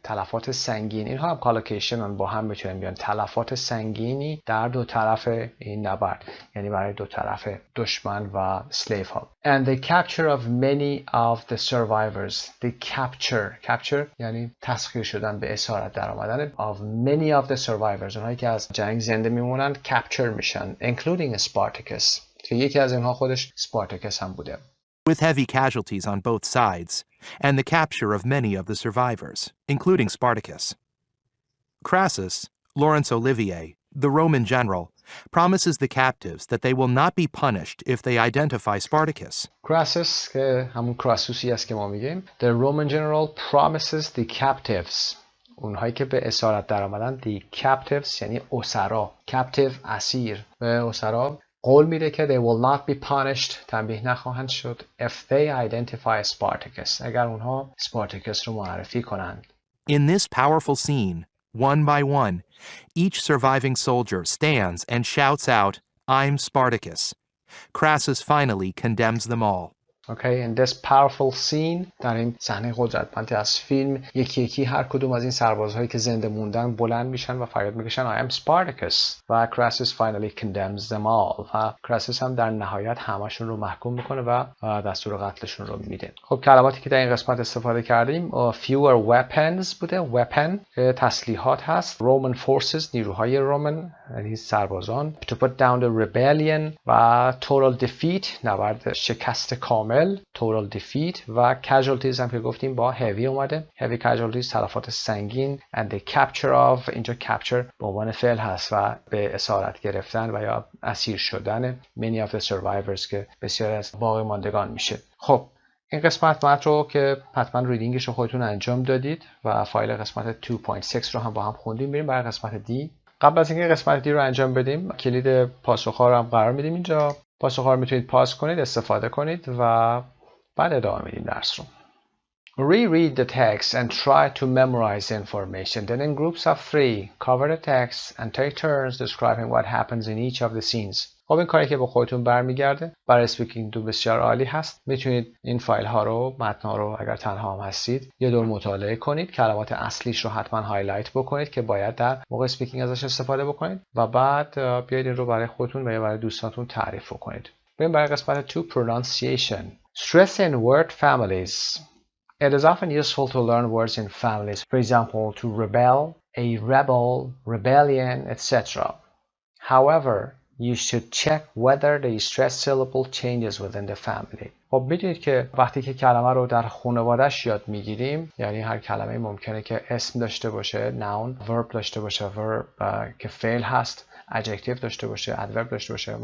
تلفات سنگین. اینها هم کالوکیشن با هم میتونن بیان. تلفات سنگینی در دو طرف این نبرد، یعنی برای دو طرف دشمن و slave ها. And the capture of many of the survivors. The capture یعنی تسخیر شدن، به اسارت در آمدن. of many of the survivors، اونهایی که از جنگ زنده میمونن capture میشن including Spartacus که یکی از اینها خودش سپارتاکوس هم بوده. With heavy casualties on both sides, and the capture of many of the survivors, including Spartacus. Crassus, Laurence Olivier, the Roman general, promises the captives that they will not be punished if they identify Spartacus. Crassus که همون کراسوسی است که ما میگیم. The Roman general promises the captives. اونهایی که به اسارت در آمدن the captives یعنی اسرا. captive اسیر. به اسرا قول میده که they will not be punished تنبیه نخواهند شد if they identify Spartacus اگر اونها سپارتاکوس رو معرفی کنند. In this powerful scene, one by one, each surviving soldier stands and shouts out, "I'm Spartacus." Crassus finally condemns them all. Okay, in this powerful scene در این صحنه قدرتمندی از فیلم یکی یکی هر کدوم از این سربازهایی که زنده موندن بلند میشن و فریاد میکشن I am Spartacus و Crassus finally condemns them all و Crassus هم در نهایت همشون رو محکوم میکنه و دستور قتلشون رو میده. خب کلماتی که در این قسمت استفاده کردیم fewer weapons بوده. weapon تسلیحات هست. Roman forces نیروهای رومن یعنی سربازان. to put down the rebellion و total defeat نبرد شکست کامل total defeat و casualties هم که گفتیم با heavy اومده. heavy casualties تلفات سنگین and the capture of اینجا capture به عنوان فعل هست و به اسارت گرفتن و یا اسیر شدن many of the survivors که بسیار از باقی ماندگان میشه. خب این قسمت رو که حتما ریدینگش رو خودتون انجام دادید و فایل قسمت 2.6 رو هم با هم خوندیم. بریم برای قسمت دی. قبل از اینکه قسمت دی رو انجام بدیم کلید پاسخ‌ها رو هم قرار میدیم اینجا. پاسخ‌ها رو میتونید پاس کنید، استفاده کنید و بعد ادامه میدیم درس رو. Reread the text and try to memorize the information. Then in groups of 3, cover the text and take turns describing what happens in each of the scenes. خب این کاری که به خودتون برمیگرده برای اسپیکینگ تو بسیار عالی هست. میتونید این فایل ها رو، متن ها رو اگر تنها هم هستید یه دور مطالعه کنید. کلمات اصلیش رو حتما هایلایت بکنید که باید در موقع اسپیکینگ ازش استفاده بکنید و بعد بیاید این رو برای خودتون و یا برای دوستانتون تعریف کنید. بریم برای قسمت 2 pronunciation. Stress in word families. It is often useful to learn words in families. For example, to rebel, a rebel, rebellion, etc. However, you should check whether the stress syllable changes within the family. خب میدونید که وقتی که کلمه رو در خانواده‌اش یاد میگیریم یعنی هر کلمه ممکنه که اسم داشته باشه noun، verb داشته باشه verb که فعل هست، adjective داشته باشه adverb داشته باشه،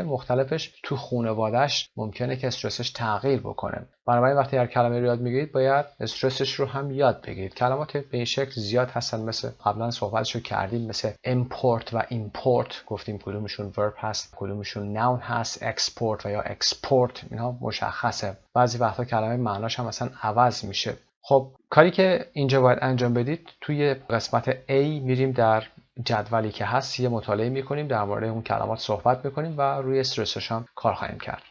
مختلفش تو خانواده‌اش ممکنه که استرسش تغییر بکنه. بنابراین وقتی هر کلمه رو یاد میگیرید باید استرسش رو هم یاد بگیرید. کلمات به این شکل زیاد هستن مثل قبلا صحبتشو کردیم مثل import و import گفتیم کدومشون verb هست کدومشون noun هست export و یا export اینها مشخصه. بعضی وقتا کلمه معناش هم مثلا عوض میشه. خب کاری که اینجا باید انجام بدید توی قسمت A میریم در جدولی که هست یه مطالعه میکنیم در مورد اون کلمات صحبت میکنیم و روی استرسش هم کار خواهیم کرد.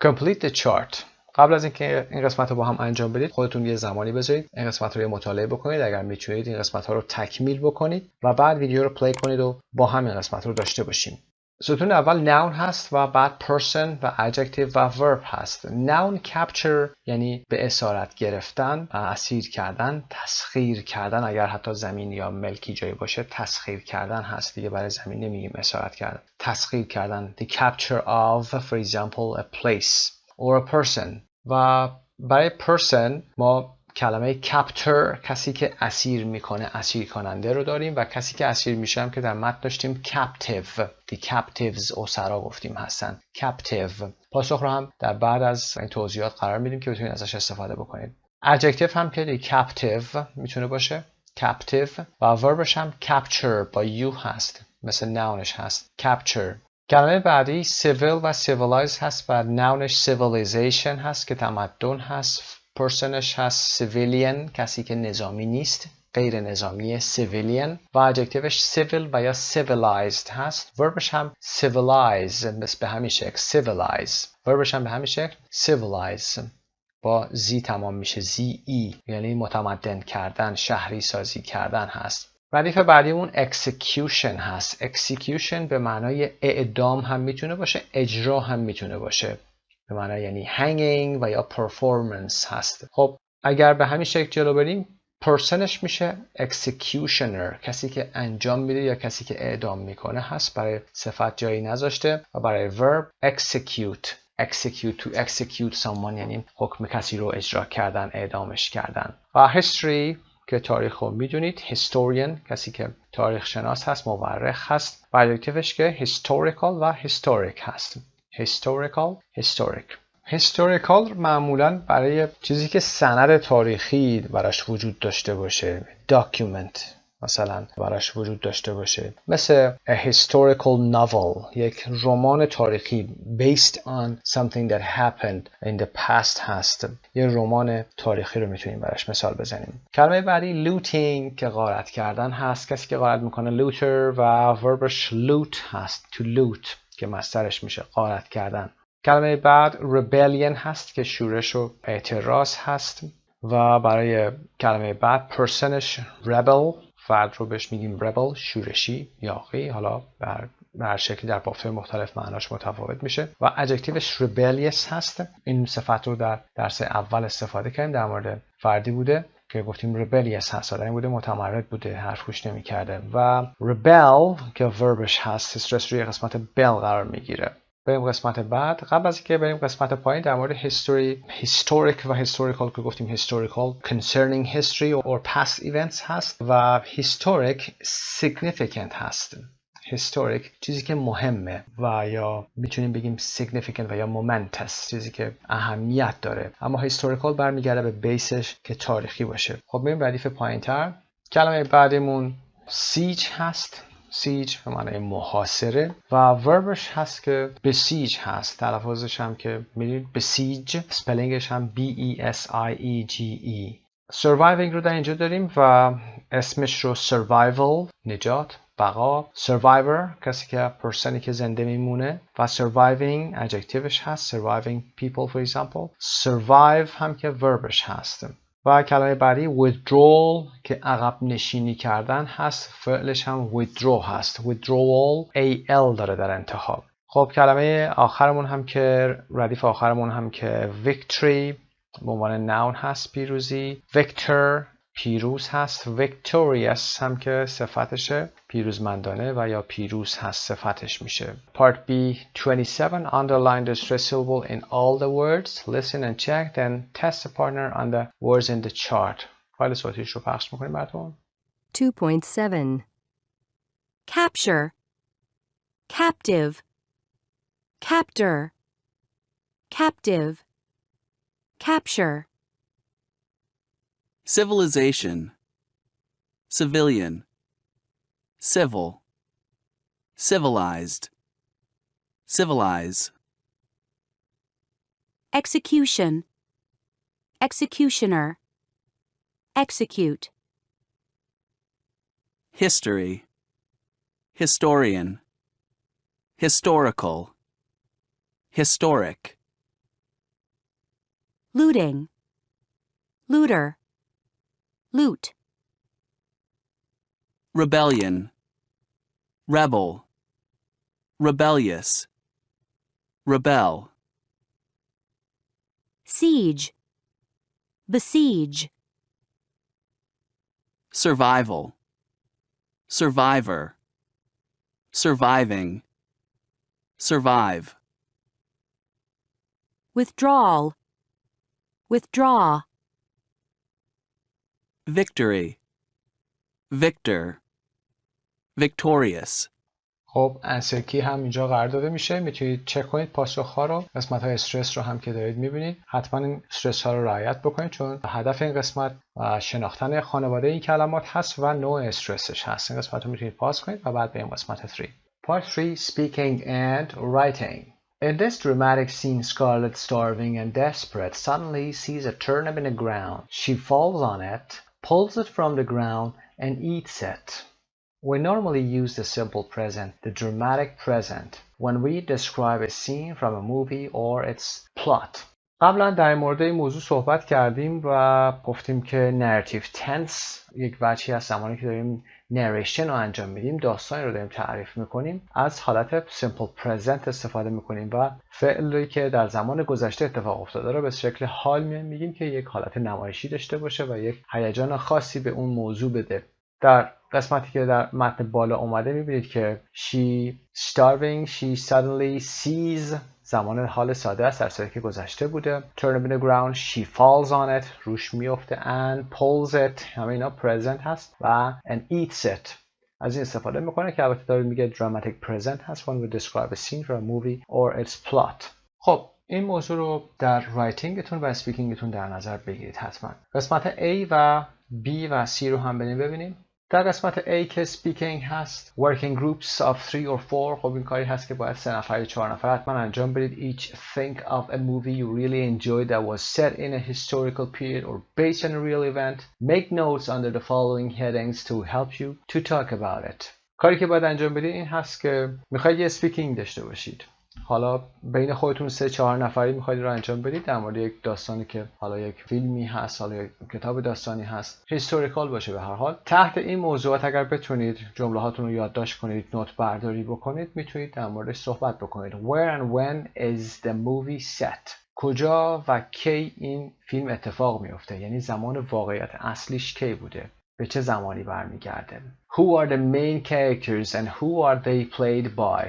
Complete the chart. قبل از اینکه این قسمت رو با هم انجام بدید خودتون یه زمانی بذارید این قسمت رو یه مطالعه بکنید اگر میتونید این قسمت ها رو تکمیل بکنید و بعد ویدیو رو پلی کنید و با هم این قسمت رو داشته باشیم. ستون اول noun هست و بعد person و adjective و verb هست. noun capture یعنی به اسارت گرفتن، اسیر کردن، تسخیر کردن اگر حتی زمین یا ملکی جایی باشه تسخیر کردن هست دیگه برای زمین نمیگیم اسارت کردن. تسخیر کردن the capture of for example a place or a person و برای person ما کلمه captor کسی که اسیر میکنه اسیر کننده رو داریم و کسی که اسیر میشه هم که در متن داشتیم captive the captives اسرا گفتیم هستن captive. پاسخ رو هم در بعد از این توضیحات قرار میدیم که بتونید ازش استفاده بکنید. adjective هم که the captive میتونه باشه captive و verbش هم capture با you هست مثل nounش هست capture. کلمه بعدی civil و civilize هست و nounش civilization هست که تمدن هست. personش هست civilian کسی که نظامی نیست غیر نظامی civilian و adjectiveش civil و یا civilized هست. verbش هم civilize مثل به همین شکل civilize. verbش هم به همین شکل civilize با زی تمام میشه ZE یعنی متمدن کردن شهری سازی کردن هست. ردیف بعدیمون execution هست. execution به معنای اعدام هم میتونه باشه اجرا هم میتونه باشه به معنی یعنی hanging و یا performance هست. خب اگر به همین شکل جلو بریم personش میشه executioner کسی که انجام میده یا کسی که اعدام میکنه هست برای صفت جایی نذاشته و برای verb execute to execute someone یعنی حکم کسی رو اجرا کردن اعدامش کردن. و history که تاریخ رو میدونید historian کسی که تاریخ شناس هست مورخ هست و adjectiveش که historical و historic هست historical historic. historical معمولاً برای چیزی که سند تاریخی براش وجود داشته باشه، document مثلا براش وجود داشته باشه، مثل a historical novel، یک رمان تاریخی based on something that happened in the past هست. یه رمان تاریخی رو میتونیم براش مثال بزنیم. کلمه بعدی looting که غارت کردن هست. کسی که غارت میکنه looter و وربش loot هست، to loot که مصدرش میشه غارت کردن. کلمه بعد rebellion هست که شورش و اعتراض هست و برای کلمه بعد پرسنش rebel، فرد رو بهش میگیم rebel، شورشی، یاغی. حالا به هر شکلی در بافت مختلف معناش متفاوت میشه. و ادجکتیوش rebellious هست. این صفت رو در درس اول استفاده کردیم، در مورد فردی بوده که گفتیم rebellious هست، آدمی بوده متمرد بوده، حرف گوش نمی‌کرده. و rebel که وربش هست، استرس روی قسمت bell قرار میگیره. بریم قسمت بعد. قبل از اینکه بریم قسمت پایین در مورد historic و historical که گفتیم historical concerning history or past events هست و historic significant هست. historic چیزی که مهمه و یا میتونیم بگیم significant و یا momentous، چیزی که اهمیت داره. اما historical برمیگرده به بیسش که تاریخی باشه. خب بریم ردیف پایین‌تر. کلمه بعدیمون siege هست. siege به معنی محاصره و وربش هست که besiege هست. تلفظش هم که می‌بینید besiege، سپلینگش هم B-E-S-I-E-G-E. surviving رو در اینجا داریم و اسمش رو survival، نجات، بقا. survivor کسی که پرسنی که زنده میمونه و surviving adjectiveش هست، surviving people for example. survive هم که وربش هست. و کلمه بعدی withdrawal که عقب نشینی کردن هست، فعلش هم withdraw هست. withdrawal AL داره در انتها. خب کلمه آخرمون هم که ردیف آخرمون هم که victory به عنوان noun هست، پیروزی. victor پیروز هست. victorious هم که صفتشه، پیروزمندانه و یا پیروز هست صفتش میشه. Part B 27 underline the stress syllable in all the words. Listen and check then test the partner on the words in the chart. فایل صوتیش رو پخش میکنیم براتون. 2.7 Capture, captive, captor, captive, capture. Civilization, civilian, civil, civilized, civilize. Execution, executioner, execute. History, historian, historical, historic. Looting, looter, loot. Rebellion, rebel, rebellious, rebel. Siege, besiege. Survival, survivor, surviving, survive. Withdrawal, withdraw. Victory, victor, victorious. خب answer key هم اینجا قرار داده میشه. میتونید چک کنید پاسخ‌ها رو. قسمت‌های استرس رو هم که دارید می‌بینید حتما این استرس ها رو رعایت بکنید، چون هدف این قسمت شناختن خانواده این کلمات هست و نوع استرسش هست. این قسمت رو میتونید پاس کنید و بعد بریم قسمت 3. Part 3 Speaking and Writing. In this dramatic scene, Scarlett, starving and desperate, suddenly sees a turnip in the ground. She falls on it, pulls it from the ground, and eats it. We normally use the simple present, the dramatic present, when we describe a scene from a movie or its plot. قبلا در مورد این موضوع صحبت کردیم و گفتیم که narrative tense یک وجهی از زمانی که داریم نریشن رو انجام میدیم، داستانی رو داریم تعریف میکنیم، از حالت simple present استفاده میکنیم و فعلی که در زمان گذشته اتفاق افتاده رو به شکل حال میگیم که یک حالت نمایشی داشته باشه و یک هیجان خاصی به اون موضوع بده. در قسمتی که در متن بالا اومده میبینید که she starving, she suddenly sees زمان حال ساده است در صورتی که گذشته بوده. turnip in the ground, she falls on it روش میفته and pulls it همه اینا present هست و and eats it از این استفاده میکنه که البته داره میگه dramatic present هست when we describe a scene from a movie or its plot. خب این موضوع رو در رایتینگتون و اسپیکینگتون در نظر بگیرید حتما. قسمت A و B و C رو هم ببینیم. در قسمت A که speaking هست working groups of 3 or 4. خب این کاری هست که باید 3 نفر یا 4 نفر حتما انجام بدید. Each think of a movie you really enjoyed that was set in a historical period or based on a real event. Make notes under the following headings to help you to talk about it. کاری که باید انجام بدید این هست که میخواید یه speaking داشته باشید. حالا بین خودتون 3-4 نفری میخواید رو انجام بدید در مورد یک داستانی که حالا یک فیلمی هست، حالا یک کتاب داستانی هست، هیستوریکال باشه. به هر حال تحت این موضوعات اگر بتونید جمله هاتون رو یادداشت کنید، نوت برداری بکنید، میتونید در موردش صحبت بکنید. Where and when is the movie set؟ کجا و کی این فیلم اتفاق میفته؟ یعنی زمان واقعیت اصلیش کی بوده؟ به چه زمانی برمیگرده؟ Who are the main characters and who are they played by؟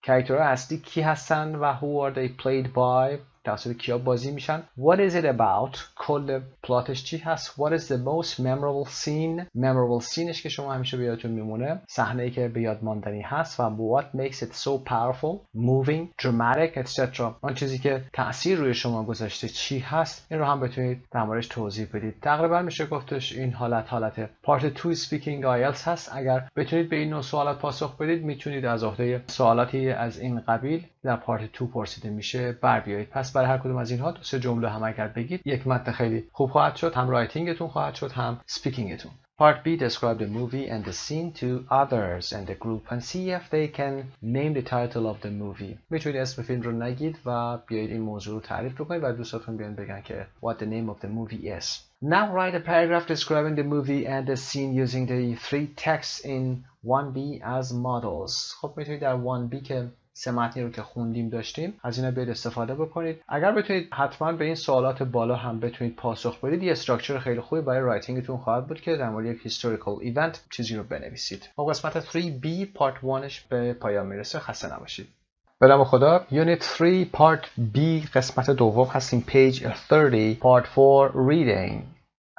کاراکترها اصلی کی هستن و who are they played by؟ توسط کیا بازی میشن؟ What is it about؟ کل پلاتش چی هست؟ What is the most memorable scene؟ memorable sceneش که شما همیشه به یادتون میمونه، صحنه‌ای که به یاد ماندنی هست. و what makes it so powerful؟ moving، dramatic، etc. آن چیزی که تأثیر روی شما گذاشته چی هست؟ این رو هم بتونید در موردش توضیح بدید. تقریبا میشه گفتش این حالت پارت 2 speaking IELTS هست. اگر بتونید به این نوع سوالات پاسخ بدید میتونید از عهده سوالاتی از این قبیل در پارت 2 پرسیده میشه بر بیایید. پس برای هر کدوم از اینها 2-3 جمله هم اگر بگید یک متن خیلی خوب خواهد شد، هم رایتینگتون خواهد شد هم سپیکینگتون. Part B describe the movie and the scene to others and the group and see if they can name the title of the movie. میتونید اسم فیلم رو نگید و بیایید این موضوع رو تعریف بکنید و دوستاتون بیان بگن که what the name of the movie is. Now write a paragraph describing the movie and the scene using the 3 texts in 1B as models. خب میتونید در 1B که 3 متنی رو که خوندیم داشتیم از اینا بیاید استفاده بکنید. اگر بتونید حتما به این سوالات بالا هم بتونید پاسخ بدید، یه استراکچر خیلی خوبی برای رایتینگتون خواهد بود که در مورد یک هیستوریکال ایونت چیزی رو بنویسید. خب قسمت 3B پارت 1ش به پایان میرسه. خسته نباشید. به نام خدا. Unit 3 Part B قسمت دوم هستیم. Page 30 Part 4 Reading.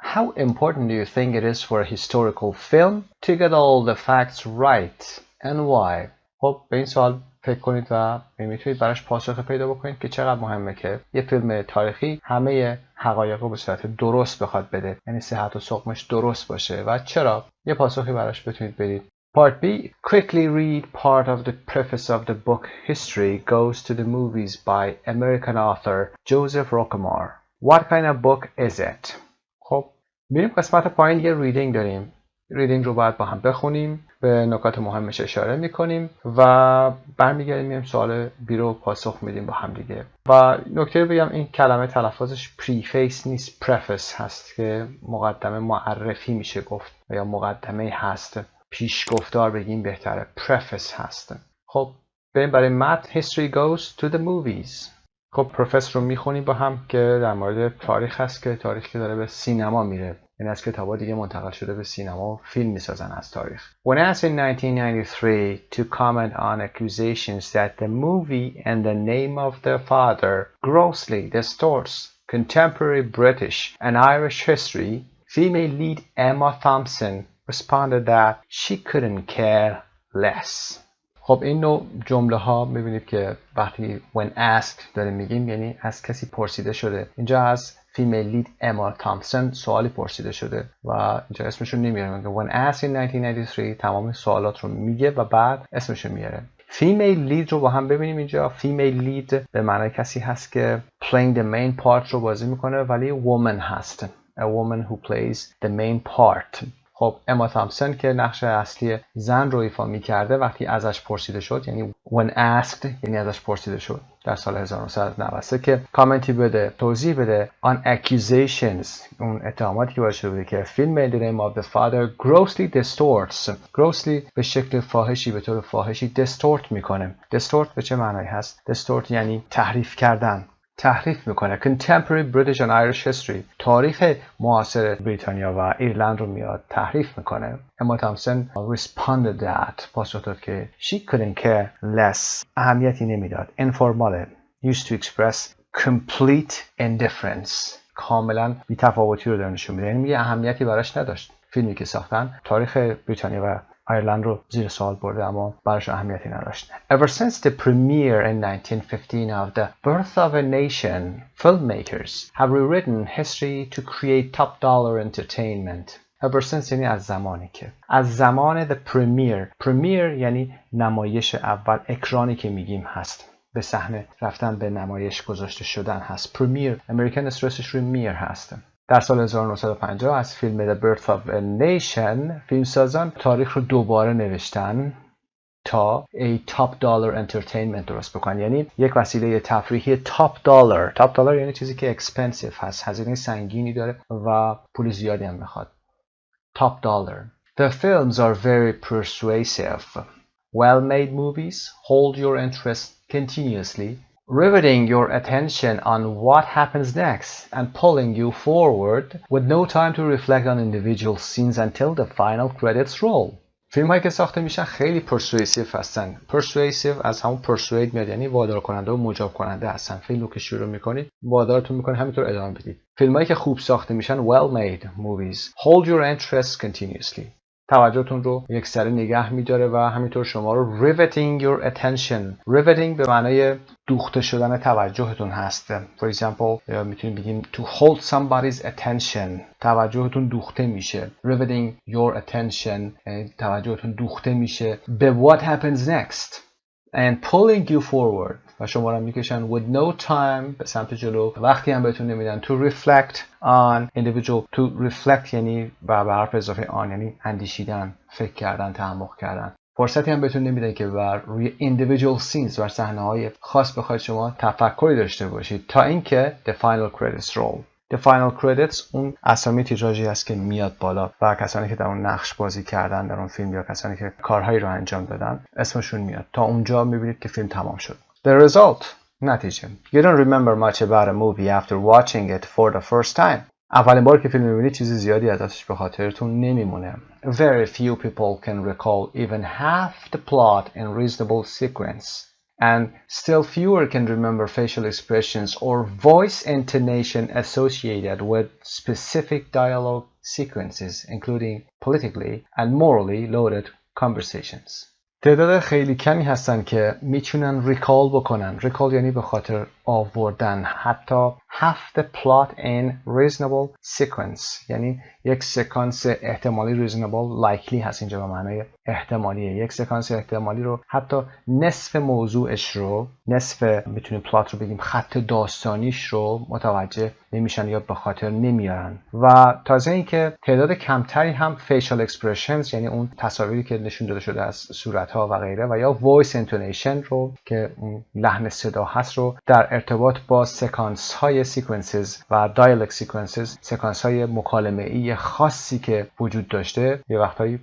How important do you think it is for a historical film to get all the facts right and why؟ خب به این سوال فکر کنید و میتونید براش پاسخ پیدا بکنید که چقدر مهمه که یه فیلم تاریخی همه حقایق رو به صورت درست بخواد بده، یعنی صحت و سقمش درست باشه و چرا. یه پاسخی براش بتونید بدید. Part B. Quickly read part of the preface of the book History Goes to the Movies by American author Joseph Roquemore. What kind of book is it؟ خب میریم قسمت پایین یه ریدینگ داریم. ریدینگ رو باید با هم بخونیم، به نکات مهمش اشاره میکنیم و برمیگردیم میایم سوال بی رو پاسخ میدیم با هم دیگه. و نکته رو بگم این کلمه تلفظش پریفیس نیست، پرفس هست که مقدمه معرفی میشه گفت یا مقدمه هست. پیشگفتار بگیم بهتره، پرفس هست. خب بریم برای متن. History goes to the movies. خب پروفس رو میخونیم با هم که در مورد تاریخ هست که تاریخ که داره به سینما میره، این از کتابا دیگه منتقل شده به سینما و فیلم میسازن از تاریخ. When asked in 1993 to comment on accusations that the movie and the name of their father grossly distorts contemporary British and Irish history, female lead Emma Thompson responded that she couldn't care less. خب این نوع جمله ها میبینید که وقتی when asked داریم میگیم یعنی از کسی پرسیده شده. اینجا از female lead اما تامپسون سوالی پرسیده شده و اینجا اسمشون نمیاره. when asked in 1993 تمام سوالات رو میگه و بعد اسمشون میاره. female lead رو با هم ببینیم. اینجا female lead به معنی کسی هست که playing the main part رو بازی میکنه ولی woman هست. a woman who plays the main part. خب اما تامپسون که نقش اصلی زن رو ایفا می‌کرده وقتی ازش پرسیده شد، یعنی when asked یعنی ازش پرسیده شد در سال 1993 که کامنتی بده، توضیح بده on accusations، اون اتهاماتی که باشه بوده که فیلم The Name of the Father grossly distorts. grossly به شکل فاحشی، به طور فاحشی distort میکنه. distort به چه معنی هست؟ distort یعنی تحریف کردن، تحریف میکنه. Contemporary British and Irish History، تاریخ معاصر بریتانیا و ایرلند رو میاد تحریف میکنه. اما تامپسون responded that، پاسخ داد که she couldn't care less، اهمیتی نمیداد. Informal used to express complete indifference، کاملا بی‌تفاوتی رو داره نشون میده، یعنی میگه اهمیتی براش نداشت. فیلمی که ساختن تاریخ بریتانیا و آیرلند رو زیر سوال برده اما براش اهمیتی نداشت. Ever since the premiere in 1915 of The Birth of a Nation, filmmakers have rewritten history to create top dollar entertainment. Ever since یعنی از زمانی که، از زمان the premiere یعنی نمایش اول، اکرانی که میگیم هست، به صحنه رفتن، به نمایش گذاشته شدن هست. پرمیر امریکن استرسش روی میر هست. در سال 1950 از فیلم The Birth of a Nation فیلمسازان تاریخ رو دوباره نوشتن تا a top dollar entertainment درست بکنن، یعنی یک وسیله تفریحی top dollar یعنی چیزی که expensive هست، هزینه سنگینی داره و پول زیادی هم میخواد. Top dollar. The films are very persuasive. Well-made movies hold your interest continuously, riveting your attention on what happens next and pulling you forward with no time to reflect on individual scenes until the final credits roll. فیلم هایی که ساخته میشن خیلی persuasive هستن. Persuasive از همون persuade میاد، یعنی وادار کننده و مجاب کننده هستن. فیلم رو که شروع میکنید وادارتون میکنه همینطور ادامه بدید. فیلم هایی که خوب ساخته میشن well-made movies hold your interest continuously. توجهتون رو یک سره نگه میداره و همینطور شما رو riveting your attention. riveting به معنای دوخته شدن توجهتون هست. For example میتونیم بگیم to hold somebody's attention. توجهتون دوخته میشه. riveting your attention توجهتون دوخته میشه به what happens next and pulling you forward و شما رو میکشن with no time به سمت جلو، وقتی هم بهتون نمیدن to reflect on individual. to reflect یعنی به حرف اضافه on یعنی اندیشیدن، فکر کردن، تعمق کردن. فرصتی هم بهتون نمیدن که بر روی individual scenes و صحنه‌های خاص بخواید شما تفکری داشته باشید تا اینکه the final credits roll. The final credits اون اسامی تیتراژی است که میاد بالا و کسانی که در اون نقش بازی کردن در اون فیلم یا کسانی که کارهایی رو انجام دادن اسمشون میاد. تا اونجا میبینید که فیلم تمام شد. The result نتیجه. You don't remember much about a movie after watching it for the first time. اولین بار که فیلم میبینید چیز زیادی ازش به خاطرتون نمیمونه. Very few people can recall even half the plot in reasonable sequence. And still fewer can remember facial expressions or voice intonation associated with specific dialogue sequences, including politically and morally loaded conversations. تعداد خیلی کمی هستن که میتونن ریکال بکنن. ریکال یعنی به خاطر آوردن حتی half the plot in reasonable sequence، یعنی یک سکانس احتمالی reasonable likely هست اینجا به معنای احتمالیه. یک سکانس احتمالی رو حتی نصف موضوعش رو، نصف میتونیم پلات رو بگیم خط داستانیش رو متوجه نمیشن یا به خاطر نمیارن. و تازه اینکه تعداد کمتری هم facial expressions یعنی اون تصاویری که نشون داده شده از صورت‌ها و غیره و یا voice intonation رو که لحن صدا هست رو در ارتباط با سکانس های sequences و dialect sequences، سکانس های مکالمه‌ای خاصی که وجود داشته، یه وقتایی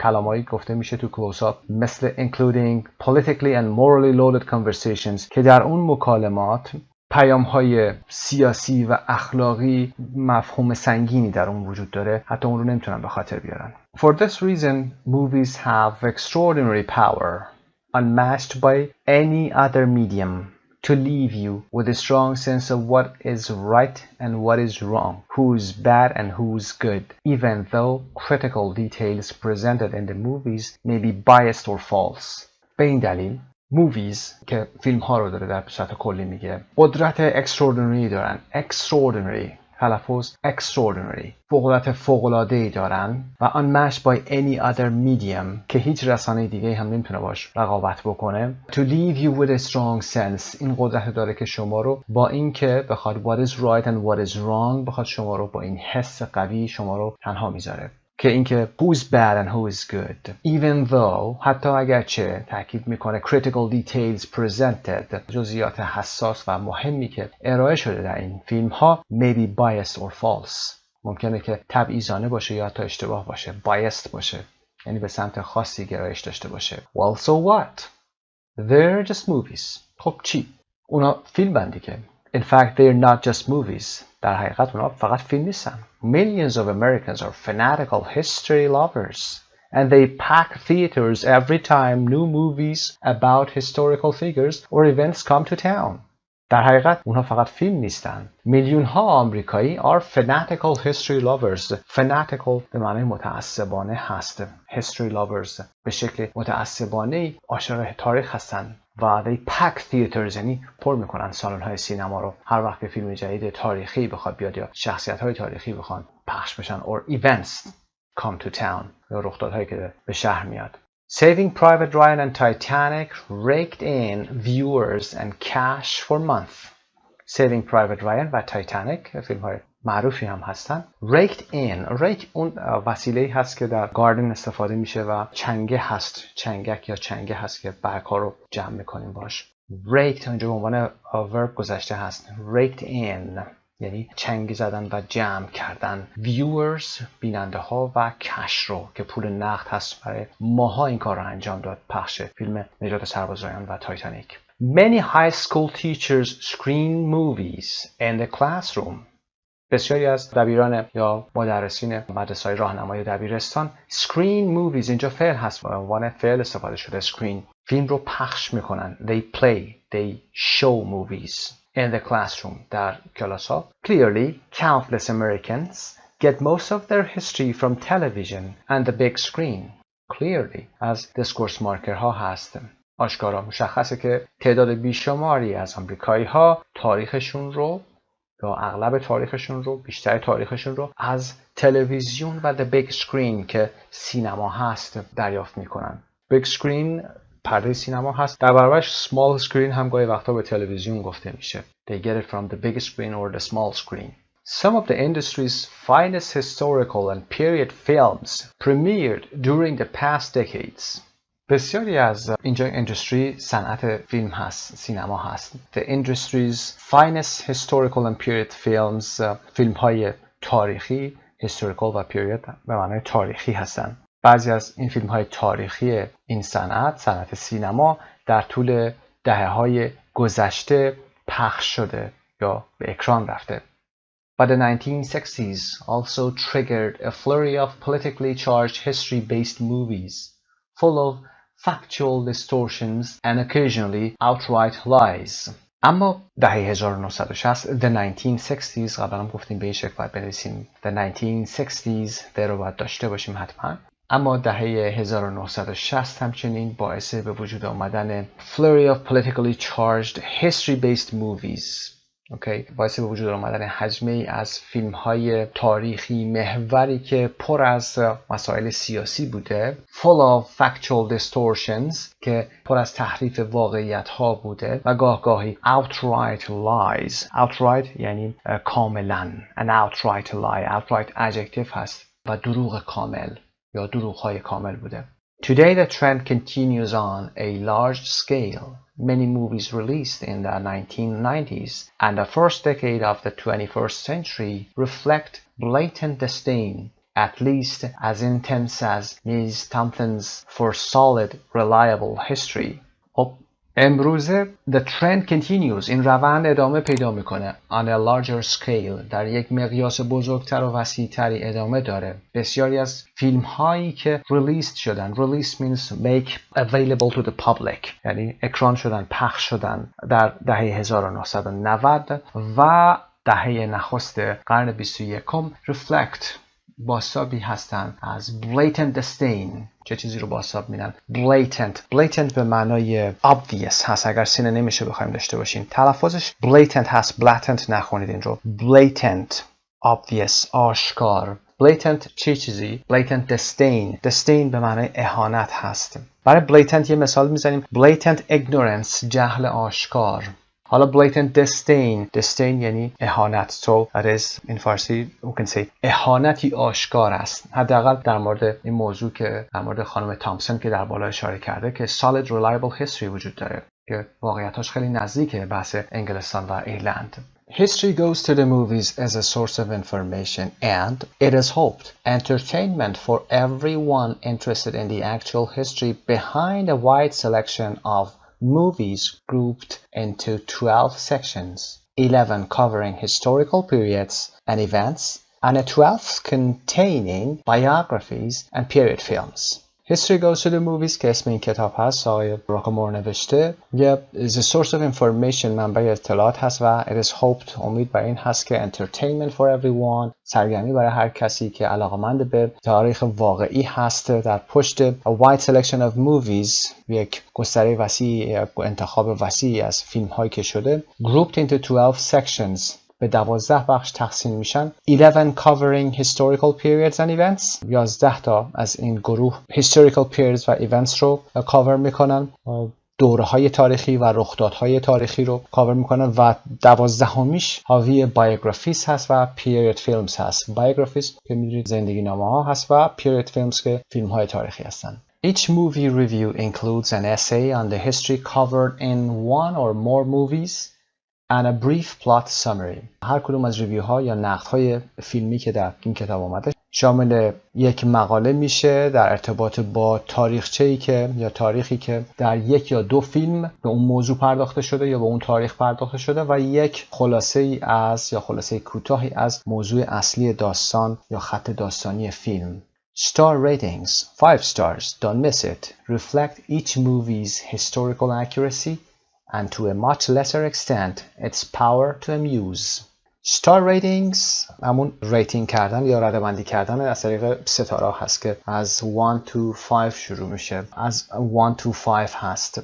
کلامایی گفته میشه تو کلوز آپ مثل including politically and morally loaded conversations که در اون مکالمات پیام های سیاسی و اخلاقی مفهوم سنگینی در اون وجود داره، حتی اون رو نمیتونن به خاطر بیارن. For this reason movies have extraordinary power unmatched by any other medium to leave you with a strong sense of what is right and what is wrong, who's bad and who's good, even though critical details presented in the movies may be biased or false. به این دلیل movies که فیلم ها رو داره در صورت کلی میگه قدرت extraordinary دارن. extraordinary تلفظ extraordinary فوق‌العاده‌ای دارن و unmatched by any other medium که هیچ رسانه دیگه هم نمیتونه باش رقابت بکنه. To leave you with a strong sense این قدرت داره که شما رو با این که بخواد what is right and what is wrong بخواد شما رو با این حس قوی شما رو تنها میذاره که اینکه who's bad and who is good even though حتی اگرچه تاکید میکنه critical details presented جزئیات حساس و مهمی که ارائه شده در این فیلم ها may be biased or false ممکنه که تبعیضانه باشه یا حتی اشتباه باشه. biased باشه یعنی به سمت خاصی گرایش داشته باشه. well so what they're just movies. خب چی؟ اونا فیلم بندی که in fact they're not just movies. در حقیقت اونا فقط فیلم نیستن. Millions of Americans are fanatical history lovers and they pack theaters every time new movies about historical figures or events come to town. در حقیقت اونها فقط فیلم نیستن. میلیون ها آمریکایی are fanatical history lovers. fanatical به معنی متعصبانه هست. history lovers به شکل متعصبانه عاشق تاریخ هستن و they pack theaters، یعنی پر میکنن سالن های سینما رو هر وقت که فیلم جدید تاریخی بخواد بیاد یا شخصیت های تاریخی بخوان پخش بشن or events come to town، یا رخدادهایی که به شهر میاد. Saving Private Ryan and Titanic raked in viewers and cash for months. Saving Private Ryan و تایتانیک فیلم های معروفی هم هستن. raked in، rake اون وسیله‌ای هست که در گاردن استفاده میشه و چنگه هست، چنگک یا چنگه هست که برگ‌ها رو جمع میکنیم باش. raked اونجا به عنوان verb گذشته هست. raked in یعنی چنگ زدن و جمع کردن. viewers بیننده ها و کش رو که پول نقد هست برای ماها این کار رو انجام داد. پخش فیلم نجات سرباز رایان و تایتانیک. Many high school teachers screen movies in the classroom. بسیاری از دبیران یا مدرسین مدرسه‌های راهنمای دبیرستان screen movies، اینجا فعل هست، به عنوان فعل استفاده شده. screen فیلم رو پخش میکنن. they play، they show movies in the classroom، در کلاس ها. Clearly, countless Americans get most of their history from television and the big screen. Clearly از discourse مارکر ها هست. آشکارا مشخصه که تعداد بیشماری از آمریکایی ها تاریخشون رو یا اغلب تاریخشون رو، بیشتر تاریخشون رو از تلویزیون و the big screen که سینما هست دریافت میکنن. big screen پرده سینما هست، در برابرش small screen هم گاهی وقتا به تلویزیون گفته میشه. They get it from the big screen or the small screen. Some of the industry's finest historical and period films premiered during the past decades. بسیاری از اینجا اندستری صنعت فیلم هست، سینما هست. The industry's finest historical and period films، فیلم های تاریخی، historical و period به معنای تاریخی هستند. بعضی از این فیلم های تاریخی این صنعت سینما در طول دهه‌های گذشته پخش شده یا به اکران رفته. But the 1960s also triggered a flurry of politically charged history-based movies, full of factual distortions and occasionally outright lies. اما دهه 1960 the 1960s قبلا هم گفتیم به این شکل باید بنویسیم the 1960s ده رو باید داشته باشیم حتما. اما دهه 1960 همچنین باعث به وجود آمدن flurry of politically charged history-based movies. باعث به وجود آمدن حجمه‌ای از فیلم‌های تاریخی محوری که پر از مسائل سیاسی بوده. full of factual distortions که پر از تحریف واقعیت‌ها بوده و گاهی outright lies. outright یعنی کاملاً. an outright lie. outright adjective هست و دروغ کامل یا دروغ‌های کامل بوده. Today the trend continues on a large scale. Many movies released in the 1990s and the first decade of the 21st century reflect blatant disdain, at least as intense as Ms. Thompson's for solid, reliable history. امروزه the trend continues، این روند ادامه پیدا میکنه on a larger scale، در یک مقیاس بزرگتر و وسیعتری ادامه داره. بسیاری از فیلم هایی که ریلیز شدن، release means make available to the public، یعنی اکران شدن، پخش شدن در دهه 1990 و دهه نخست قرن 21 reflect بازتابی هستن از blatant disdain. چه چیزی رو بازتاب میدن؟ blatant به معنای obvious هست. اگر سینه نمیشه بخوایم داشته باشیم تلفظش blatant هست. blatant نخونید این رو. blatant obvious آشکار. blatant چه چیزی؟ blatant disdain به معنای اهانت هست. برای blatant یه مثال میزنیم. blatant ignorance جهل آشکار. حالا blatant disdain یعنی اهانت. So that is in فارسی we can say اهانتی آشکار است. حداقل در مورد این موضوع که در مورد خانم تامپسون که در بالا اشاره کرده که solid reliable history وجود داره که واقعیتاش خیلی نزدیکه بحث انگلستان و ایرلند. History goes to the movies as a source of information and, it is hoped, entertainment for everyone interested in the actual history behind a wide selection of movies grouped into 12 sections, 11 covering historical periods and events, and a 12th containing biographies and period films. History Goes to the Movies که اسم این کتاب هست آقای راکامور نوشته یه is a source of information منبع اطلاعات هست و it is hoped امید بر این هست که entertainment for everyone سرگرمی برای هر کسی که علاقمند به تاریخ واقعی هست در پشت a wide selection of movies یک گستره وسیع انتخاب وسیعی از فیلم هایی که شده grouped into 12 sections به 12 بخش تقسیم میشن 11 covering historical periods and events 11 تا از این گروه historical periods و events رو کاور میکنن دوره‌های تاریخی و رخدادهای تاریخی رو کاور میکنن و 12میش حاوی biographies هست و period films هست biographies که میدونید زندگی نامه ها هست و period films که فیلم های تاریخی هستن Each movie review includes an essay on the history covered in one or more movies and a brief plot summary. هر کدوم از ریویوها یا نقدهای فیلمی که در این کتاب آمده شامل یک مقاله میشه در ارتباط با تاریخچه‌ای که یا تاریخی که در یک یا دو فیلم به اون موضوع پرداخته شده یا به اون تاریخ پرداخته شده و یک خلاصه‌ای از یا خلاصه کوتاهی از موضوع اصلی داستان یا خط داستانی فیلم. Star ratings 5 stars, don't miss it, reflect each movie's historical accuracy and to a much lesser extent its power to amuse. Star ratings همون ریتینگ کردن یا رده‌بندی کردن از طریق ستاره هست که از 1 to 5 شروع میشه از 1 to 5 هست.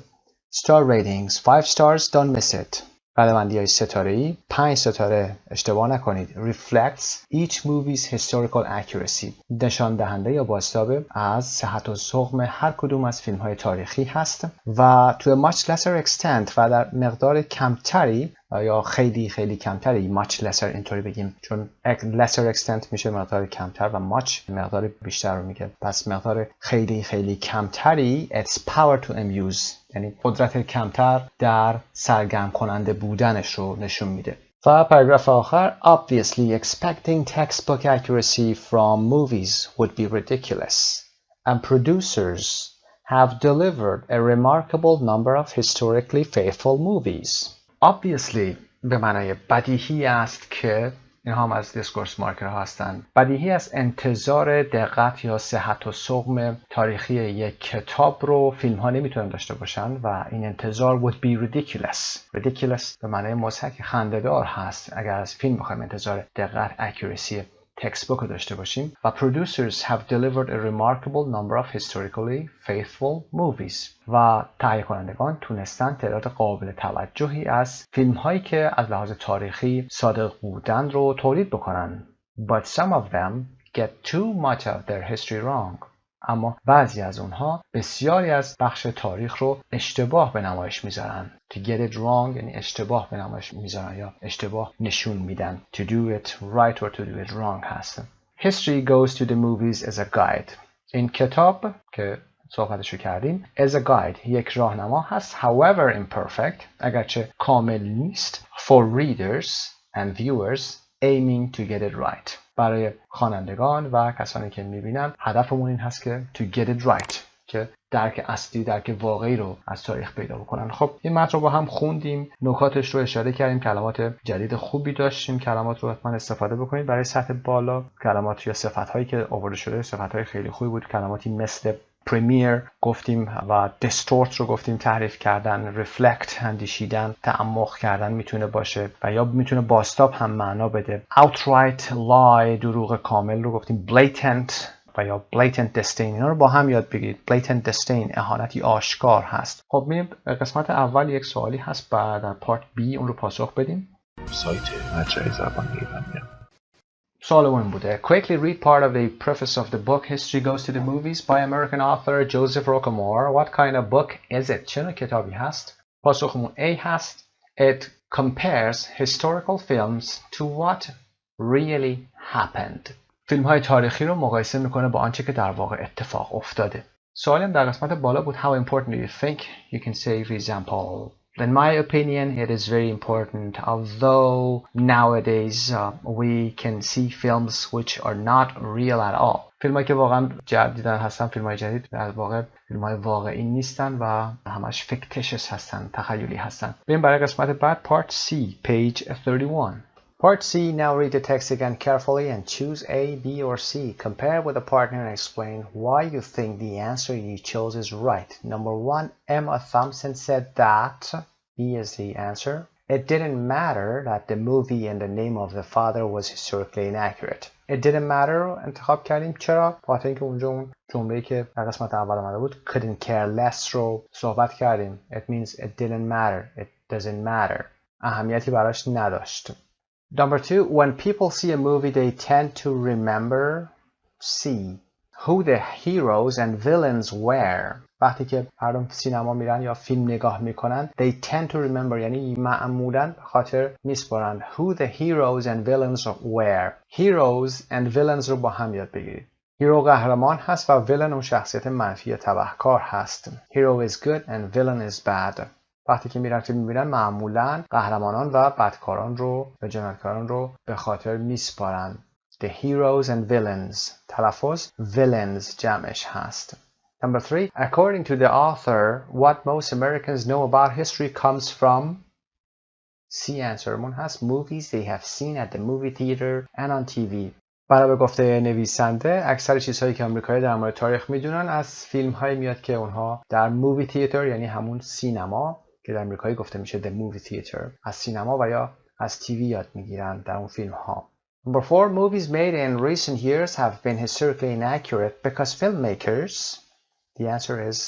Star ratings 5 stars, don't miss it. رده‌بندی های ستاره‌ای 5 ستاره اشتباه نکنید reflects each movie's historical accuracy نشان دهنده یا بازتاب از صحت و سقم هر کدوم از فیلم های تاریخی هست و to a much lesser extent و در مقدار کمتری یا خیلی خیلی کمتری much lesser اینطوری بگیم چون lesser extent میشه مقدار کمتر و much مقدار بیشتر رو میگه پس مقدار خیلی خیلی کمتری its power to amuse یعنی قدرت کمتر در سرگرم کننده بودنش رو نشون میده و پاراگراف آخر obviously expecting textbook accuracy from movies would be ridiculous and producers have delivered a remarkable number of historically faithful movies obviously به معنای بدیهی است که اینها هم از دیسکورس مارکر هستند بدیهی است انتظار دقت یا صحت و سقم تاریخی یک کتاب رو فیلم ها نمیتونن داشته باشن و این انتظار would be ridiculous به معنای مضحک خنده‌دار هست اگر از فیلم بخوایم انتظار دقت accuracy تکستبوک رو داشته باشیم و producers have delivered a remarkable number of historically faithful movies و تهیه کنندگان تونستن تعداد قابل توجهی از فیلم هایی که از لحاظ تاریخی صادق بودن رو تولید بکنن but some of them get too much of their history wrong اما بعضی از اونها بسیاری از بخش تاریخ رو اشتباه به نمایش میذارن to get it wrong یعنی اشتباه به نمایش میذارن یا اشتباه نشون میدن to do it right or to do it wrong هست History Goes to the Movies as a guide این کتاب که صحبتشو کردیم as a guide یک راهنما هست however imperfect اگرچه کامل نیست for readers and viewers aiming to get it right برای خوانندگان و کسانی که میبینن هدفمون این هست که to get it right که درک اصلی درک واقعی رو از تاریخ پیدا بکنن خب این متن رو با هم خوندیم نکاتش رو اشاره کردیم کلمات جدید خوبی داشتیم کلمات رو حتما استفاده بکنید برای سطح بالا کلمات یا صفت‌هایی که آورده شده صفت‌های خیلی خوبی بود کلماتی مثل پریمیر گفتیم و distort رو گفتیم تحریف کردن reflect اندیشیدن تعمق کردن میتونه باشه و یا میتونه بازتاب هم معنا بده outright lie دروغ کامل رو گفتیم blatant و یا blatant disdain اینا رو با هم یاد بگیرید blatant disdain اهانتی آشکار هست خب میریم قسمت اول یک سوالی هست بعد در پارت بی اون رو پاسخ بدیم سایت مجرای زبان ایرانی سوال اون بوده Quickly read part of the preface of the book History Goes to the Movies by American author Joseph Rockamore. What kind of book is it? چه نوع کتابی هست؟ پاسخمون A هست It compares historical films to what really happened. فیلم های تاریخی رو مقایسه میکنه با آنچه که در واقع اتفاق افتاده. سوالم در قسمت بالا بود How important do you think? You can say for example In my opinion, it is very important, although nowadays we can see films which are not real at all. فیلمایی که واقعا جدیدن هستن فیلمای جدید در واقع فیلمای واقعی نیستن و همش fictitious هستن تخیلی هستن. بریم برای قسمت بعد Part C, page 31. Part C, now read the text again carefully and choose A, B, or C. Compare with a partner and explain why you think the answer you chose is right. Number 1, Emma Thompson said that. B is the answer. It didn't matter that the movie and the name of the father was historically inaccurate. It didn't matter رو انتخاب کردیم. چرا؟ بخاطر اینکه اونجا اون جمله‌ای که در قسمت اول اومده بود couldn't care less رو صحبت کردیم. It means it didn't matter. It doesn't matter. اهمیتی براش نداشت. Number 2, when people see a movie they tend to remember C. Who the heroes and villains were. وقتی که مردم سینما میرن یا فیلم نگاه میکنن they tend to remember یعنی معمولاً خاطر میسپارن who the heroes and villains were. Heroes and villains رو با هم یاد بگیرید. هیرو قهرمان هست و villain اون شخصیت منفی یا تبهکار هست. Hero is good and villain is bad. وقتی که میرن فیلم میبینن معمولاً قهرمانان و بدکاران رو و جنایتکاران رو به خاطر میسپارن. The heroes and villains. تلفظ villains جمعش هست. Number 3, according to the author, what most Americans know about history comes from C answerمون هست movies they have seen at the movie theater and on TV. برای به گفته نویسنده اکثر چیزهایی که آمریکایی در مورد تاریخ میدونن از فیلم هایی میاد که اونها در مووی تیاتر یعنی همون سینما که در آمریکایی گفته میشه the movie theater از سینما و یا از تیوی یاد میگیرن در اون فیلم ها. Number 4, movies made in recent years have been historically inaccurate because filmmakers, the answer is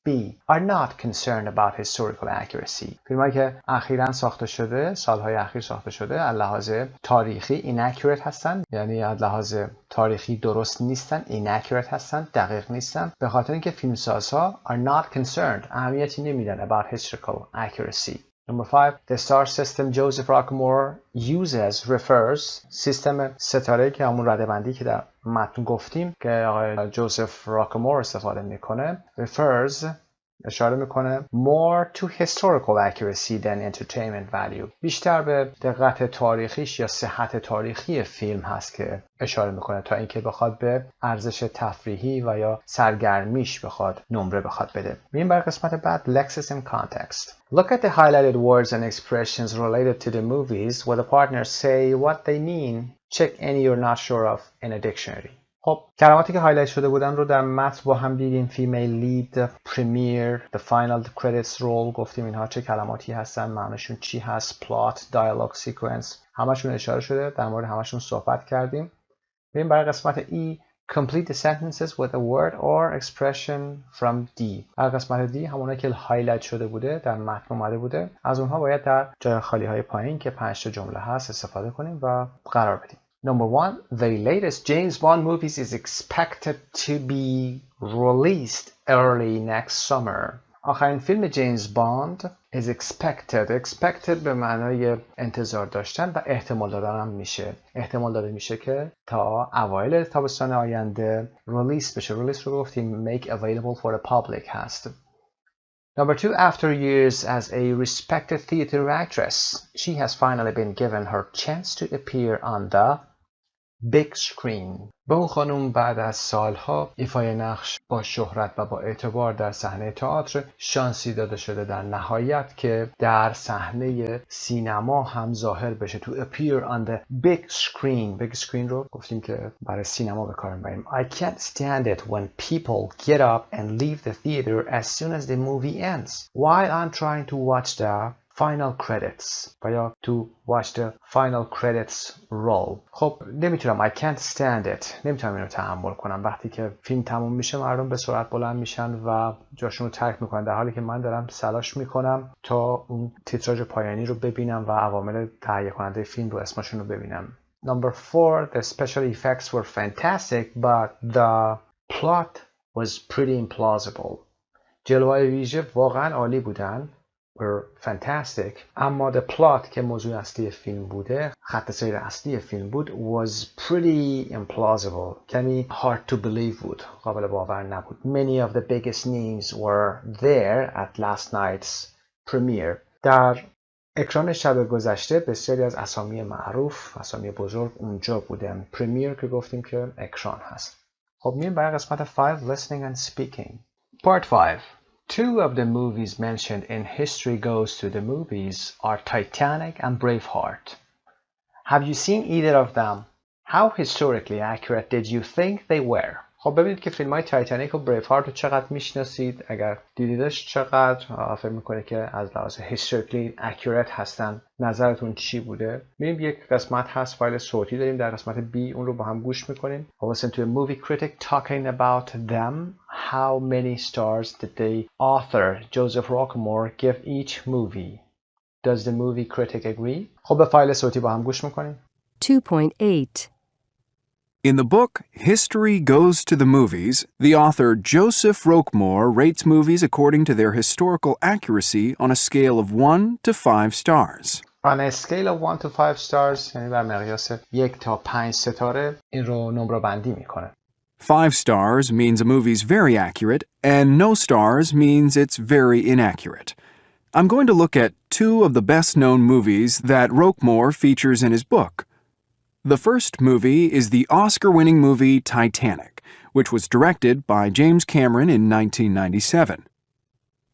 B, are not concerned about historical accuracy. فیلمایی که اخیراً ساخته شده، سالهای اخیر ساخته شده، از لحاظ تاریخی inaccurate هستن، یعنی از لحاظ تاریخی درست نیستن، inaccurate هستن، دقیق نیستن، به خاطر اینکه فیلمسازها are not concerned، اهمیتی نمیدن about historical accuracy. Number 5, the star system Joseph Rockamore uses refers سیستم ستاره که همون رده‌بندی که در متن گفتیم که آقای جوزف راکامور استفاده میکنه refers اشاره میکنه more to historical accuracy than entertainment value. بیشتر به دقت تاریخیش یا صحت تاریخی فیلم هست که اشاره میکنه تا اینکه بخواد به ارزش تفریحی و یا سرگرمیش بخواد نمره بخواد بده. میریم برای قسمت بعد Lexis and context. Look at the highlighted words and expressions related to the movies where the partners say what they mean. Check any you're not sure of in a dictionary. خب کلماتی که هایلایت شده بودن رو در متن با هم دیدیم. female lead, premiere, the final credits roll. گفتیم اینها چه کلماتی هستن، معنیشون چی هست، plot, dialogue sequence. همشون اشاره شده، در مورد همشون صحبت کردیم. بریم برای قسمت E. Complete the sentences with a word or expression from D. در قسمت D همونایی که هایلایت شده بوده در متن اومده بوده از اونها باید در جای خالی های پایین که 5 تا جمله هست استفاده کنیم و قرار بدیم. Number 1, the latest James Bond movies is expected to be released early next summer. آخرین فیلم جیمز باند is expected به معنای انتظار داشتن و احتمال دادن هم میشه. احتمال داده میشه که تا اوایل تابستان آینده ریلیز بشه. ریلیز رو گفتیم make available for the public هست. Number 2, after years as a respected theater actress, she has finally been given her chance to appear on the big screen. به اون خانم بعد از سالها ایفای نقش با شهرت و با اعتبار در صحنه تئاتر شانسی داده شده در نهایت که در صحنه سینما هم ظاهر بشه. To appear on the big screen. big screen رو گفتیم که برای سینما به کار میبریم. I can't stand it when people get up and leave the theater as soon as the movie ends while I'm trying to watch the final credits و یا to watch the final credits roll. خب نمیتونم I can't stand it نمیتونم اینو تحمل کنم وقتی که فیلم تموم میشه مردم به سرعت بلند میشن و جاشون رو ترک میکنن در حالی که من دارم تلاش میکنم تا اون تیتراژ پایانی رو ببینم و عوامل تهیه کننده فیلم رو اسمشون رو ببینم. Number 4, the special effects were fantastic but the plot was pretty implausible. جلوه‌های ویژه واقعا عالی بودن were fantastic اما the plot که موضوع اصلی فیلم بوده خط سیر اصلی فیلم بود was pretty implausible کمی hard to believe بود قابل باور نبود. Many of the biggest names were there at last night's premiere. در اکران شب گذشته بسیاری از اسامی معروف اسامی بزرگ اونجا بودن. پرمیر که گفتیم که اکران هست. خب میریم برای قسمت 5 listening and speaking. Part 5. Two of the movies mentioned in History Goes to the Movies are Titanic and Braveheart. Have you seen either of them? How historically accurate did you think they were? خب ببینید که فیلم های تایتانیک و بریف هارت رو چقدر میشناسید. اگر دیدیدش چقدر فکر میکنه که از لحاظ historically accurate هستن. نظرتون چی بوده؟ میریم یک قسمت هست فایل صوتی داریم در قسمت B، اون رو با هم گوش میکنیم. Listen to a movie critic talking about them. How many stars did the author Joseph Rockmore give each movie? Does the movie critic agree? خب به فایل صوتی با هم گوش میکنیم. 2.8. In the book History Goes to the Movies, the author Joseph Roquemore rates movies according to their historical accuracy on a scale of 1 to 5 stars. On a scale of 1 to 5 stars یعنی بر مقیاس 1 تا 5 ستاره این رو نمره بندی میکنه. 5 stars means a movie's very accurate, and no stars means it's very inaccurate. I'm going to look at 2 of the best-known movies that Roquemore features in his book. The first movie is the Oscar-winning movie Titanic, which was directed by James Cameron in 1997.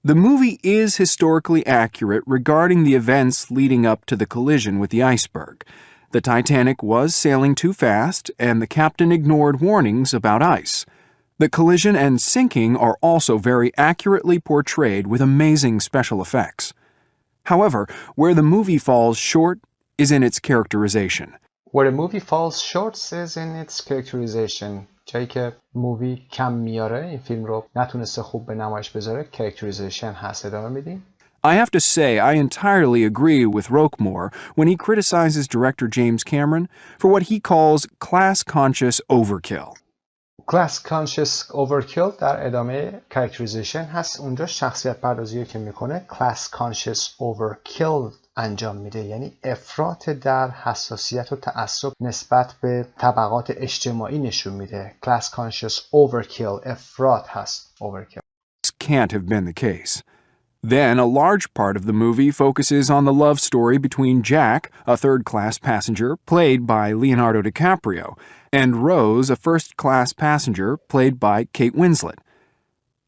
The movie is historically accurate regarding the events leading up to the collision with the iceberg. The Titanic was sailing too fast, and the captain ignored warnings about ice. The collision and sinking are also very accurately portrayed with amazing special effects. However, where the movie falls short is in its characterization. Where a movie falls short is in its characterization. جایی که مووی کم میاره این فیلم رو نتونسته خوب به نمایش بذاره characterization هست. ادامه میدیم. I have to say I entirely agree with Roquemore when he criticizes director James Cameron for what he calls class-conscious overkill. class-conscious overkill در ادامه characterization هست. اونجا شخصیت پردازی که میکنه class-conscious overkill انجام میده، یعنی افراط در حساسیت و تعصب نسبت به طبقات اجتماعی نشون میده. class-conscious overkill افراط هست. overkill. This can't have been the case. Then a large part of the movie focuses on the love story between Jack, a third-class passenger played by Leonardo DiCaprio, and Rose, a first-class passenger played by Kate Winslet.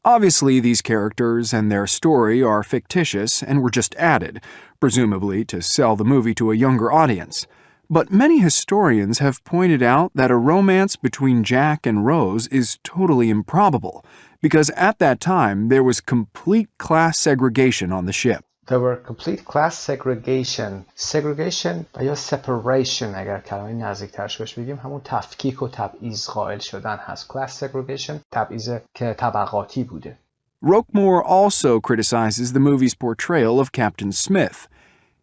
Obviously, these characters and their story are fictitious and were just added, presumably to sell the movie to a younger audience. But many historians have pointed out that a romance between Jack and Rose is totally improbable, because at that time there was complete class segregation on the ship. There were complete class segregation. Segregation یا separation اگر کلمه نزدیک‌ترش بهش بگیم همون تفکیک و تبعیض قائل شدن هست. class segregation تبعیض که طبقاتی بوده. Roquemore also criticizes the movie's portrayal of Captain Smith.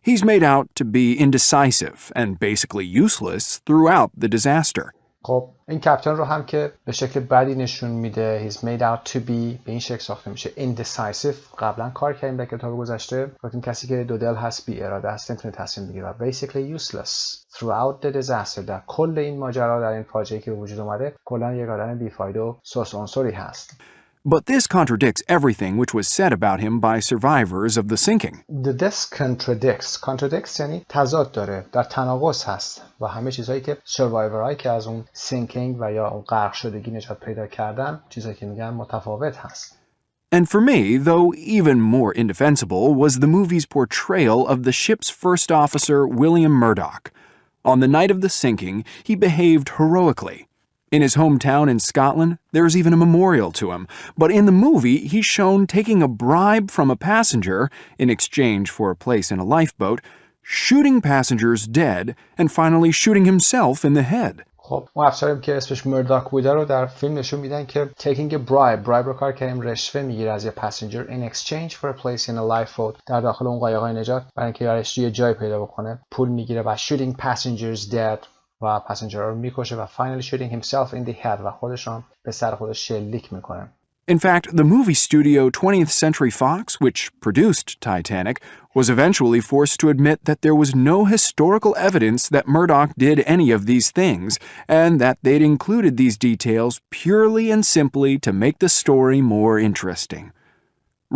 He's made out to be indecisive and basically useless throughout the disaster. خب این کپتن رو هم که به شکل بدی نشون میده. He's made out to be به این شکل ساخته میشه. indecisive قبلا کار کردیم در کتاب گذشته. گفتیم کسی که دو دل هست بی اراده است نمیتونه تصمیم بگیره. basically useless throughout the disaster. در کل این ماجرا در این فاجعه‌ای که به وجود اومده کلا یک آدم بیفایده و سوس عنصری هست. But this contradicts everything which was said about him by survivors of the sinking. This contradicts یعنی تضاد داره، در تناقض هست و همه چیزهایی که سروایورایی که از اون sinking و یا اون غرق شدگی نجات پیدا کردن چیزایی که میگن متفاوت هست. And for me, though even more indefensible, was the movie's portrayal of the ship's first officer, William Murdoch. On the night of the sinking, he behaved heroically. In his hometown in Scotland, there's even a memorial to him, but in the movie, he's shown taking a bribe from a passenger in exchange for a place in a lifeboat, shooting passengers dead, and finally shooting himself in the head. خب اون افسریم که اسمش مرداک بوده رو در فیلم نشون میدن که taking a bribe رو کار کردیم رشوه میگیره از یه passenger in exchange for a place in a lifeboat در داخل اون قایقای نجات برای اینکه یارش یه جای پیدا بکنه پول میگیره و shooting passengers dead و پسنجر رو میکشه و finally shooting himself in the head و خودش هم به سر خودش شلیک میکنه. In fact, the movie studio 20th Century Fox, which produced Titanic, was eventually forced to admit that there was no historical evidence that Murdoch did any of these things, and that they'd included these details purely and simply to make the story more interesting.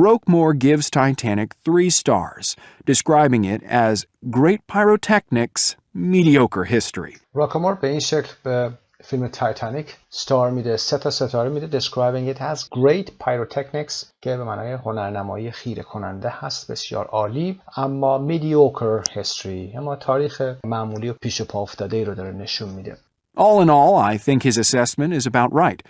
Roquemore gives Titanic 3 stars, describing it as great pyrotechnics, mediocre history. راکمور به این شکل به فیلم تایتانیک ستار میده، 3 تا ستاره میده. describing it as great pyrotechnics که به معنای هنرنمایی خیره کننده هست، بسیار عالی. اما mediocre history، اما تاریخ معمولی و پیش پا افتاده ای رو داره نشون میده. All in all, I think his assessment is about right.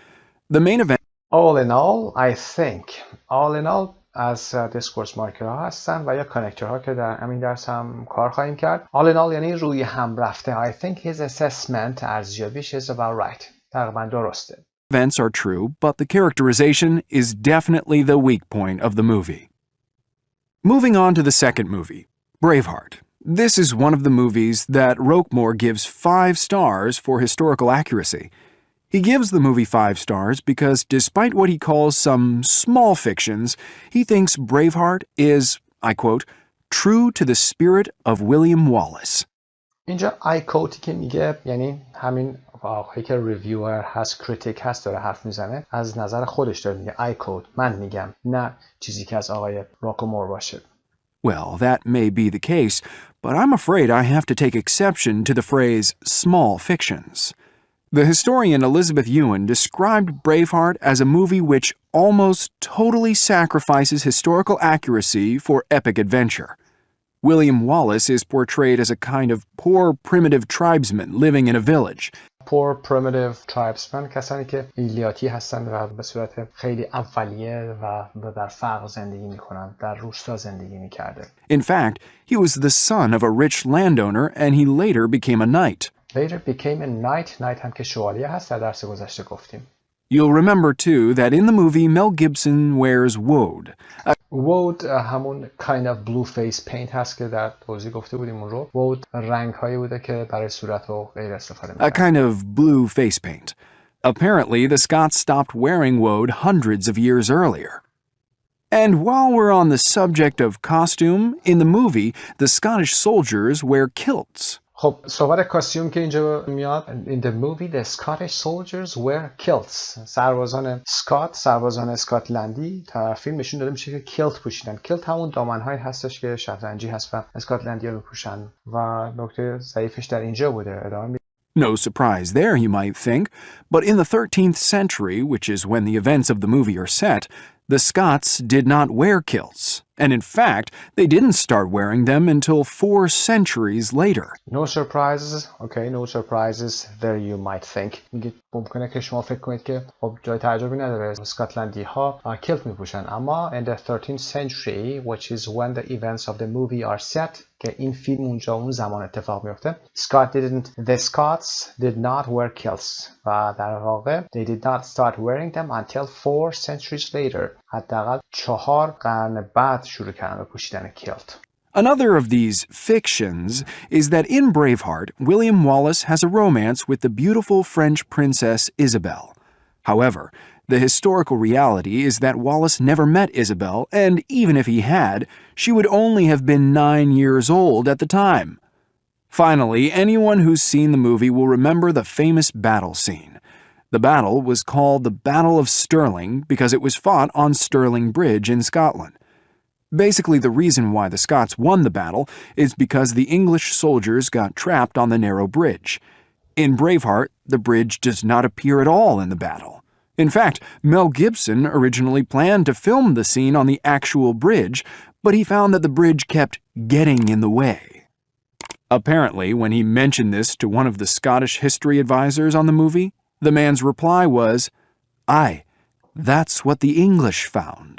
The main event all in all I think. all in all از دیسکورس مارکر ها هستن و یا کانکتور ها که در همین درس هم کار خواهیم کرد. all in all یعنی روی هم رفته. I think his assessment ارزیابیش is about right. تقریبا درسته. events are true, but the characterization is definitely the weak point of the movie. Moving on to the second movie, Braveheart. This is one of the movies that Roquemore gives 5 stars for historical accuracy. He gives the movie 5 stars because despite what he calls some small fictions, he thinks Braveheart is, I quote, true to the spirit of William Wallace. اینجا I quote که میگه یعنی همین آقایی که ریویور هست، کریتیک هست، داره حرف میزنه، از نظر خودش داره میگه I quote، من میگم، نه چیزی که از آقای راکومور باشه. Well, that may be the case, but I'm afraid I have to take exception to the phrase small fictions. The historian Elizabeth Ewan described Braveheart as a movie which almost totally sacrifices historical accuracy for epic adventure. William Wallace is portrayed as a kind of poor primitive tribesman living in a village. poor primitive tribesmen، کسانی که ایلیاتی هستند و به صورت خیلی اولیه و در فقر زندگی میکنند، در روستا زندگی میکرده. In fact, he was the son of a rich landowner and he later became a knight. Later became a knight. Knight هم که شوالیه هست، در درس گذشته گفتیم. You'll remember too that in the movie Mel Gibson wears woad. woad همون kind of blue face paint هست که در توضیح گفته بودیم اون رو. woad رنگ هایی بوده که برای صورت و غیر استفاده می‌کنن. A kind of blue face paint. Apparently, the Scots stopped wearing woad hundreds of years earlier. And while we're on the subject of costume, in the movie, the Scottish soldiers wear kilts. خب صحبت کاستیوم که اینجا میاد. In the movie the Scottish soldiers wear kilts. سربازان سربازان اسکاتلندی در فیلم نشون داده میشه که کیلت پوشیدن. کیلت همون دامنهایی هستش که شطرنجی هست و اسکاتلندی‌ها میپوشن و نکته ضعیفش در اینجا بوده. ادامه No surprise there, you might think, but in the 13th century, which is when the events of the movie are set, the Scots did not wear kilts, and in fact, they didn't start wearing them until 4 centuries later. No surprises, okay, no surprises there you might think. میگه ممکنه که شما فکر کنید که خب جای تعجبی نداره، اسکاتلندی ها کیلت میپوشن، اما in the 13th century, which is when the events of the movie are set, که این فیلم اونجا اون زمان اتفاق میفته. The Scots did not wear kilts و در واقع they did not start wearing them until 4 centuries later. حداقل 4 قرن بعد شروع کردن به پوشیدن کیلت. Another of these fictions is that in Braveheart, William Wallace has a romance with the beautiful French princess Isabel. However, the historical reality is that Wallace never met Isabel, and even if he had, she would only have been 9 years old at the time. Finally, anyone who's seen the movie will remember the famous battle scene. The battle was called the Battle of Stirling because it was fought on Stirling Bridge in Scotland. Basically, the reason why the Scots won the battle is because the English soldiers got trapped on the narrow bridge. In Braveheart, the bridge does not appear at all in the battle. In fact, Mel Gibson originally planned to film the scene on the actual bridge, but he found that the bridge kept getting in the way. Apparently, when he mentioned this to one of the Scottish history advisors on the movie, the man's reply was, "Aye, that's what the English found."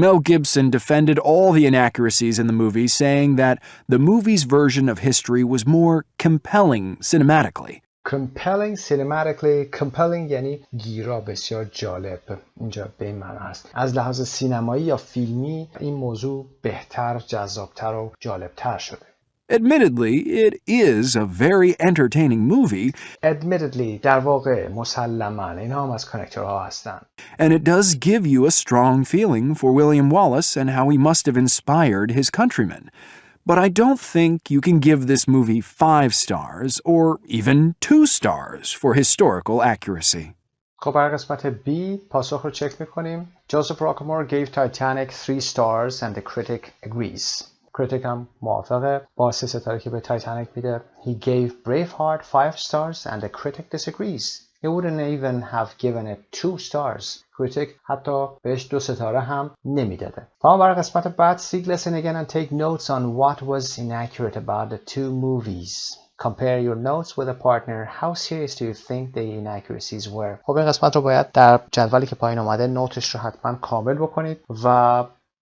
Mel Gibson defended all the inaccuracies in the movie, saying that the movie's version of history was more compelling cinematically. Compelling cinematically. Compelling یعنی گیرا، بسیار جالب. اینجا به این معنی هست. از لحاظ سینمایی یا فیلمی این موضوع بهتر، جذابتر و جالبتر شده. Admittedly, it is a very entertaining movie. Admittedly, در واقع مسلماً اینها هم از کانکتورها هستن. And it does give you a strong feeling for William Wallace and how he must have inspired his countrymen. But I don't think you can give this movie 5 stars or even 2 stars for historical accuracy. خب برای قسمت B پاسخ رو چک میکنیم. Joseph Rockmore gave Titanic 3 stars and the critic agrees. کریتیک هم موافقه با 3 ستاره که به تایتانیک میده. He gave Braveheart 5 stars and the critic disagrees. He wouldn't even have given it 2 stars. کریتیک حتی بهش 2 ستاره هم نمیداده. اما برای قسمت بعد see listen again and take notes on what was inaccurate about the 2 movies. Compare your notes with a partner. How serious do you think the inaccuracies were? خب این قسمت رو باید در جدولی که پایین اومده نوتش رو حتما کامل بکنید و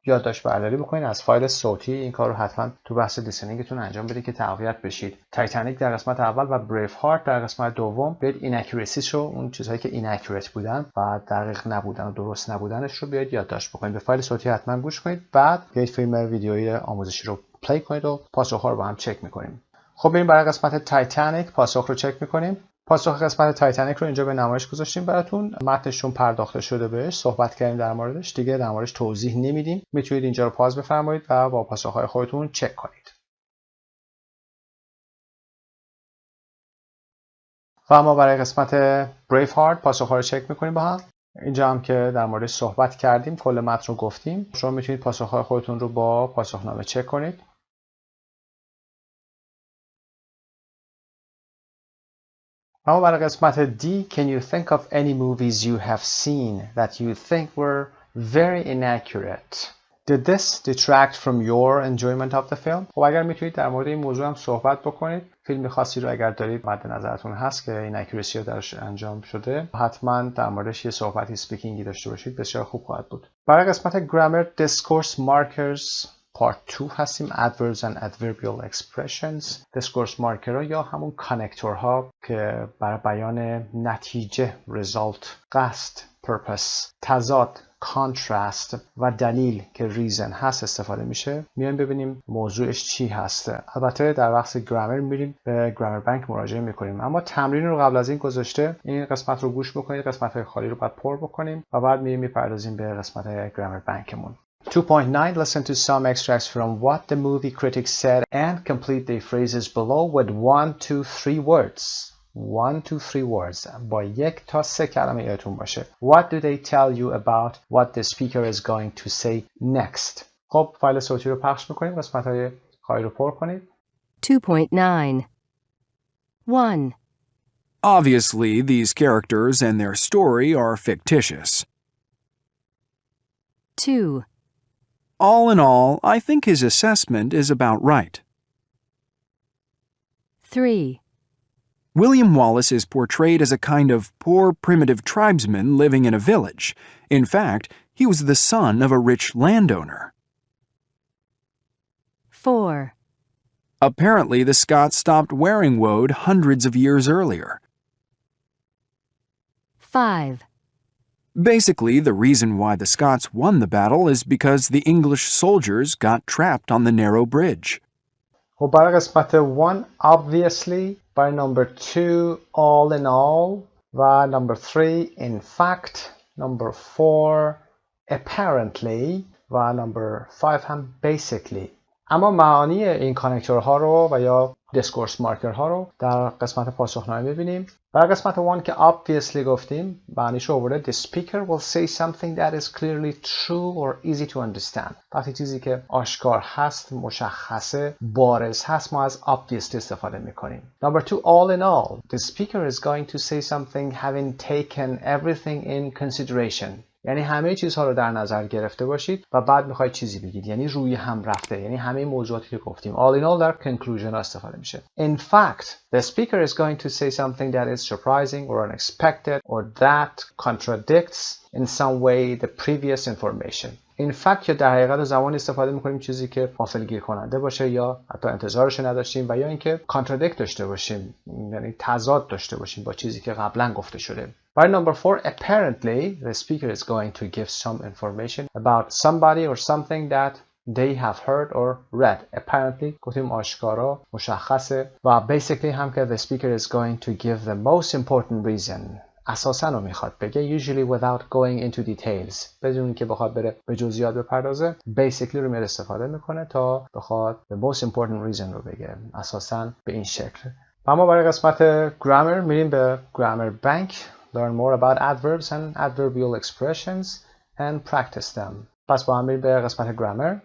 یادداشت برداری بکنید از فایل صوتی. این کار رو حتما تو بحث لیسنینگتون انجام بدید که تقویت بشید. تایتانیک در قسمت اول و بریف هارت در قسمت دوم بیاید ایناکورسیش رو، اون چیزهایی که ایناکورت بودن و دقیق نبودن و درست نبودنش رو بیاید یادداشت بکنید. به فایل صوتی حتما گوش کنید. بعد بیاید فیلم ویدیویی آموزشی رو پلی کنید و پاسخ‌ها رو با هم چک می‌کنیم. خب بریم برای قسمت تایتانیک پاسخ رو چک می‌کنیم. پاسخ قسمت تایتانیک رو اینجا به نمایش گذاشتیم براتون. متنشون پرداخته شده بهش، صحبت کردیم در موردش، دیگه در موردش توضیح نمیدیم. میتونید اینجا رو پاز بفرمایید و با پاسخ‌های خودتون چک کنید. و اما برای قسمت بریف هارت پاسخ‌ها رو چک می‌کنیم با هم. اینجا هم که در موردش صحبت کردیم، کل متن رو گفتیم. شما میتونید پاسخ‌های خودتون رو با پاسخنامه چک کنید. اما برای قسمت D, can you think of any movies you have seen that you think were very inaccurate? Did this detract from your enjoyment of the film? خب اگر میتونید در مورد این موضوع هم صحبت بکنید. فیلم خاصی رو اگر دارید مد نظرتون هست که ایناکورسی درش انجام شده، حتما در موردش یه صحبتی سپیکینگی داشته باشید. بسیار خوب خواهد بود. برای قسمت grammar discourse markers Part 2 هستیم. Adverbs and adverbial expressions. Discourse marker یا همون کانکتورها که برای بیان نتیجه، result، قصد، purpose، تضاد، contrast و دلیل که reason هست استفاده میشه. میایم ببینیم موضوعش چی هسته. البته در وقت گرامر میریم به گرامر بانک مراجعه میکنیم، اما تمرین رو قبل از این گذاشته. این قسمت رو گوش بکنید، قسمت های خالی رو بعد پر بکنیم و بعد میپردازیم به قسمت گرامر بانکمون. 2.9 Listen to some extracts from what the movie critics said and complete the phrases below with 1 to 3 words. 1 to 3 words. با 1 تا 3 کلمه یادتون باشه. What do they tell you about what the speaker is going to say next? خب فایل صوتی رو پخش میکنیم. قسمت های خواهی رو پر کنید. 2.9 1. Obviously, these characters and their story are fictitious. 2. All in all, I think his assessment is about right. 3. William Wallace is portrayed as a kind of poor primitive tribesman living in a village. In fact, he was the son of a rich landowner. 4. Apparently, the Scots stopped wearing woad hundreds of years earlier. 5. Basically, the reason why the Scots won the battle is because the English soldiers got trapped on the narrow bridge. خب برای قسمت 1 obviously، برای number 2 all in all و number 3 in fact، number 4 apparently و number 5 هم basically. اما معانی این کانکتورها رو و یا دیسکورس مارکر ها رو در قسمت پاسخنامه ببینیم. برای قسمت 1 که obviously گفتیم، معنیش رو آورده The speaker will say something that is clearly true or easy to understand. وقتی چیزی که آشکار هست، مشخصه، بارز هست، ما از obviously استفاده میکنیم. Number 2 all in all. The speaker is going to say something having taken everything in consideration. یعنی همه چیزها رو در نظر گرفته باشید و بعد میخواید چیزی بگید، یعنی روی هم رفته، یعنی همه موضوعاتی که گفتیم. All in all در conclusion ها استفاده میشه. In fact, the speaker is going to say something that is surprising or unexpected or that contradicts in some way the previous information. In fact یا در حقیقت زمانی استفاده میکنیم چیزی که غافلگیر کننده باشه یا حتی انتظارش نداشتیم و یا اینکه contradict داشته باشیم، یعنی تضاد داشته باشیم با چیزی که قبلا گفته شده. By number 4, apparently the speaker is going to give some information about somebody or something that they have heard or read. Apparently گفتیم آشکارا، مشخصه و basically هم که the speaker is going to give the most important reason. اساساً رو میخواد بگه usually without going into details. بدون که بخواد بره به جزئیات بپردازه، basically رو میاد استفاده میکنه تا بخواد the most important reason رو بگه. اساساً به این شکل. اما برای قسمت grammar میریم به grammar bank. Learn more about adverbs and adverbial expressions and practice them. پس با هم بریم به قسمت grammar.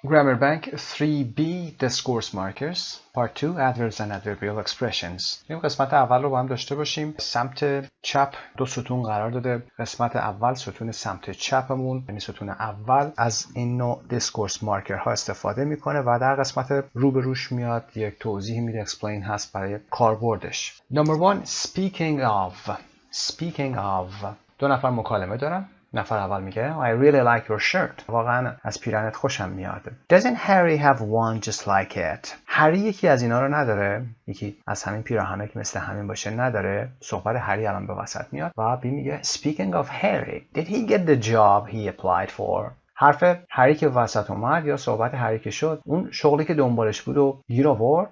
Grammar Bank 3B Discourse Markers Part 2 Adverbs and Adverbial Expressions. این قسمت اول رو با هم داشته باشیم. سمت چپ 2 ستون قرار داده. قسمت اول ستون سمت چپمون یعنی ستون اول از این نوع Discourse Marker ها استفاده میکنه و در قسمت روبروش میاد یک توضیح میده explain هست برای کاربردش. Number 1 Speaking of 2 نفر مکالمه دارن. نفر اول میگه I really like your shirt. واقعا از پیرنت خوشم میاد. Doesn't Harry have one just like it? هری یکی از اینا رو نداره. یکی از همین پیراهنه که مثل همین باشه نداره. صحبت هری الان به وسط میاد و بی میگه Speaking of Harry, did he get the job he applied for? حرف هری که وسط اومد یا صحبت هری که شد اون شغلی که دنبالش بود و گیر آورد.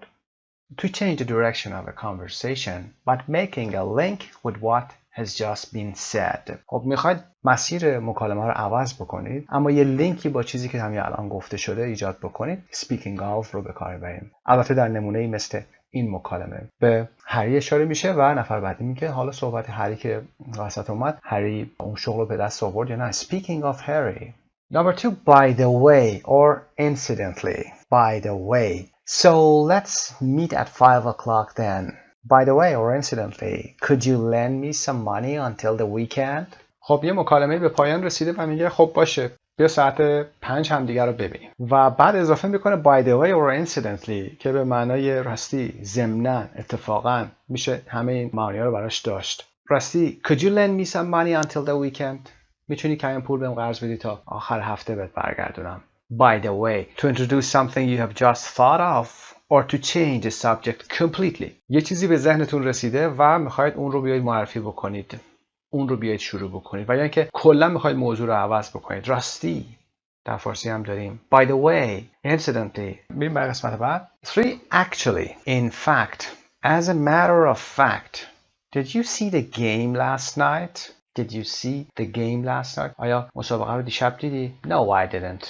To change the direction of a conversation but making a link with what has just been said. خب میخواید مسیر مکالمه رو عوض بکنید اما یه لینکی با چیزی که همین الان گفته شده ایجاد بکنید. Speaking of رو به کار ببریم. البته در نمونه‌ای مثل این مکالمه به هری اشاره میشه و نفر بعدی میگه حالا صحبت هری که وسط اومد هری اون شغل رو به دست آورد یا نه. Speaking of Harry. Number 2 by the way or incidentally. By the way. So let's meet at 5 o'clock then. By the way or incidentally, could you lend me some money until the weekend? خب یه مکالمه به پایان رسیده و میگه خب باشه بیا ساعت 5 هم دیگه رو ببینیم و بعد اضافه میکنه by the way or incidentally که به معنای راستی ضمناً اتفاقاً میشه همه این معانی رو براش داشت. راستی could you lend me some money until the weekend? میتونی کمی پول بهم قرض بدی تا آخر هفته بهت برگردونم. By the way, to introduce something you have just thought of or to change the subject completely. یه چیزی به ذهنتون رسیده و میخواید اون رو بیاید معرفی بکنید. اون رو بیاید شروع بکنید. و یا اینکه کلا میخواید موضوع رو عوض بکنید. راستی در فارسی هم داریم. By the way, incidentally. بریم برای قسمت بعد. 3. Actually, in fact, as a matter of fact, did you see the game last night? Did you see the game last night? آیا مسابقه رو دیشب دیدی؟ No, I didn't.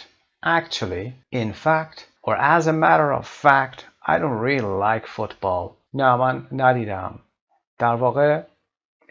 Actually, in fact, or as a matter of fact, I don't really like football. نه من ندیدم. در واقع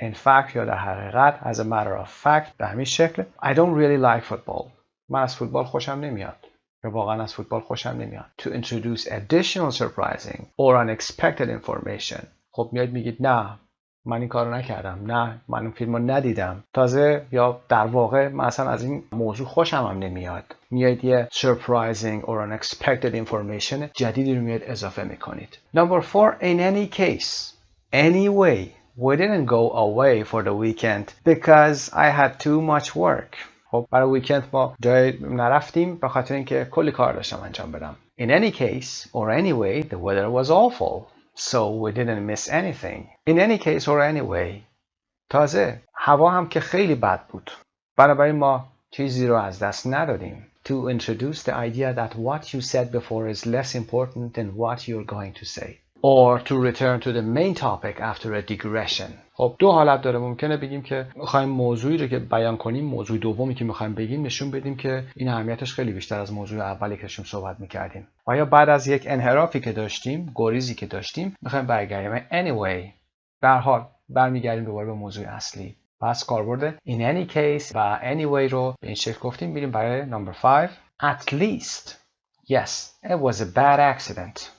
in fact یا در حقیقت as a matter of fact به همین شکل I don't really like football. من از فوتبال خوشم نمیاد. یا واقعا از فوتبال خوشم نمیاد. To introduce additional surprising or unexpected information. خب میاد میگید نه من این کارو نکردم. نه من اون فیلمو ندیدم. تازه یا در واقع من اصلا از این موضوع خوشم هم نمیاد. میاد یه surprising or unexpected information جدیدی رو میاد اضافه میکنید. Number 4. In any case, anyway, we didn't go away for the weekend because I had too much work. خب برای ویکند ما جای نرفتیم به خاطر اینکه کلی کار داشتم انجام بدم. In any case or anyway, the weather was awful. So we didn't miss anything. In any case or anyway. تازه هوا هم که خیلی بد بود. بنابراین ما چیزی رو از دست ندادیم. To introduce the idea that what you said before is less important than what you're going to say. Or to return to the main topic after a digression. خب دو حالت داره. ممکنه بگیم که میخوایم موضوعی رو که بیان کنیم موضوع دومی که میخوایم بگیم نشون بدیم که این اهمیتش خیلی بیشتر از موضوع اولی که داشتیم صحبت میکردیم. و یا بعد از یک انحرافی که داشتیم گریزی که داشتیم میخوایم برگردیم. Anyway به هر حال برمیگردیم دوباره به موضوع اصلی. پس کاربرد in any case و anyway رو به این شکل گفتیم. میریم برای number 5. At least. Yes, it was a bad accident.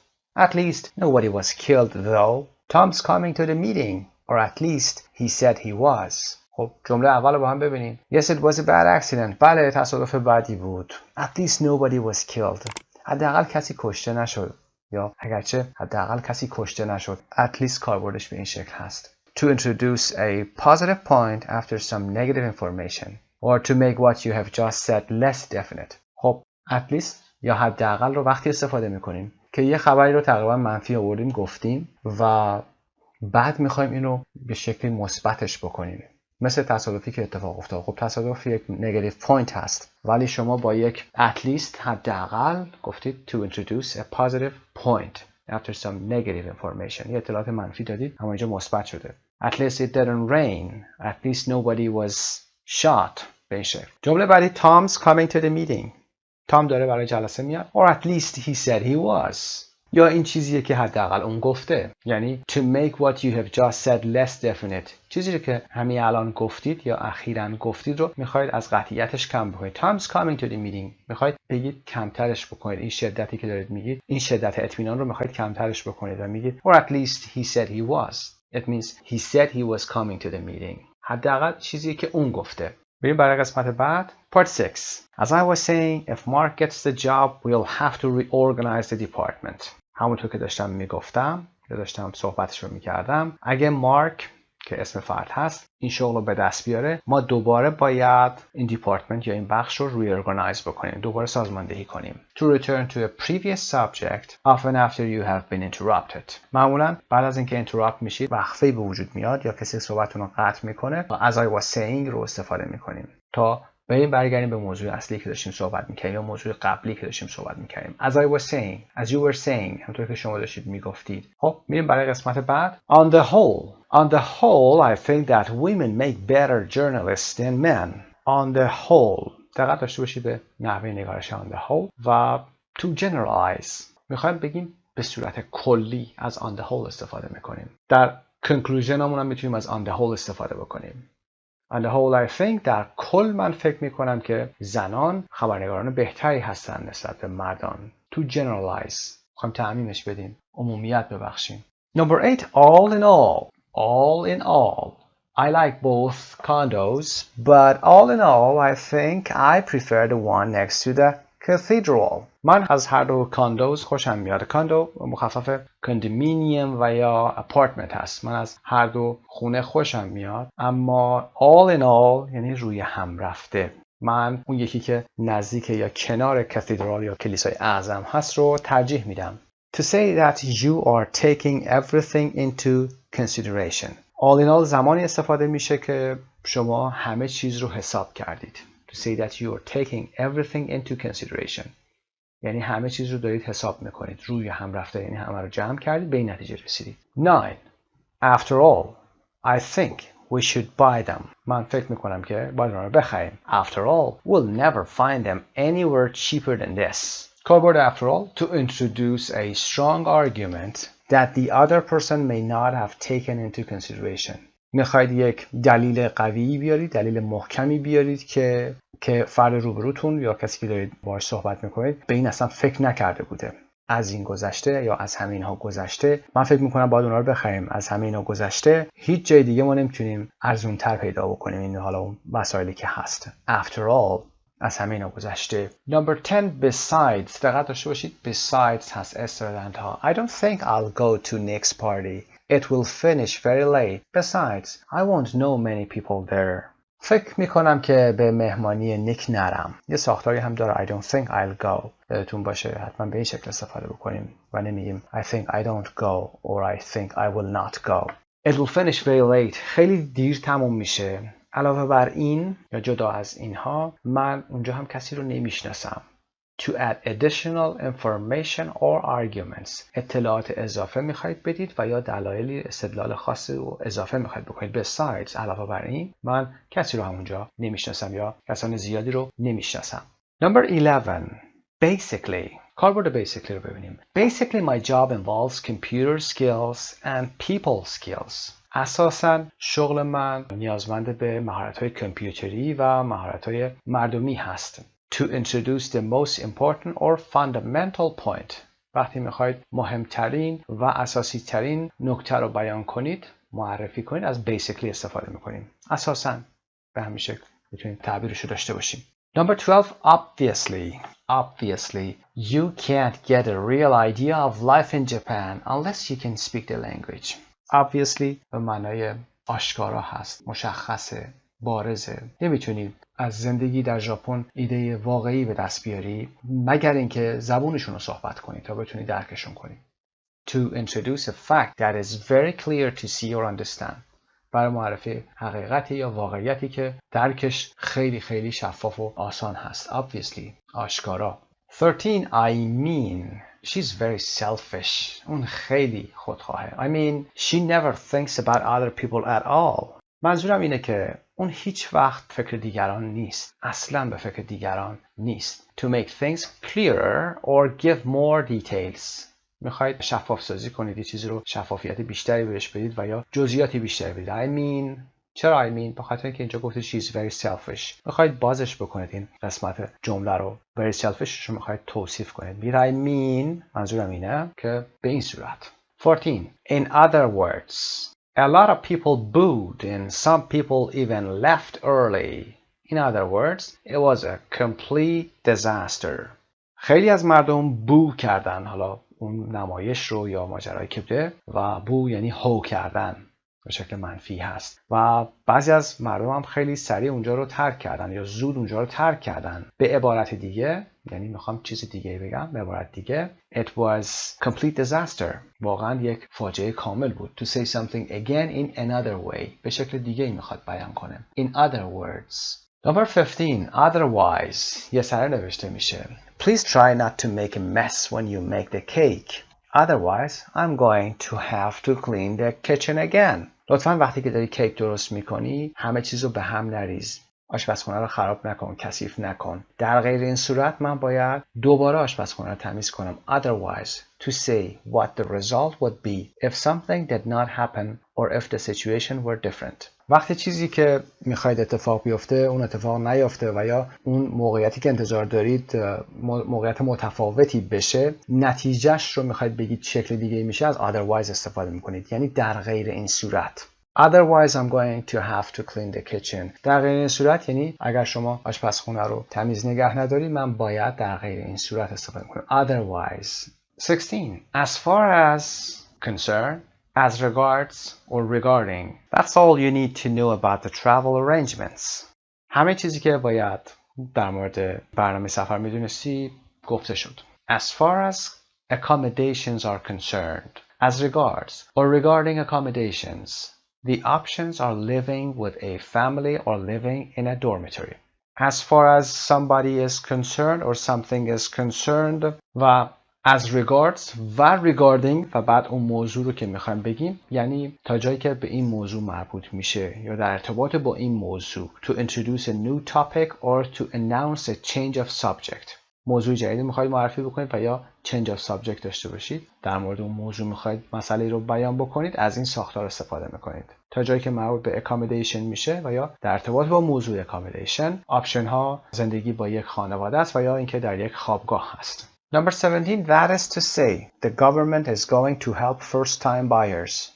At least nobody was killed though. Tom's coming to the meeting. Or at least he said he was. خب جمله اول رو با هم ببینیم. Yes, it was a bad accident. بله تصادف بدی بود. At least nobody was killed. حداقل کسی کشته نشد. یا اگرچه حداقل کسی کشته نشد. At least کاربردش به این شکل هست. To introduce a positive point after some negative information. Or to make what you have just said less definite. خب at least یا حداقل رو وقتی استفاده میکنیم که یه خبری رو تقریبا منفی آوردیم گفتیم و بعد میخوایم اینو به شکلی مثبتش بکنیم. مثل تصادفی که اتفاق افتاد. خب تصادف یک نگاتیو پوینت هست ولی شما با یک at least حداقل گفتید to introduce a positive point after some negative information. یه اطلاعات منفی دادید اما اینجا مثبت شده. At least it didn't rain. At least nobody was shot. به این شکل. جمله بعدی Tom's coming to the meeting. تام داره برای جلسه میاد. Or at least he said he was. یا این چیزیه که حداقل اون گفته. یعنی to make what you have just said less definite. چیزی که همین الان گفتید یا اخیراً گفتید رو میخواید از قطعیتش کم بکنید. Tom's coming to the meeting. میخواید بگید کمترش بکنید. این شدتی که دارید میگید، این شدت اطمینان رو میخواید کمترش بکنید و میگید or at least he said he was. It means he said he was coming to the meeting. حداقل چیزی که اون گفته. بریم برای قسمت بعد. Part 6. As I was saying, if Mark gets the job, we'll have to reorganize the department. همونطور که داشتم میگفتم یا داشتم صحبتش رو میکردم، اگه مارک که اسم فرد هست این شغل رو به دست بیاره، ما دوباره باید این دیپارتمنت یا این بخش رو reorganize بکنیم، دوباره سازماندهی کنیم. To return to a previous subject often after you have been interrupted. معمولا بعد از اینکه interrupt میشید وقفه‌ای به وجود میاد یا کسی صحبتتون رو قطع میکنه، as I was saying رو استفاده میکنیم تا بریم برگردیم به موضوع اصلی که داشتیم صحبت می‌کردیم یا موضوع قبلی که داشتیم صحبت می‌کردیم. As I was saying, as you were saying، همونطور که شما داشتید میگفتید. خب میریم برای قسمت بعد. On the whole, I think that women make better journalists than men. On the whole، دقت داشته باشید به نحوه نگارش on the whole و to generalize. می‌خوایم بگیم به صورت کلی از on the whole استفاده می‌کنیم. در conclusion همون هم می‌تونیم از on the whole استفاده بکنیم. On the whole I think در کل من فکر میکنم که زنان خبرنگاران بهتری هستن نسبت به مردان. To generalize. خواهیم تعمیمش بدیم. عمومیت ببخشیم. Number 8. All in all. All in all. I like both condos, but all in all I think I prefer the one next to the cathedral. من از هر دو کاندوز خوشم میاد. کاندو مخفف کندومینیم و یا اپارتمنت هست. من از هر دو خونه خوشم میاد، اما all in all یعنی روی هم رفته. من اون یکی که نزدیک یا کنار کاتدرال یا کلیسای اعظم هست رو ترجیح میدم. To say that you are taking everything into consideration. All in all زمانی استفاده میشه که شما همه چیز رو حساب کردید. To say that you are taking everything into consideration. یعنی همه چیز رو دارید حساب میکنید. روی هم رفته یعنی همه رو جمع کردید به این نتیجه رسیدید. 9. After all, I think we should buy them. من فکر میکنم که باید اونها رو بخریم. After all, we'll never find them anywhere cheaper than this. کاربرد after all to introduce a strong argument that the other person may not have taken into consideration. میخواید یک دلیل قوی بیارید، دلیل محکمی بیارید که فرد روبروتون یا کسی که دارید باهاش صحبت میکنید به این اصلا فکر نکرده بوده. از این گذشته یا از همین ها گذشته من فکر میکنم باید اونها رو بخریم. از همین ها گذشته هیچ جای دیگه ما نمیتونیم ارزونتر پیدا بکنیم. این حالا اون مسائلی که هست. After all از همین ها گذشته. Number 10. Besides. دقت داشته باشید besides هست استرادنت I don't think I'll go to Nick's party. It will finish very late. Besides, I won't know many people there. فکر میکنم که به مهمانی نیک نرم. یه ساختاری هم داره I don't think I'll go. یادتون باشه حتما به این شکل استفاده بکنیم و نمیگیم I think I don't go or I think I will not go. It will finish very late. خیلی دیر تموم میشه. علاوه بر این یا جدا از اینها من اونجا هم کسی رو نمیشناسم. To add additional information or arguments. اطلاعات اضافه میخواید بدید و یا دلایلی استدلال خاصی رو اضافه میخواید بکنید. Besides علاوه بر این من کسی رو همونجا نمیشناسم یا کسان زیادی رو نمیشناسم. Number 11. Basically. کاربرد basically رو ببینیم. Basically my job involves computer skills and people skills. اساساً شغل من نیازمند به مهارت‌های کامپیوتری و مهارت‌های مردمی هست. To introduce the most important or fundamental point. وقتی میخواید مهمترین و اساسی ترین نکته رو بیان کنید، معرفی کنید، از basically استفاده میکنیم. اساساً به همین شکل میتونید تعبیرشو داشته باشیم. Number 12. Obviously. Obviously, you can't get a real idea of life in Japan unless you can speak the language. Obviously به معنای آشکارا هست، مشخصه، بارزه. نمیتونید از زندگی در ژاپن ایده واقعی به دست بیاری مگر اینکه زبونشون رو صحبت کنید تا بتونید درکشون کنید. To introduce a fact that is very clear to see or understand. برای معرفی حقیقتی یا واقعیتی که درکش خیلی خیلی شفاف و آسان هست. Obviously آشکارا. 13. I mean she's very selfish. اون خیلی خودخواهه. I mean she never thinks about other people at all. منظورم اینه که اون هیچ وقت فکر دیگران نیست. اصلاً به فکر دیگران نیست. To make things clearer or give more details. میخواید شفاف سازی کنید، یه چیزی رو شفافیت بیشتری بهش بدید و یا جزئیات بیشتری بدید. I mean، چرا I mean؟ به خاطر اینکه اینجا گفته she's very selfish. میخواید بازش بکنید این قسمت جمله رو، very selfish رو میخواید توصیف کنید. میگید I mean، منظورم اینه که به این صورت. 14. In other words, a lot of people booed and some people even left early. In other words, it was a complete disaster. خیلی از مردم بو کردن، حالا اون نمایش رو یا ماجرایی که بوده، و بو یعنی هو کردن به شکل منفی هست، و بعضی از مردم هم خیلی سریع اونجا رو ترک کردن یا زود اونجا رو ترک کردن. به عبارت دیگه، یعنی میخوام چیز دیگه بگم، به عبارت دیگه it was complete disaster. واقعا یک فاجعه کامل بود. To say something again in another way، به شکل دیگه میخواد بیان کنه. In other words. Number 15. Otherwise. یه سره نوشته میشه Please try not to make a mess when you make the cake. Otherwise, I'm going to have to clean the kitchen again. لطفاً وقتی که داری کیک درست میکنی همه چیزو به هم نریز. آشپزخونه رو خراب نکن، کثیف نکن. در غیر این صورت من باید دوباره آشپزخونه رو تمیز کنم. Otherwise, to say what the result would be if something did not happen or if the situation were different. وقتی چیزی که میخواید اتفاق بیفته اون اتفاق نیفته و یا اون موقعیتی که انتظار دارید موقعیت متفاوتی بشه، نتیجهش رو میخواید بگید شکل دیگه میشه، از otherwise استفاده میکنید، یعنی در غیر این صورت. Otherwise I'm going to have to clean the kitchen. در غیر این صورت یعنی اگر شما آشپزخونه رو تمیز نگه نداری من باید در غیر این صورت استفاده کنم. Otherwise. 16. As far as concerned, as regards or regarding. That's all you need to know about the travel arrangements. همه چیزی که باید در مورد برنامه سفر میدونستی گفته شد. As far as accommodations are concerned, as regards or regarding accommodations, the options are living with a family or living in a dormitory. As far as somebody is concerned or something is concerned و as regards و regarding و بعد اون موضوع رو که میخوایم بگیم، یعنی تا جایی که به این موضوع مربوط میشه یا در ارتباط با این موضوع. To introduce a new topic or to announce a change of subject. موضوع جدید میخواید معرفی بکنید و یا change of subject داشته باشید، در مورد اون موضوع میخواید مسئله رو بیان بکنید، از این ساختار استفاده میکنید. تا جایی که مربوط به accommodation میشه و یا در ارتباط با موضوع accommodation، آپشن ها زندگی با یک خانواده است و یا اینکه در یک خوابگاه هست. Number 17, that is to say, the government is going to help first-time buyers.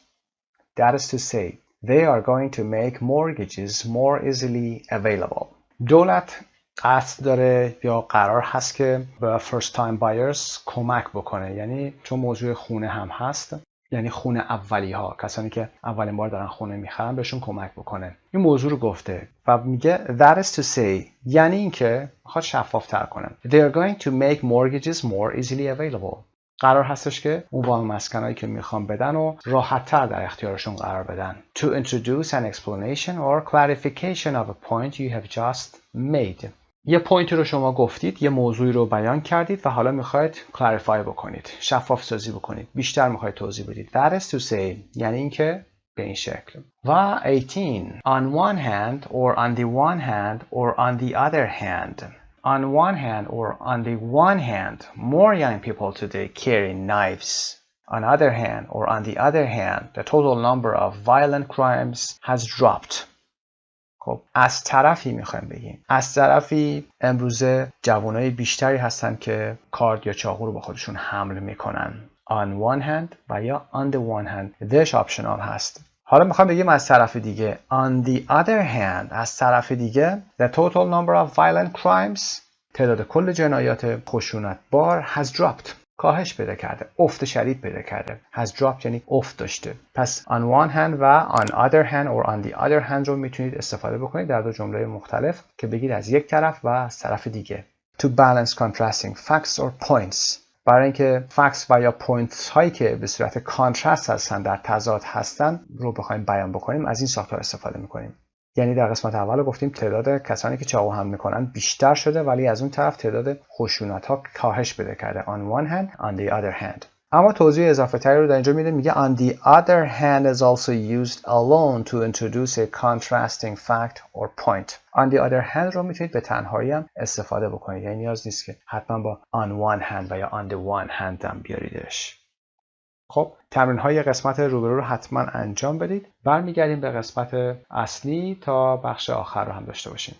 That is to say, they are going to make mortgages more easily available. دولت قصد داره یا قرار هست که به first-time buyers کمک بکنه، یعنی چون موضوع خونه هم هست، یعنی خونه اولی ها، کسانی که اولین بار دارن خونه میخرن بهشون کمک بکنه. این موضوع رو گفته و میگه that is to say، یعنی اینکه میخواد شفاف تر کنه. They are going to make mortgages more easily available. قرار هستش که اون وام مسکنایی که میخوان بدن و راحت تر در اختیارشون قرار بدن. To introduce an explanation or clarification of a point you have just made. یه پوینتی رو شما گفتید، یه موضوعی رو بیان کردید و حالا میخواید کلاریفای بکنید، شفاف سازی بکنید، بیشتر میخواید توضیح بدید. That is to say، یعنی اینکه به این شکل. و 18. On one hand or on the one hand or on the other hand. On one hand or on the one hand, more young people today carry knives. On the other hand or on the other hand, the total number of violent crimes has dropped. خب از طرفی میخوایم بگیم، از طرفی امروزه جوانای بیشتری هستن که کارد یا چاقو رو با خودشون حمل میکنن. On one hand و یا on the one hand دش آپشنال هست. حالا میخوام بگیم از طرف دیگه. On the other hand، از طرف دیگه the total number of violent crimes، تعداد کل جنایات خشونتبار has dropped، کاهش پیدا کرده، افت شدید پیدا کرده. has dropped یعنی افت داشته. پس on one hand و on other hand or on the other hand رو میتونید استفاده بکنید در دو جمله مختلف که بگید از یک طرف و از طرف دیگه. To balance contrasting facts or points، برای اینکه فکس و یا پوینتس هایی که به صورت کانترست هستن، در تضاد هستن رو بخوایم بیان بکنیم، از این ساختار استفاده میکنیم. یعنی در قسمت اول گفتیم تعداد کسانی که چاقو حمل میکنن بیشتر شده، ولی از اون طرف تعداد خشونت ها کاهش پیدا کرده. On one hand, on the other hand. اما توضیح اضافه تری رو در اینجا میده، میگه on the other hand is also used alone to introduce a contrasting fact or point. On the other hand رو میتونید به تنهایی هم استفاده بکنید، یعنی نیاز نیست که حتما با on one hand و یا on the one hand هم بیاریدش. خب تمرین های قسمت روبرو رو حتما انجام بدید. برمیگردیم به قسمت اصلی تا بخش آخر رو هم داشته باشیم.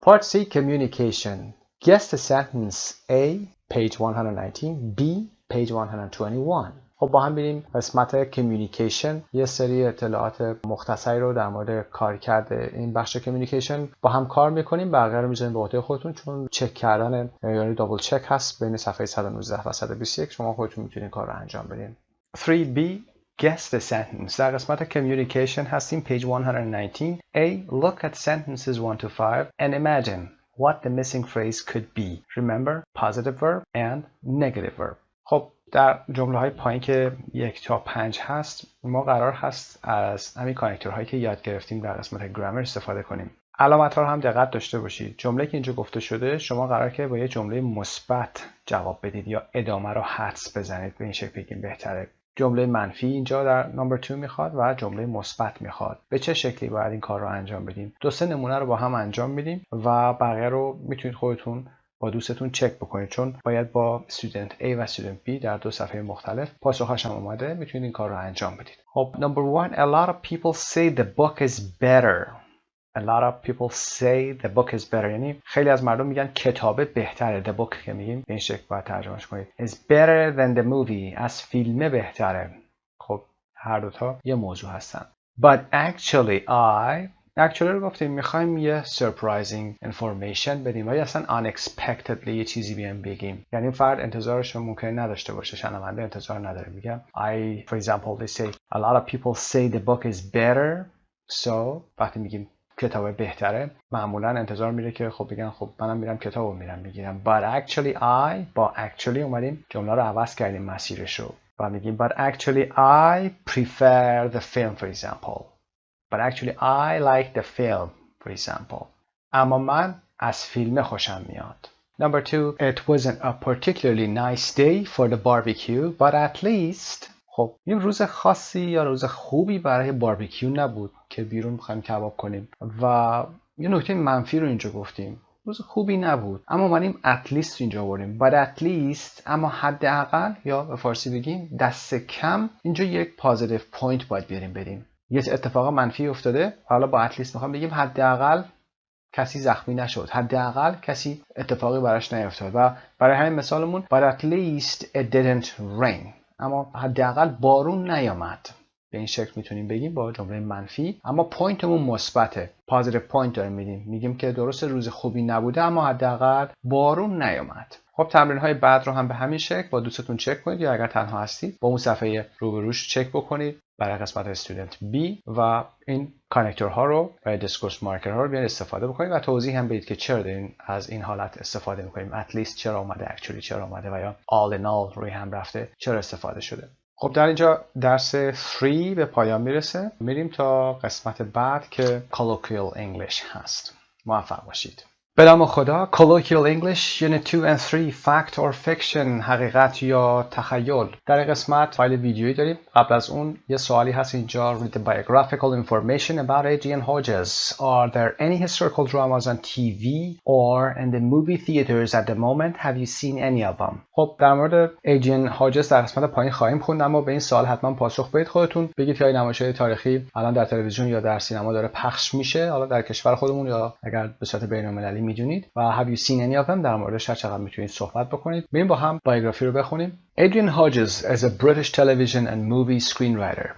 Part C Communication. Guess the sentence A, page 119, B, page 121. خب با هم بریم قسمت Communication. یه سری اطلاعات مختصری رو در مورد کارکرد این بخش Communication با هم کار میکنیم. بقیه رو میذاریم به عهده خودتون چون چک کردن یعنی دابل چک هست بین صفحه 119 و 121. شما خودتون میتونید کار رو انجام بدین. 3B Guess the sentence. در قسمت Communication هستیم page 119. A. Look at sentences 1 to 5 and imagine what the missing phrase could be. Remember positive verb and negative verb. خب در جمله های پایین که 1 تا 5 هست ما قرار هست از همین کانکتورهایی که یاد گرفتیم در قسمت گرامر استفاده کنیم. علامت ها رو هم دقت داشته باشید. جمله که اینجا گفته شده شما قرار که با یه جمله مثبت جواب بدید یا ادامه رو حدس بزنید. به این شکل بگیم بهتره. جمله منفی اینجا در نمبر 2 میخواد و جمله مثبت میخواد. به چه شکلی باید این کار رو انجام بدیم؟ 2-3 نمونه رو با هم انجام میدیم و بقیه رو میتونید خودتون با دوستتون چک بکنید چون باید با student A و student B در 2 صفحه مختلف پاسخش هم اومده. میتونید این کار رو انجام بدید. خب number 1 a lot of people say the book is better. A lot of people say the book is better. یعنی خیلی از مردم میگن کتابه بهتره. The book که میگیم به این شکل باید ترجمهش کنید. is better than the movie. از فیلمه بهتره. خب هر دوتا یه موضوع هستن. But actually رو گفتیم میخوایم یه surprising information بدیم و یا اصلا unexpectedly یه چیزی بیان بگیم. یعنی فرد انتظارش رو ممکن نداشته باشه. شنونده انتظار نداره. میگم for example they say a lot of people say the book is better. So وقتی میگیم کتاب بهتره معمولا انتظار میره که خب بگن خب منم میرم کتابو میرم میگیرم. But actually با actually اومدیم جمله رو عوض کردیم مسیرش رو و میگیم but actually I prefer the film for example. But actually I like the film for example. اما من از فیلم خوشم میاد. Number 2 it wasn't a particularly nice day for the barbecue but at least خب این روز خاصی یا روز خوبی برای باربیکیو نبود که بیرون می‌خوایم کباب کنیم و یه نکته منفی رو اینجا گفتیم. روز خوبی نبود اما اومدیم at least اینجا آوردیم. but at least اما حداقل یا به فارسی بگیم دست کم اینجا یک positive point باید بیاریم بدیم. یه اتفاق منفی افتاده حالا با at least می‌خوام بگیم حداقل کسی زخمی نشد. حداقل کسی اتفاقی براش نیفتاد و برای همین مثالمون but at least it didn't rain. اما حداقل بارون نیامد. به این شکل میتونیم بگیم با جمله منفی اما پوینتمون مثبته. پازیتیو پوینت داریم میدیم. میگیم که درست روز خوبی نبوده اما حداقل بارون نیامد. خب تمرین های بعد رو هم به همین شکل با دوستتون چک کنید یا اگر تنها هستید با اون صفحه روبروش چک بکنید برای قسمت استودنت B و این کانکتورها رو و دیسکورس مارکر ها رو بیان استفاده بکنید و توضیح هم بدید که چرا دارین از این حالت استفاده میکنیم. at least چرا اومده، actually چرا اومده و یا all in all روی هم رفته چرا استفاده شده. خب در اینجا درس 3 به پایان میرسه. میریم تا قسمت بعد که colloquial English هست. موفق باشید. به نام خدا. Colloquial English Unit 2 and 3 Fact or Fiction حقیقت یا تخیل. در این قسمت فایل ویدیویی داریم. قبل از اون یه سوالی هست اینجا. Read the biographical information about Adrian Hodges. Are there any historical dramas on TV or in the movie theaters at the moment? Have you seen any of them? خب در مورد Adrian Hodges در قسمت پایین خواهیم خوند اما به این سوال حتما پاسخ بدید خودتون. بگید که این نمایش‌های تاریخی الان در تلویزیون یا در سینما داره پخش میشه حالا در کشور خودمون یا اگر به صورت بین‌المللی میدونید و have you seen any of them در موردش چقدر میتونید صحبت بکنید. بریم با هم بایوگرافی رو بخونیم. Adrian Hodges is a British television and movie screenwriter.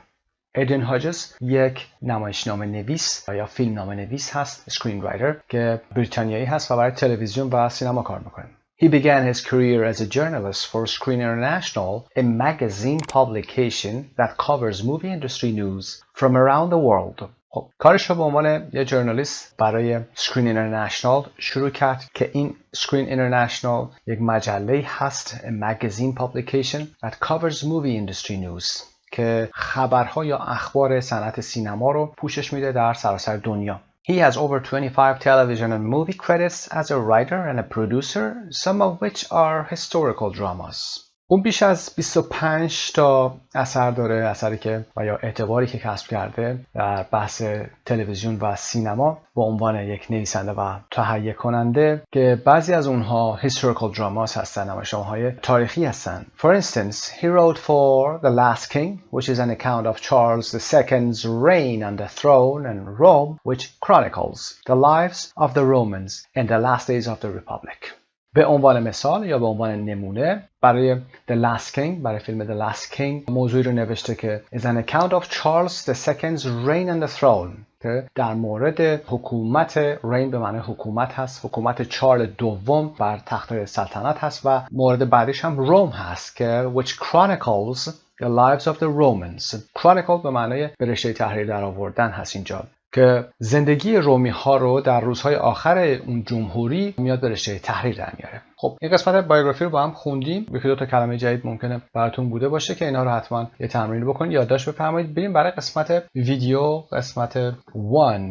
Adrian Hodges یک نمایشنامه نویس یا فیلمنامه نویس هست، screenwriter که بریتانیایی هست و برای تلویزیون و سینما کار میکنه. He began his career as a journalist for Screen International, a magazine publication that covers movie industry news from around the world. خب کارش رو به عنوان یه ژورنالیست برای Screen International شروع کرد که این Screen International یک مجله هست a magazine publication that covers movie industry news که خبرها یا اخبار صنعت سینما رو پوشش میده در سراسر دنیا. He has over 25 television and movie credits as a writer and a producer, some of which are historical dramas. اون بیش از 25 تا اثر داره، اثری که و یا اعتباری که کسب کرده در بحث تلویزیون و سینما به عنوان یک نویسنده و تهیه کننده که بعضی از اونها historical dramas هستن، نمایشنامه‌های تاریخی هستن. For instance, he wrote for The Last King, which is an account of Charles II's reign on the throne in Rome, which chronicles the lives of the Romans in the last days of the Republic. به عنوان مثال یا به عنوان نمونه برای The Last King، برای فیلم The Last King موضوعی رو نوشته که is an account of Charles II's reign on the throne، که در مورد حکومت reign به معنی حکومت هست، حکومت چارل دوم بر تخت سلطنت هست و مورد بعدیش هم روم هست که which chronicles the lives of the Romans. chronicle به معنی به رشته تحریر در آوردن هست اینجا، که زندگی رومی ها رو در روزهای آخر اون جمهوری میاد به رشته تحریر در میاره. خب این قسمت بایوگرافی رو با هم خوندیم، یکی دو تا کلمه جدید ممکنه براتون بوده باشه که اینا رو حتما یه تمرین بکنید، یادداشت بفرمایید. بریم برای قسمت ویدیو، قسمت 1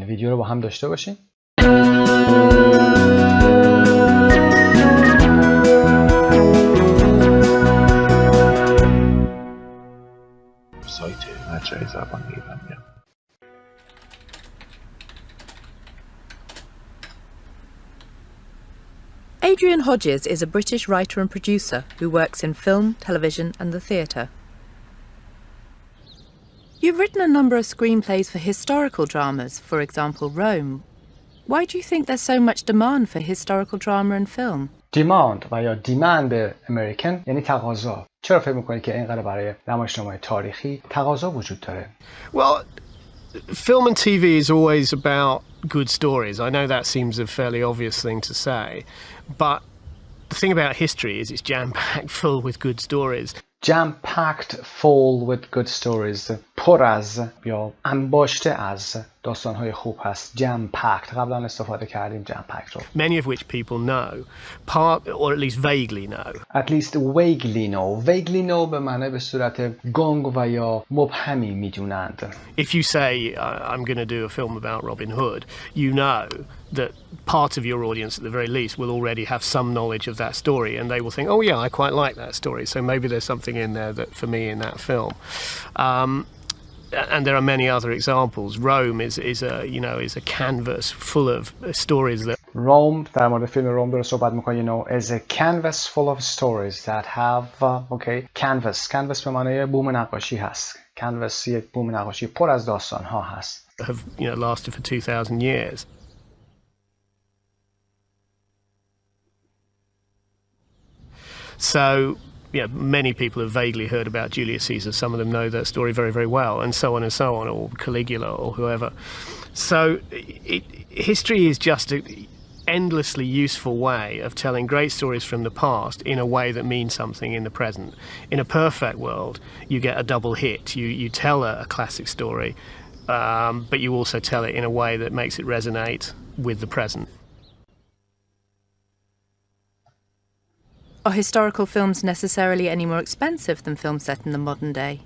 ویدیو رو با هم داشته باشیم. سایت مجرای زبان ایرانیا. Adrian Hodges is a British writer and producer who works in film, television and the theatre. You've written a number of screenplays for historical dramas, for example Rome. Why do you think there's so much demand for historical drama in film? Demand و یا demand به امریکن یعنی تقاضا. چرا فکر می‌کنید که اینقدر برای نمایشنامه‌های تاریخی تقاضا وجود داره؟ Well, film and TV is always about good stories. I know that seems a fairly obvious thing to say, but the thing about history is it's jam-packed full with good stories. Jam-packed full with good stories. پر از یا انباشته از داستان‌های خوب هست. Jam-packed. قبلا استفاده کردیم jam-packed رو. Many of which people know, or at least vaguely know. At least vaguely know. Vaguely know به معنی به صورت گنگ و یا مبهمی میدونند. If you say, I'm going to do a film about Robin Hood, you know that part of your audience at the very least will already have some knowledge of that story, and they will think, oh yeah, I quite like that story, so maybe there's something in there that for me in that film. And there are many other examples. Rome is a canvas full of stories that Rome در مورد فیلم روم داره صحبت میکنه is a canvas full of stories that have canvas به معنی بوم نقاشی هست. canvas یک بوم نقاشی پر از داستان ها هست. have lasted for 2000 years. So many people have vaguely heard about Julius Caesar. Some of them know that story very, very well, and so on, or Caligula, or whoever. So history is just an endlessly useful way of telling great stories from the past in a way that means something in the present. In a perfect world, you get a double hit. You tell a classic story, but you also tell it in a way that makes it resonate with the present. Are historical films necessarily any more expensive than films set in the modern day?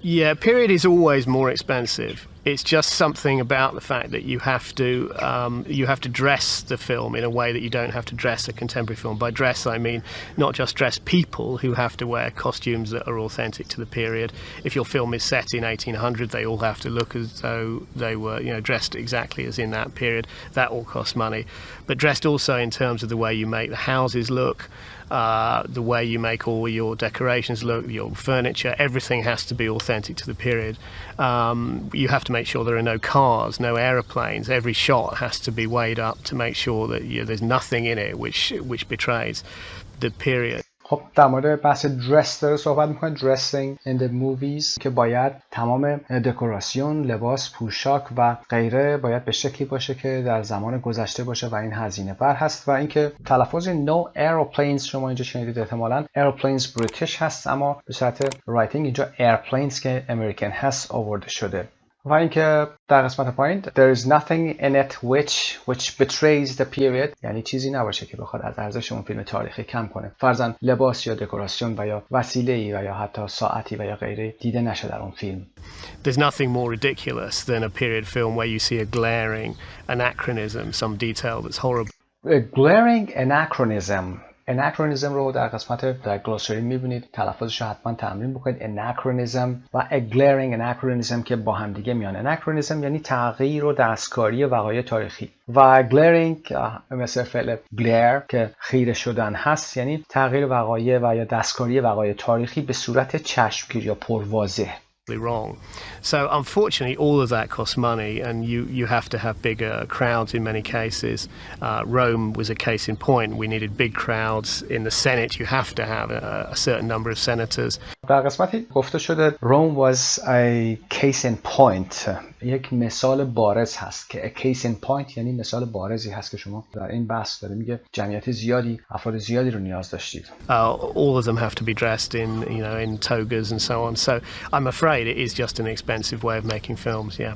Yeah, period is always more expensive. It's just something about the fact that you have to dress the film in a way that you don't have to dress a contemporary film. By dress, I mean not just dress people who have to wear costumes that are authentic to the period. If your film is set in 1800, they all have to look as though they were, dressed exactly as in that period. That all costs money. But dressed also in terms of the way you make the houses look, the way you make all your decorations look, your furniture, everything has to be authentic to the period. You have to make sure there are no cars, no aeroplanes. Every shot has to be weighed up to make sure that there's nothing in it which betrays the period. خب در مورد بحث درس داره صحبت میکنه. dressing in the movies که باید تمام دکوراسیون، لباس، پوشاک و غیره باید به شکلی باشه که در زمان گذشته باشه و این هزینه بر هست. و اینکه تلفظ no aeroplanes شما اینجا شنیدید احتمالاً airplanes بریتیش هست، اما به صورت رایتینگ اینجا airplanes که امریکن هست آورده شده. و اینکه در قسمت پایین there is nothing in it which betrays the period، یعنی چیزی نباشه که بخواد از ارزش اون فیلم تاریخی کم کنه. فرضاً لباس یا دکوراسیون و یا وسیله‌ای و یا حتی ساعتی و یا غیره دیده نشه در اون فیلم. There's nothing more ridiculous than a period film where you see a glaring anachronism, some detail that's horrible. A glaring anachronism anachronism رو در قسمت در گلوسری میبینید، تلفظش رو حتما تمرین بکنید. anachronism و a glaring anachronism که با هم دیگه میان. anachronism یعنی تغییر و دستکاری وقایع تاریخی و glaring مثل فعل glare که خیره شدن هست، یعنی تغییر وقایع و یا دستکاری وقایع تاریخی به صورت چشمگیر یا پرواضح. Wrong. So unfortunately all of that costs money, and you have to have bigger crowds in many cases. Rome was a case in point. We needed big crowds. In the Senate you have to have a certain number of senators. در قسمتی گفته شده Rome was a case in point، یک مثال بارز هست که a case in point یعنی مثال بارزی هست که شما در این بحث داره میگه جمعیت زیادی، افراد زیادی رو نیاز داشتید. All of them have to be dressed in togas and so on. So I'm afraid it is just an expensive way of making films, yeah.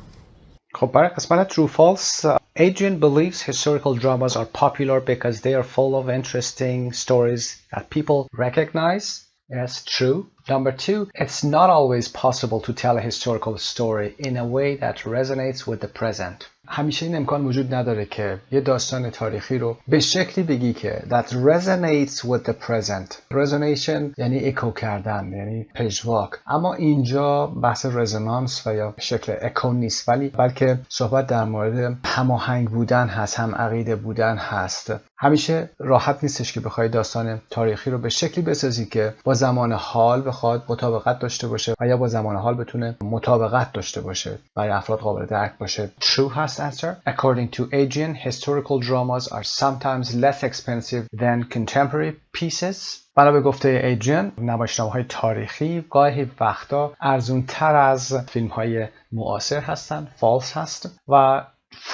خب برای قسمت True False Adrian believes historical dramas are popular because they are full of interesting stories that people recognize. Yes, true. Number 2, it's not always possible to tell a historical story in a way that resonates with the present. همیشه این امکان وجود نداره که یه داستان تاریخی رو به شکلی بگی که that resonates with the present. Resonation یعنی اکو کردن، یعنی پژواک. اما اینجا بحث رزونانس و یا شکل اکو نیست، بلکه صحبت در مورد هماهنگ بودن هست، هم عقیده بودن هست. همیشه راحت نیستش که بخوای داستان تاریخی رو به شکلی بسازی که با زمان حال بخواد مطابقت داشته باشه و یا با زمان حال بتونه مطابقت داشته باشه، برای افراد قابل درک باشه. True has answer. According to Adrian, historical dramas are sometimes less expensive than contemporary pieces. بنا به گفته ایدریان، نمایشنامه‌های تاریخی گاهی وقتا ارزونتر از فیلم‌های معاصر هستن. False هست. و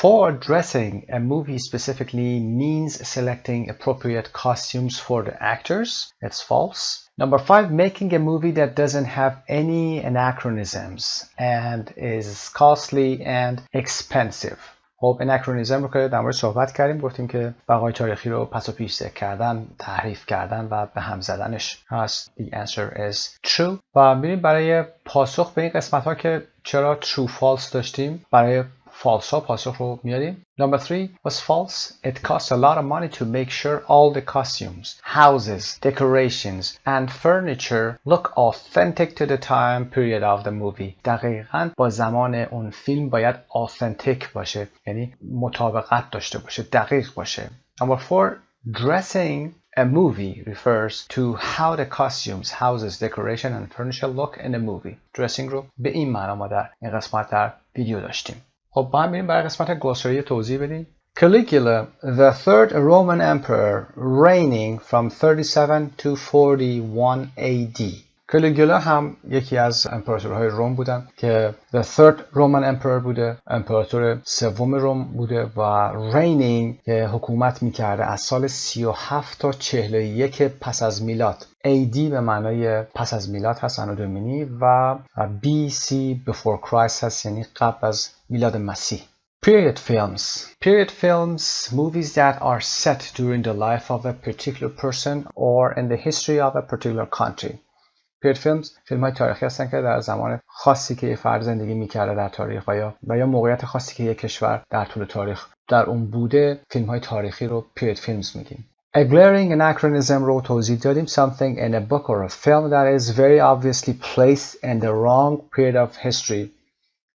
For dressing a movie specifically means selecting appropriate costumes for the actors. It's false. Number 5, making a movie that doesn't have any anachronisms and is costly and expensive. خب anachronism رو که در مورد صحبت کردیم، گفتیم که بقای تاریخی رو پس و پیش ذکر کردن، تحریف کردن و به هم زدنش هست. The answer is true. و میریم برای پاسخ به این قسمت ها که چرا true false داشتیم. برای false ها پاسخ رو میاریم. Number 3 was false. It costs a lot of money to make sure all the costumes, houses, decorations and furniture look authentic to the time period of the movie. دقیقاً با زمان اون فیلم باید authentic باشه، یعنی مطابقت داشته باشه، دقیق باشه. Number 4, dressing a movie refers to how the costumes, houses, decoration and furniture look in a movie. Dressing رو به این معنا ما در این قسمت در ویدیو داشتیم. خب با هم بریم برای قسمت گلوسری توضیح بدیم. Caligula, the third Roman emperor, reigning from 37 to 41 AD. کالیگولا هم یکی از امپراتورهای روم بودن که the third Roman emperor بوده، امپراتور سوم روم بوده و reigning که حکومت میکرده از سال 37 تا 41 پس از میلاد. AD به معنای پس از میلاد هست، آنو دومینی، و BC before Christ هست، یعنی قبل از میلاد مسیح. Period films. Period films, movies that are set during the life of a particular person or in the history of a particular country. Period films فیلم های تاریخی هستن که در زمان خاصی که یه فرد زندگی میکرده در تاریخ و یا موقعیت خاصی که یک کشور در طول تاریخ در اون بوده، فیلم های تاریخی رو period films میگیم. A glaring anachronism رو توضیح دادیم. Something in a book or a film that is very obviously placed in the wrong period of history.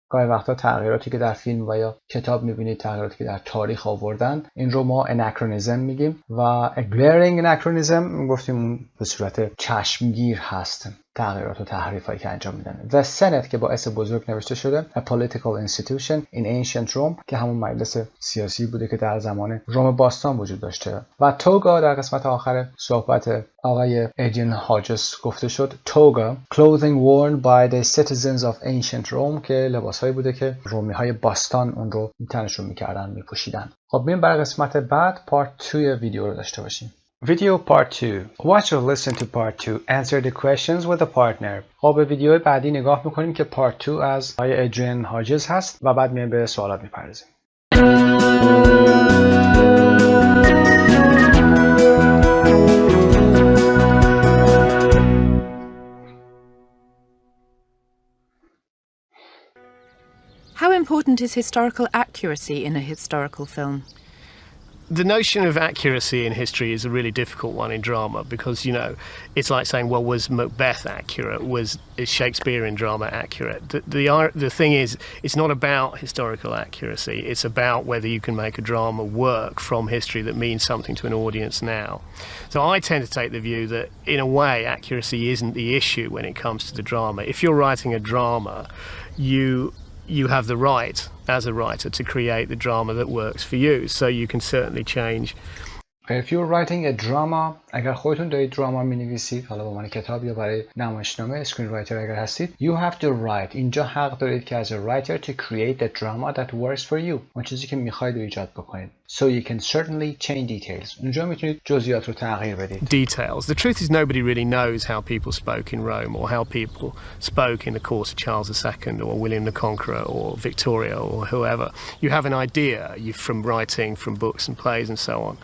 گاهی وقتا تغییراتی که در فیلم و یا کتاب میبینید، تغییراتی که در تاریخ آوردن، این رو ما anachronism میگیم. و a glaring anachronism گفتیم به صورت چشمگیر هست، تغییرات و تحریفایی که انجام میدن. The Senate که با اس بزرگ نوشته شده، a political institution in ancient Rome که همون مجلس سیاسی بوده که در زمان روم باستان وجود داشته. و توگا در قسمت آخر صحبت آقای ایدریان هاجس گفته شد. توگا clothing worn by the citizens of ancient Rome که لباسهایی بوده که رومی های باستان اون رو تنشون میکردن، میپوشیدن. خب بریم برای قسمت بعد پارت 2 ویدیو رو داشته باشیم. Video part 2. Watch or listen to part 2. Answer the questions with a partner. خب به ویدیو بعدی نگاه میکنیم که part 2 از آقای ایدریان هاجز هست و بعد میایم به سوالات میپردازیم. How important is historical accuracy in a historical film? The notion of accuracy in history is a really difficult one in drama because, it's like saying, well, was Macbeth accurate? Is Shakespeare in drama accurate? The thing is, it's not about historical accuracy. It's about whether you can make a drama work from history that means something to an audience now. So I tend to take the view that, in a way, accuracy isn't the issue when it comes to the drama. If you're writing a drama, you have the right, as a writer, to create the drama that works for you. So you can certainly change. If you're writing a drama, اگر خودتون دارید دراما می‌نویسید، حالا به عنوان کتاب یا برای نمایشنامه، اسکرین رایتر اگر هستید، you have the right. اینجا حق دارید که as a writer to create the drama that works for you. اون چیزی که می‌خواید رو ایجاد بکنید. So you can certainly change details. اونجا میتونید جزئیات رو تغییر بدید. Details. The truth is nobody really knows how people spoke in Rome or how people spoke in the court of Charles II or William the Conqueror or Victoria or whoever. You have an idea from writing, from books and plays and so on.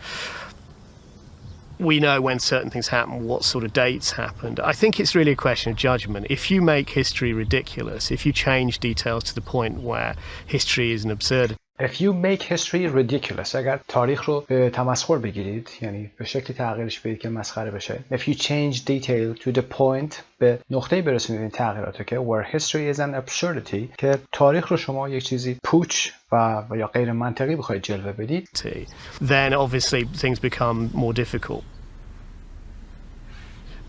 We know when certain things happen, what sort of dates happened. I think it's really a question of judgment. If you make history ridiculous, if you change details to the point where history is an absurdity. If you make history ridiculous, اگر تاریخ رو به تمسخر بگیرید، یعنی به شکلی تغییرش بدید که مسخره بشه. If you change detail to the point، به نقطه‌ای برسونید این تغییرات که where history is an absurdity، که تاریخ رو شما یک چیزی پوچ و یا غیر منطقی بخواید جلوه بدید، then obviously things become more difficult.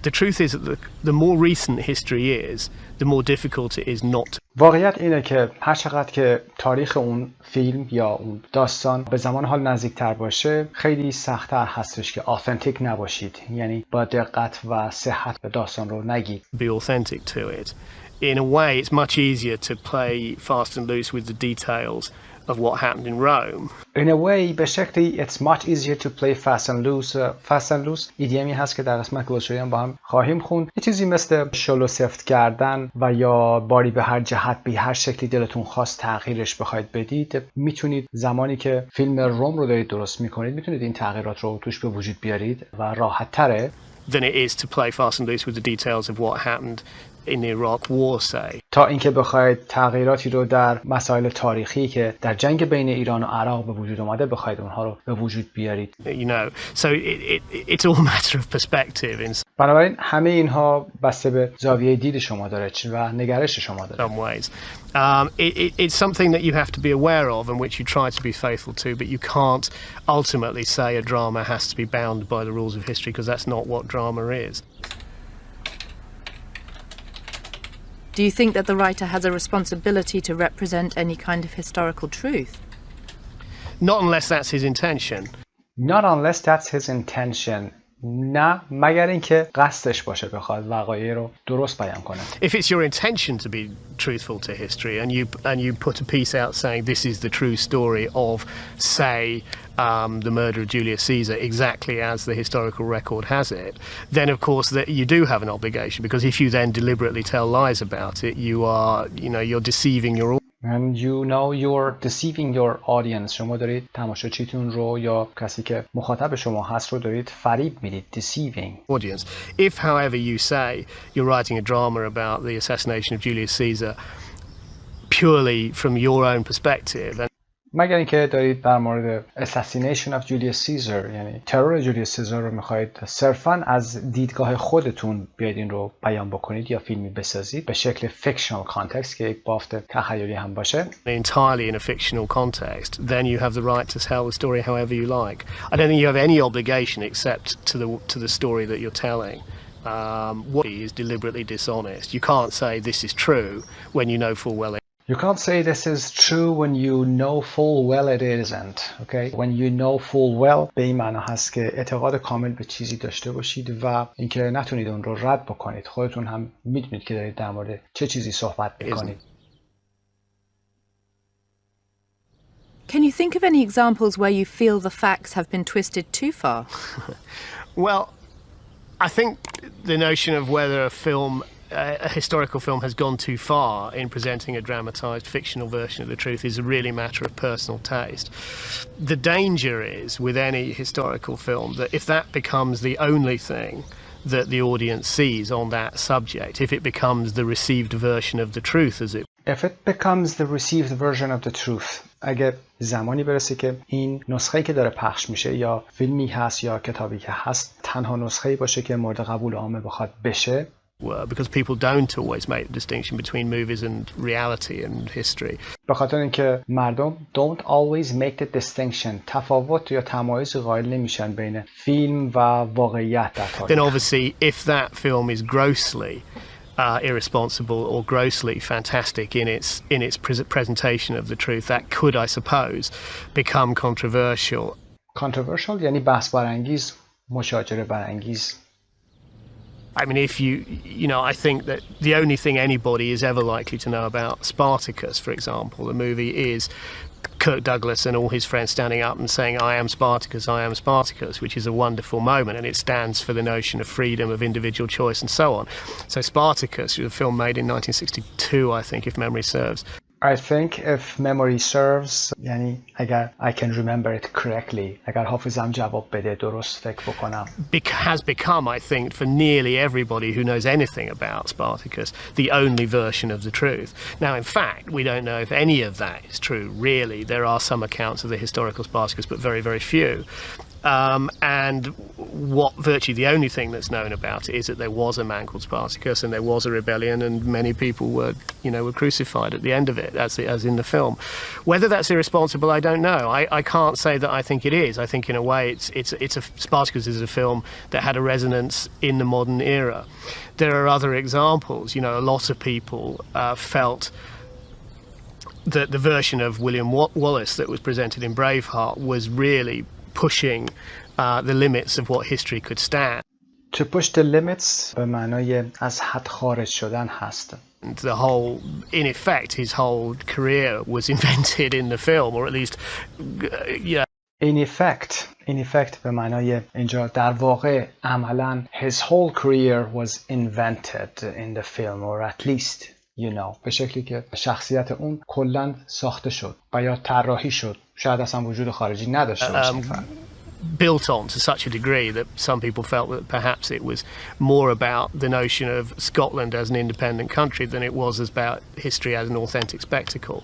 The truth is that the more recent history is, the more difficult it is not. واقعیت اینه که هر چقدر که تاریخ اون فیلم یا اون داستان به زمان حال نزدیکتر باشه، خیلی سخت‌تر هستش که authentic نباشید. یعنی با دقت و صحت به داستان رو نگید. Be authentic to it. In a way, it's much easier to play fast and loose with the details of what happened in Rome. In a way, به شکلی it's much easier to play fast and loose. Fast and loose ایدیمی هست که در قسمت گلوسوری هم با هم خواهیم خوند. یه چیزی مثل شل و سفت کردن و یا باری به هر جهت به هر شکلی دلتون خواست تغییرش بخواید بدید. میتونید زمانی که فیلم روم رو دارید درست میکنید، میتونید این تغییرات رو توش به وجود بیارید و راحت تره than it is to play fast and loose with the details of what happened in the Iraq War, say. تا اینکه بخواید تغییراتی رو در مسائل تاریخی که در جنگ بین ایران و عراق به وجود اومده بخواید اونها رو به وجود بیارید. So it's all a matter of perspective. بنابراین همه اینها بسته به زاویه دید شما داره و نگرش شما داره. Some ways. It's something that you have to be aware of and which you try to be faithful to, but you can't ultimately say a drama has to be bound by the rules of history because that's not what drama is. Do you think that the writer has a responsibility to represent any kind of historical truth? Not unless that's his intention. Not unless that's his intention. نه مگر اینکه قصدش باشه بخواد وقایع رو درست بیان کنه. If it's your intention to be truthful to history and you put a piece out saying this is the true story of, say, the murder of Julius Caesar exactly as the historical record has it, then of course that you do have an obligation, because if you then deliberately tell lies about it, you're deceiving your And you're deceiving your audience. شما دارید تماشاچیتون رو یا کسی که مخاطب شما هست رو دارید فریب میدید. Deceiving. Audience. If, however, you say you're writing a drama about the assassination of Julius Caesar purely from your own perspective. مگر اینکه دارید در مورد assassination of Julius Caesar، یعنی ترور جولیوس سزار رو میخواید صرفاً از دیدگاه خودتون بیاید این رو بیان بکنید یا فیلمی بسازید به شکل fictional context که یک بافت تخیلی هم باشه. Entirely in a fictional context, then you have the right to tell the story however you like. I don't think you have any obligation except to the story that you're telling. What is deliberately dishonest. You can't say this is true when you know full well it. You can't say this is true when you know full well it isn't. Okay? When you know full well به این معنا هست که اعتقاد کامل به چیزی داشته باشید و اینکه نتونید اون رو رد بکنید. خودتون هم میدونید که دارید در مورد چه چیزی صحبت میکنید. Can you think of any examples where you feel the facts have been twisted too far? Well, I think the notion of whether a historical film has gone too far in presenting a dramatized fictional version of the truth is a really matter of personal taste. The danger is with any historical film that if that becomes the only thing that the audience sees on that subject, if it becomes the received version of the truth as it If it becomes the received version of the truth. اگه زمانی برسه که این نسخه‌ای که داره پخش میشه یا فیلمی هست یا کتابی که هست تنها نسخه‌ای باشه که مورد قبول عامه بخواد بشه. Because people don't always make the distinction between movies and reality and history. به خاطر اینکه مردم don't always make the distinction. تفاوت یا تمایز قائل نمیشن بین فیلم و واقعیت در تاریخ. Then obviously if that film is grossly irresponsible or grossly fantastic in its presentation of the truth, that could, I suppose, become controversial. Controversial یعنی بحث برانگیز، مشاجره برانگیز. I mean, if you know, I think that the only thing anybody is ever likely to know about Spartacus, for example, the movie, is Kirk Douglas and all his friends standing up and saying, I am Spartacus, which is a wonderful moment, and it stands for the notion of freedom, of individual choice, and so on. So Spartacus, a film made in 1962, I think, if memory serves. I think if memory serves یعنی اگر I can remember it correctly اگر حافظم جواب بده درست فکر بکنم has become, I think, for nearly everybody who knows anything about Spartacus, the only version of the truth. Now, in fact, we don't know if any of that is true, really. There are some accounts of the historical Spartacus, but very, very few. And what virtually the only thing that's known about it is that there was a man called Spartacus and there was a rebellion and many people were crucified at the end of it, as in the film. Whether that's irresponsible, I don't know. I can't say that I think it is. I think in a way Spartacus is a film that had a resonance in the modern era. There are other examples. A lot of people felt that the version of William Wallace that was presented in Braveheart was really pushing the limits of what history could stand. To push the limits به معنای از حد خارج شدن هست. The whole, in effect, his whole career was invented in the film, or at least, yeah. In effect به معنای اینجا در واقع عملاً his whole career was invented in the film, or at least, به شکلی که شخصیت اون کلاً ساخته شد و یا طراحی شد. شاید اصلا وجود خارجی نداشته باشه. Built on to such a degree that some people felt that perhaps it was more about the notion of Scotland as an independent country than it was about history as an authentic spectacle.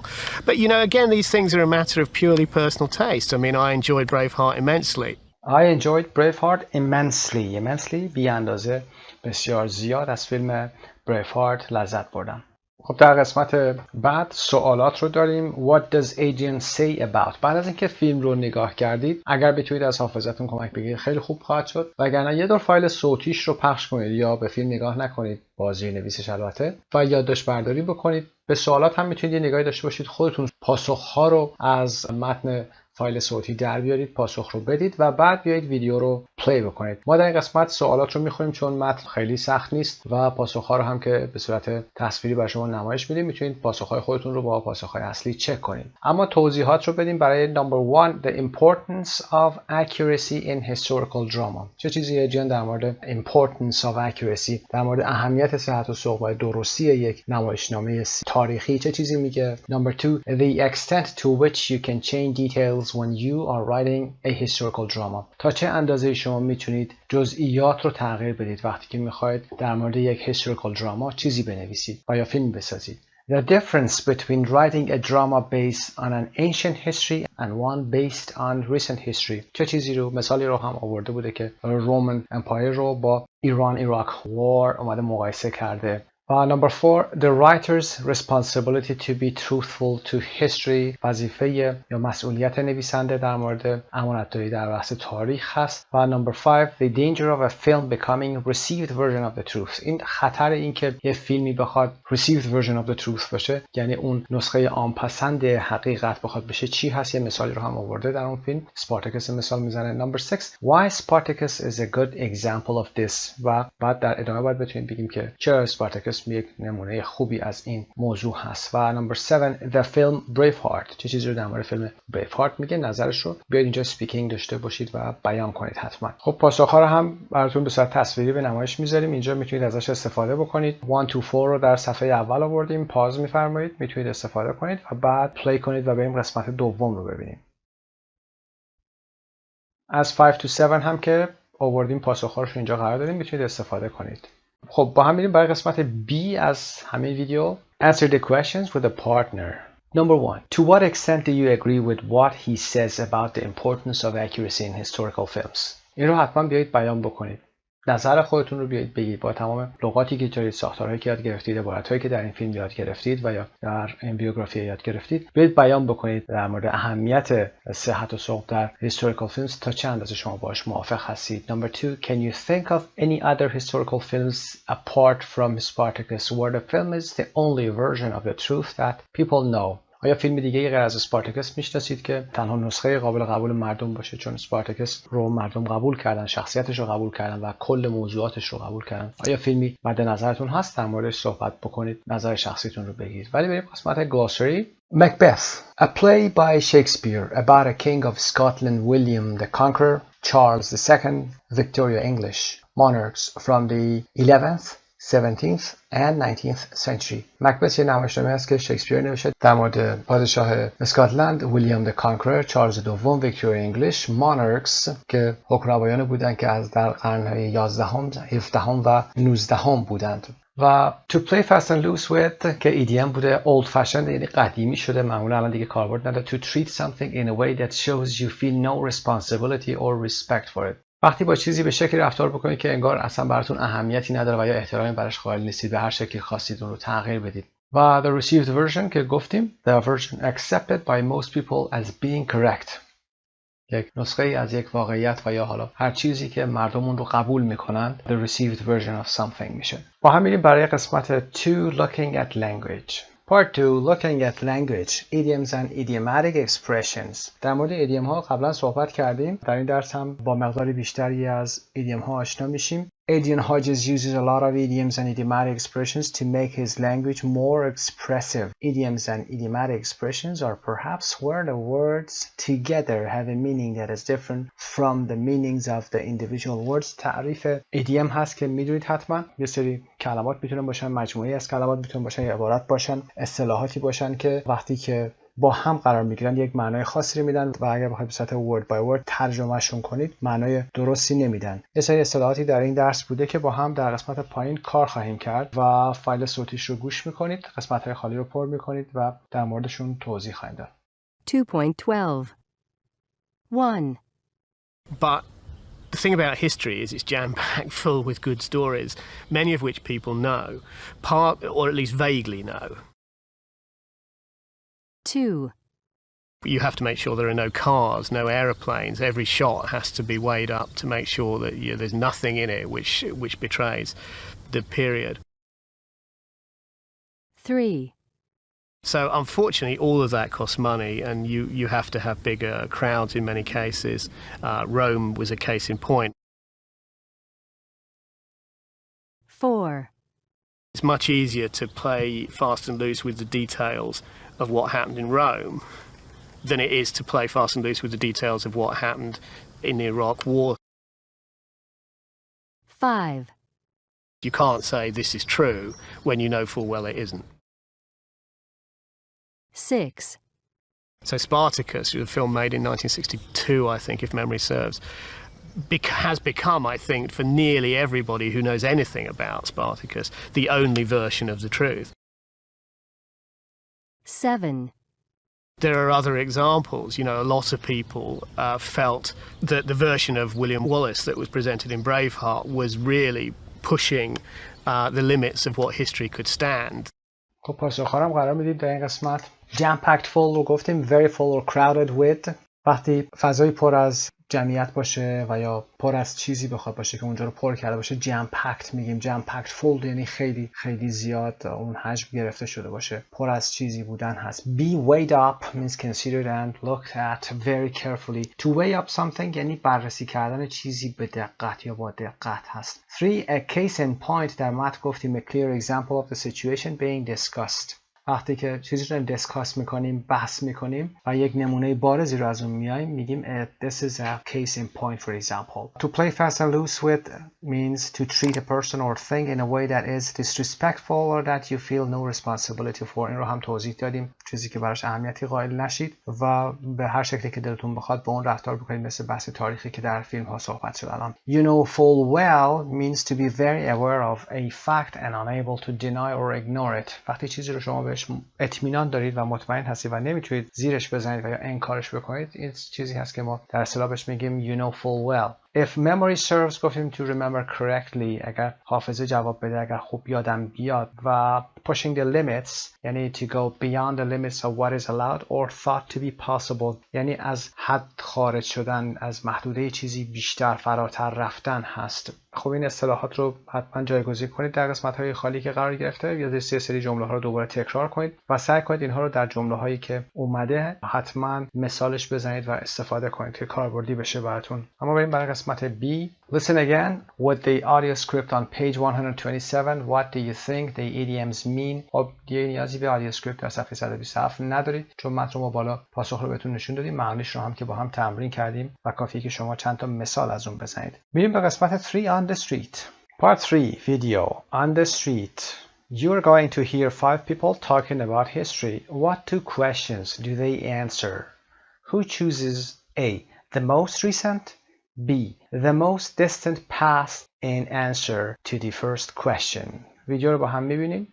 But again, these things are a matter of purely personal taste. I mean, I enjoyed Braveheart immensely. I enjoyed Braveheart immensely. بی اندازه بسیار زیاد از فیلم Braveheart لذت بردم. خب در قسمت بعد سوالات رو داریم. What does Adrian say about؟ بعد از اینکه فیلم رو نگاه کردید اگر بتونید از حافظتون کمک بگیرید خیلی خوب خواهد شد، وگرنه یه دور فایل صوتیش رو پخش کنید یا به فیلم نگاه نکنید با زیرنویسش البته و یادداشت برداری بکنید. به سوالات هم میتونید یه نگاهی داشته باشید، خودتون پاسخ‌ها رو از متن فایل صوتی در بیارید، پاسخ رو بدید و بعد بیایید ویدیو رو پلی بکنید. ما در این قسمت سوالات رو میخونیم چون متن خیلی سخت نیست و پاسخ‌ها رو هم که به صورت تصویری برای شما نمایش میدیم، میتونید پاسخ‌های خودتون رو با پاسخ‌های اصلی چک کنید. اما توضیحات رو بدیم برای number 1 the importance of accuracy in historical drama. چه چیزیه جن در مورد importance of accuracy، در مورد اهمیت صحت و سوق و درستی یک نمایشنامه تاریخی چه چیزی میگه؟ number 2 the extent to which you can change details when you are writing a historical drama. تا چه اندازه شما میتونید جزئیات رو تغییر بدید وقتی که میخواید در مورد یک historical drama چیزی بنویسید و یا فیلم بسازید. The difference between writing a drama based on an ancient history and one based on recent history. چه چیزی رو مثالی رو هم آورده بوده که Roman Empire رو با Iran-Iraq War اومده مقایسه کرده. Number 4 the writer's responsibility to be truthful to history. وظیفه یا مسئولیت نویسنده در مورد امانتداری در بحث تاریخ هست. و number 5 the danger of a film becoming received version of the truth. این خطر این که یه فیلمی بخواد received version of the truth باشه، یعنی اون نسخه عامپسند حقیقت بخواد بشه چی هست. یه مثالی رو هم آورده در اون فیلم، سپارتاکوس مثال میزنه. number 6 why Spartacus is a good example of this. و بعد در ادامه باید بتونیم بگیم که چرا سپارتاکوس یک نمونه خوبی از این موضوع هست. و number 7 the film Braveheart. چه چیزی رو در مورد فیلم Braveheart میگه، نظرش رو بیاید اینجا سپیکینگ داشته باشید و بیان کنید حتما. خب پاسخ‌ها رو هم براتون به صورت تصویری به نمایش میذاریم، اینجا میتونید ازش استفاده بکنید. 1 to 4 رو در صفحه اول آوردیم، پاز میفرمایید، میتونید استفاده کنید و بعد پلی کنید و بریم قسمت دوم رو ببینیم. از 5 to 7 هم که آوردیم پاسخ‌ها رو اینجا قرار دادیم، میتونید استفاده کنید. خب با هم میریم برای قسمت B از همین ویدیو. Answer the questions with a partner. Number 1. To what extent do you agree with what he says about the importance of accuracy in historical films? این رو حتما بیایید بیان بکنید. نظر خودتون رو بیایید بگید با تمام لغاتی که دارید، ساختارهایی که یاد گرفتید، عبارتهایی که در این فیلم یاد گرفتید و یا در این بیوگرافی یاد گرفتید، بیایید بیان بکنید در مورد اهمیت صحت و سقم در historical films تا چند اندازه شما باهاش موافق هستید. Number 2. Can you think of any other historical films apart from Spartacus where the film is the only version of the truth that people know? آیا فیلم دیگه غیر از اسپارتاکس میشناسید که تنها نسخه قابل قبول مردم باشه، چون اسپارتاکس رو مردم قبول کردن، شخصیتش رو قبول کردن و کل موضوعاتش رو قبول کردن؟ آیا فیلمی مد نظرتون هست در موردش صحبت بکنید، نظر شخصیتون رو بگید. ولی بریم قسمت گلاسری. Macbeth, a play by Shakespeare about a king of Scotland, William the Conqueror, Charles II, Victoria English monarchs from the 11th, 17th and 19th century. مکبث یه نمایشنامه است که شکسپیر نوشته در مورد پادشاه اسکاتلند، ویلیام د کانکرر، چارلز دوم، ویکتوریا انگلیش، مانارکس که حکمرانان بودند که از در قرن‌های 11ام، 17ام و 19ام بودند. و to play fast and loose with که EDM بوده، old fashioned یعنی قدیمی شده، معمولا الان دیگه کاربرد نداره. to treat something in a way that shows you feel no responsibility or respect for it. وقتی با چیزی به شکلی رفتار بکنید که انگار اصلا براتون اهمیتی نداره و یا احترامی براش قائل نیستید، به هر شکلی خواستید اون رو تغییر بدید. و the received version که گفتیم the version accepted by most people as being correct. یک نسخه از یک واقعیت و یا حالا هر چیزی که مردم اون رو قبول میکنند the received version of something میشه. با هم میریم برای قسمت 2 looking at language. Part 2 looking at language, idioms and idiomatic expressions. در مورد ایدیم ها قبلا صحبت کردیم. در این درس هم با مقداری بیشتری از ایدیم ها آشنا میشیم. Adrian Hodges uses a lot of idioms and idiomatic expressions to make his language more expressive. Idioms and idiomatic expressions are perhaps where the words together have a meaning that is different from the meanings of the individual words. تعریف ایدیم هست که میدونید حتما. یه سری کلمات میتونن باشن، مجموعه از کلمات میتونن باشن، یا عبارات باشن، اصطلاحاتی باشن که وقتی که با هم قرار میگیرن یک معنای خاصی میدن و اگر بخواید به صورت word by word ترجمهشون کنید معنای درستی نمیدن. یه سری اصطلاحاتی در این درس بوده که با هم در قسمت پایین کار خواهیم کرد و فایل صوتیش رو گوش میکنید، قسمت‌های خالی رو پر میکنید و در موردشون توضیح خواهیم داد. 2.12 1. But the thing about history is it's jam-packed full with good stories, many of which people know, or at least vaguely know. 2. You have to make sure there are no cars, no aeroplanes. Every shot has to be weighed up to make sure that there's nothing in it which betrays the period. 3. So unfortunately, all of that costs money, and you have to have bigger crowds in many cases. Rome was a case in point. 4. It's much easier to play fast and loose with the details of what happened in Rome than it is to play fast and loose with the details of what happened in the Iraq War. 5. You can't say this is true when you know full well it isn't. 6. So Spartacus, a film made in 1962, I think, if memory serves, has become, I think, for nearly everybody who knows anything about Spartacus, the only version of the truth. 7. There are other examples. A lot of people felt that the version of William Wallace that was presented in Braveheart was really pushing the limits of what history could stand. خب پاسخوارم قرار میدیم در این قسمت. Jam-packed full رو گفتیم، very full or crowded with. وقتی فضایی پر از جمعیت باشه و یا پر از چیزی بخواد باشه که اونجا رو پر کرده باشه jam packed میگیم. jam packed full یعنی خیلی خیلی زیاد اون حجم گرفته شده باشه، پر از چیزی بودن هست. be weighed up means considered and looked at very carefully. to weigh up something یعنی بررسی کردن چیزی به دقت یا با دقت هست. 3. a case in point در متن گفتیم a clear example of the situation being discussed. وقتی که چیزی رو دیسکاس میکنیم، بحث میکنیم و یک نمونه بارزی رو از اون میایم، میگیم this is a case in point for example. To play fast and loose with means to treat a person or thing in a way that is disrespectful or that you feel no responsibility for. این رو هم توضیح دادیم، چیزی که براش اهمیتی قائل نشید و به هر شکلی که دلتون بخواد با اون رفتار بکنید، مثل بحث تاریخی که در فیلم ها صحبت شد الان. You know full well means to be very aware of a fact and unable to deny or ignore it. وقتی چیزی رو شما بهش اطمینان دارید و مطمئن هستید و نمیتونید زیرش بزنید و یا انکارش بکنید، این چیزی هست که ما در اصطلاح بهش میگیم you know full well. If memory serves گفتیم to remember correctly، اگر حافظه جواب بده، اگر خوب یادم بیاد. و pushing the limits یعنی to go beyond the limits of what is allowed or thought to be possible، یعنی از حد خارج شدن، از محدوده چیزی بیشتر فراتر رفتن هست. خب این اصطلاحات رو حتما جایگزین کنید در قسمت‌های خالی که قرار گرفته، یا سری جمله‌ها رو دوباره تکرار کنید و سعی کنید اینها رو در جمله‌هایی که اومده حتما مثالش بزنید و استفاده کنید که کاربردی بشه براتون. اما بریم برای قسمت B. Listen again with the audio script on page 127. What do you think the idioms mean? خب دیگه نیازی به audio script در صفحه 127 ندارید، چون متن ما بالا پاسخ رو بهتون نشون دادیم، معنیش رو هم که با هم تمرین کردیم و کافیه که شما چند تا مثال از اون بزنید. میریم به قسمت 3 on the street. Part 3 video on the street. You're going to hear 5 people talking about history. What 2 questions do they answer? Who chooses A, the most recent, B, the most distant past in answer to the first question. ویدیو رو با هم می‌بینیم.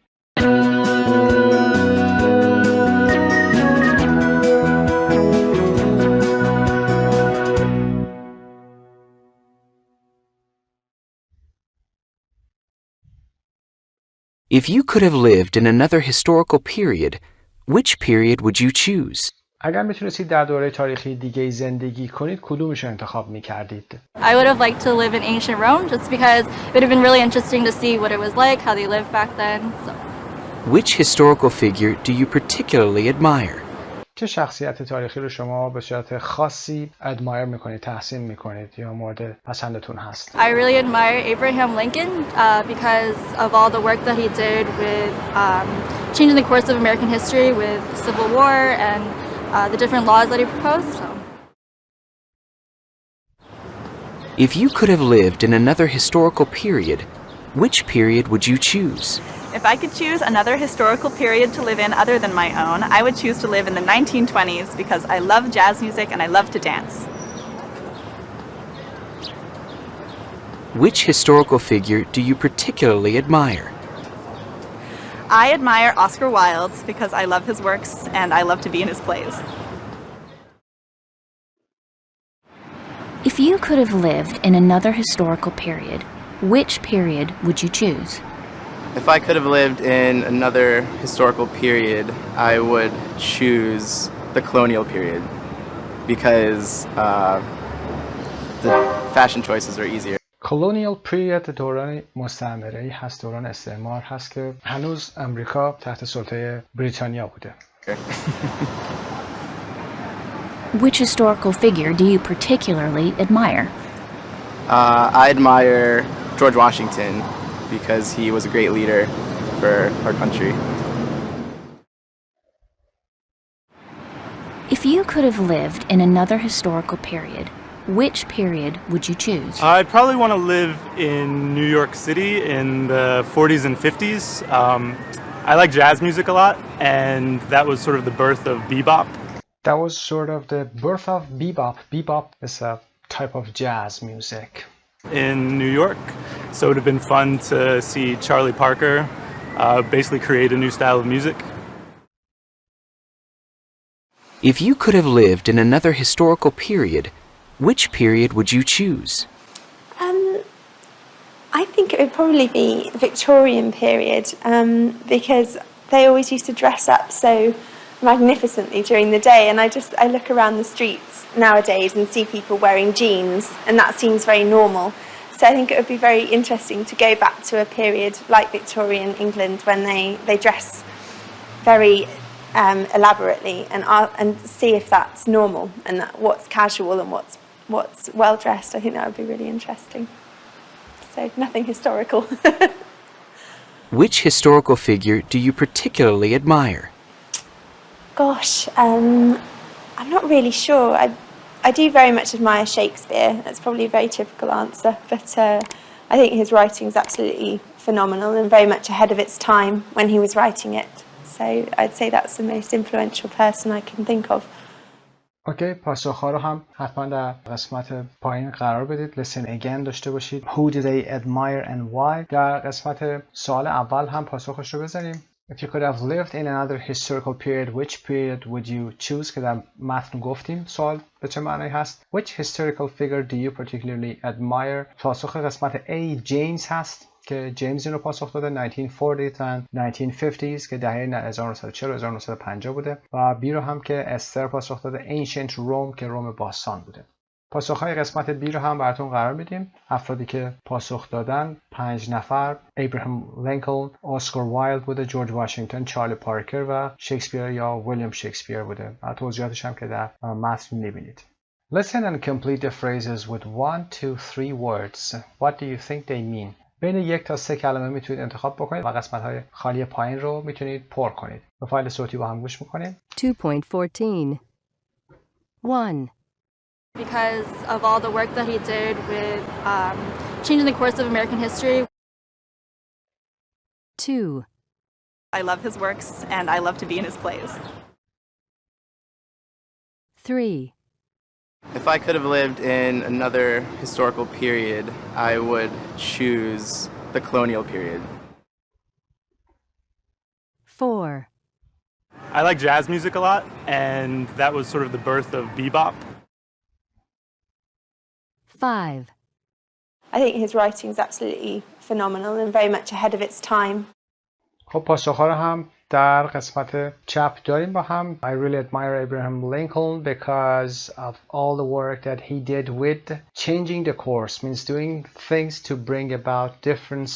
If you could have lived in another historical period, which period would you choose? اگر میتونستید در دوره تاریخی دیگه زندگی کنید، کدومش رو انتخاب میکردید؟ I would have liked to live in ancient Rome just because it would have been really interesting to see what it was like, how they lived back then. So. Which historical figure do you particularly admire? چه شخصیت تاریخی رو شما به صورت خاصی admire میکنید، تحسین میکنید یا مورد پسندتون هست؟ I really admire Abraham Lincoln because of all the work that he did with changing the course of American history with the Civil War and the different laws that he proposed. So. If you could have lived in another historical period, which period would you choose? If I could choose another historical period to live in other than my own, I would choose to live in the 1920s because I love jazz music and I love to dance. Which historical figure do you particularly admire? I admire Oscar Wilde because I love his works and I love to be in his plays. If you could have lived in another historical period, which period would you choose? If I could have lived in another historical period, I would choose the colonial period because the fashion choices are easier. Colonial period دوران مستعمره‌ای هست، دوران استعمار هست که هنوز امریکا تحت سلطه بریتانیا بوده. Which historical figure do you particularly admire? I admire George Washington because he was a great leader for our country. If you could have lived in another historical period, which period would you choose? I'd probably want to live in New York City in the 40s and 50s. I like jazz music a lot, and that was sort of the birth of bebop. That was sort of the birth of bebop. Bebop is a type of jazz music. In New York, so it would have been fun to see Charlie Parker basically create a new style of music. If you could have lived in another historical period, which period would you choose? I think it would probably be the Victorian period because they always used to dress up so magnificently during the day, and I look around the streets nowadays and see people wearing jeans, and that seems very normal. So I think it would be very interesting to go back to a period like Victorian England when they dress very elaborately and see if that's normal and what's casual and what's well dressed. I think that would be really interesting. So nothing historical. Which historical figure do you particularly admire? Gosh, I'm not really sure. I do very much admire Shakespeare. That's probably a very typical answer, but I think his writing is absolutely phenomenal and very much ahead of its time when he was writing it. So I'd say that's the most influential person I can think of. اوکی، پاسخ‌ها رو هم حتما در قسمت پایین قرار بدید. Listen again داشته باشید. Who do they admire and why؟ در قسمت سوال اول هم پاسخش رو بزنیم. If you could have lived in another historical period, which period would you choose؟ که در متن گفتیم سوال به چه معنی هست. Which historical figure do you particularly admire؟ پاسخ قسمت A جیمز هست که جیمز این رو پاسخ داده 1940s and 1950s که دهه 1940 و 1950 بوده و بی رو هم که استر پاسخ داده ancient Rome که روم باستان بوده. پاسخهای قسمت بی رو هم براتون قرار میدیم. افرادی که پاسخ دادن 5 نفر ابراهام لینکلن، اسکار وایلد بوده، جورج واشنگتن، چارلی پارکر و شکسپیر یا ویلیام شکسپیر بوده و توضیحاتش هم که در متن میبینید. Listen and complete the phrases with 1, 2, 3 words. What do you think they mean؟ بین 1 تا 3 کلمه میتونید انتخاب بکنید و قسمت‌های خالی پایین رو میتونید پر کنید. به فایل صوتی با هم گوش میکنیم. 2.14 1. Because of all the work that he did with changing the course of American history. 2. I love his works and I love to be in his plays. 3. If I could have lived in another historical period, I would choose the colonial period. 4. I like jazz music a lot, and that was sort of the birth of bebop. 5. I think his writing is absolutely phenomenal and very much ahead of its time. خب پاسخ‌ها رو هم در قسمت چپ داریم با هم. I really admire Abraham Lincoln because of all the work that he did with changing the course, means doing things to bring about different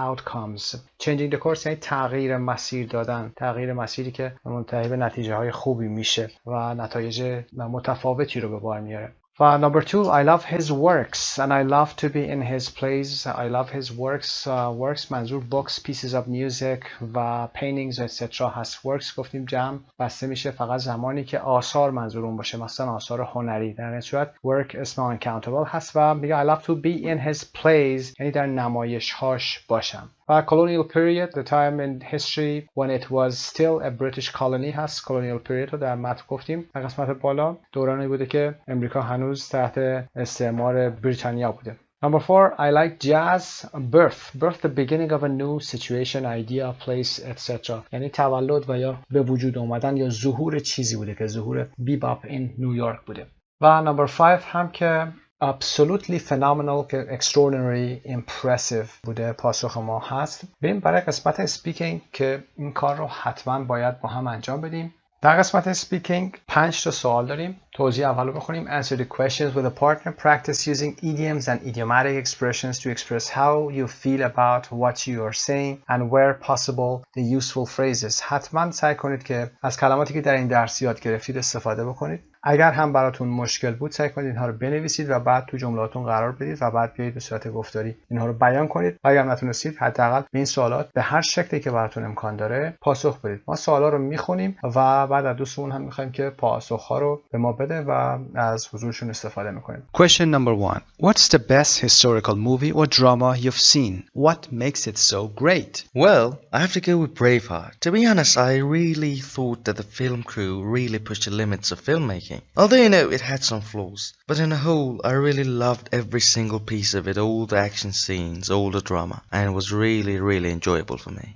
outcomes. Changing the course یعنی تغییر مسیر دادن، تغییر مسیری که منتهی به نتیجه های خوبی میشه و نتایج متفاوتی رو به بار میاره. و number 2, I love his works and I love to be in his plays. I love his works. Works منظور books, pieces of music و paintings etc. هست. Works گفتیم جمع بسته میشه فقط زمانی که آثار منظور اون باشه، مثلا آثار هنری. در این صورت work اسم uncountable هست و میگه I love to be in his plays یعنی در نمایش هاش باشم. و colonial period, the time in history when it was still a British colony هست. colonial period رو در متن گفتیم. در قسمت بالا دورانی بوده که امریکا هنوز تحت استعمار بریتانیا بوده. Number 4, I like jazz. Birth, the beginning of a new situation, idea, place, etc. یعنی تولد و یا به وجود آمدن یا ظهور چیزی بوده که ظهور bebop in New York بوده. و number 5 هم که absolutely phenomenal که extraordinary impressive بوده پاسخ ما هست. بریم برای قسمت speaking که این کار رو حتما باید با هم انجام بدیم. در قسمت speaking 5 تا سوال داریم. توضیح اول رو بخونیم. Answer the questions with a partner. Practice using idioms and idiomatic expressions to express how you feel about what you are saying and where possible the useful phrases. حتما سعی کنید که از کلماتی که در این درس یاد گرفتید استفاده بکنید. اگر هم براتون مشکل بود سعی کنید اینها رو بنویسید و بعد تو جملاتون قرار بدید و بعد بیایید به صورت گفتاری اینها رو بیان کنید. اگر نتونستید حداقل به این سوالات به هر شکلی که براتون امکان داره پاسخ بدید. ما سوالا رو میخونیم و بعد از دوستمون هم میخوایم که پاسخ‌ها رو به ما بده و از حضورشون استفاده میکنیم. Question number 1. What's the best historical movie or drama you've seen? What makes it so great? Well, I have to go with Braveheart. To be honest, I really thought that the film crew really pushed the limits of filmmaking. Although, you know, it had some flaws. But in a whole, I really loved every single piece of it, all the action scenes, all the drama. And it was really, really enjoyable for me.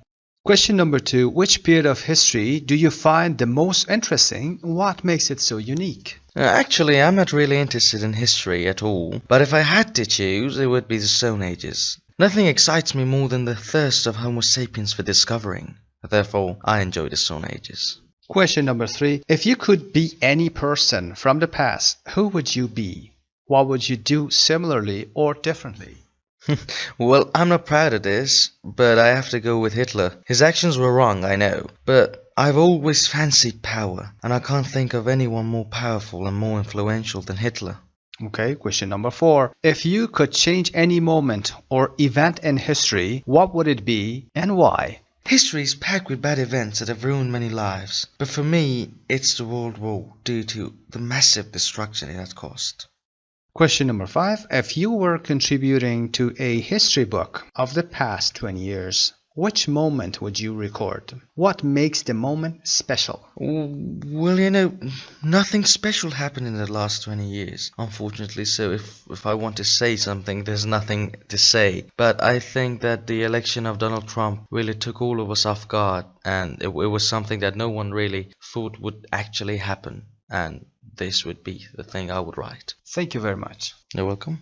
Question number 2. Which period of history do you find the most interesting? What makes it so unique? Actually, I'm not really interested in history at all. But if I had to choose, it would be the Stone Ages. Nothing excites me more than the thirst of Homo sapiens for discovering. Therefore, I enjoy the Stone Ages. Question number 3. If you could be any person from the past, who would you be? What would you do similarly or differently? Well, I'm not proud of this, but I have to go with Hitler. His actions were wrong, I know, but I've always fancied power, and I can't think of anyone more powerful and more influential than Hitler. Okay, question number 4. If you could change any moment or event in history, what would it be and why? History is packed with bad events that have ruined many lives, but for me, it's the World War due to the massive destruction it has caused. Question number 5. If you were contributing to a history book of the past 20 years, which moment would you record? What makes the moment special? Well, nothing special happened in the last 20 years, unfortunately, so if I want to say something, there's nothing to say. But I think that the election of Donald Trump really took all of us off guard, and it was something that no one really thought would actually happen, and this would be the thing I would write. Thank you very much. You're welcome.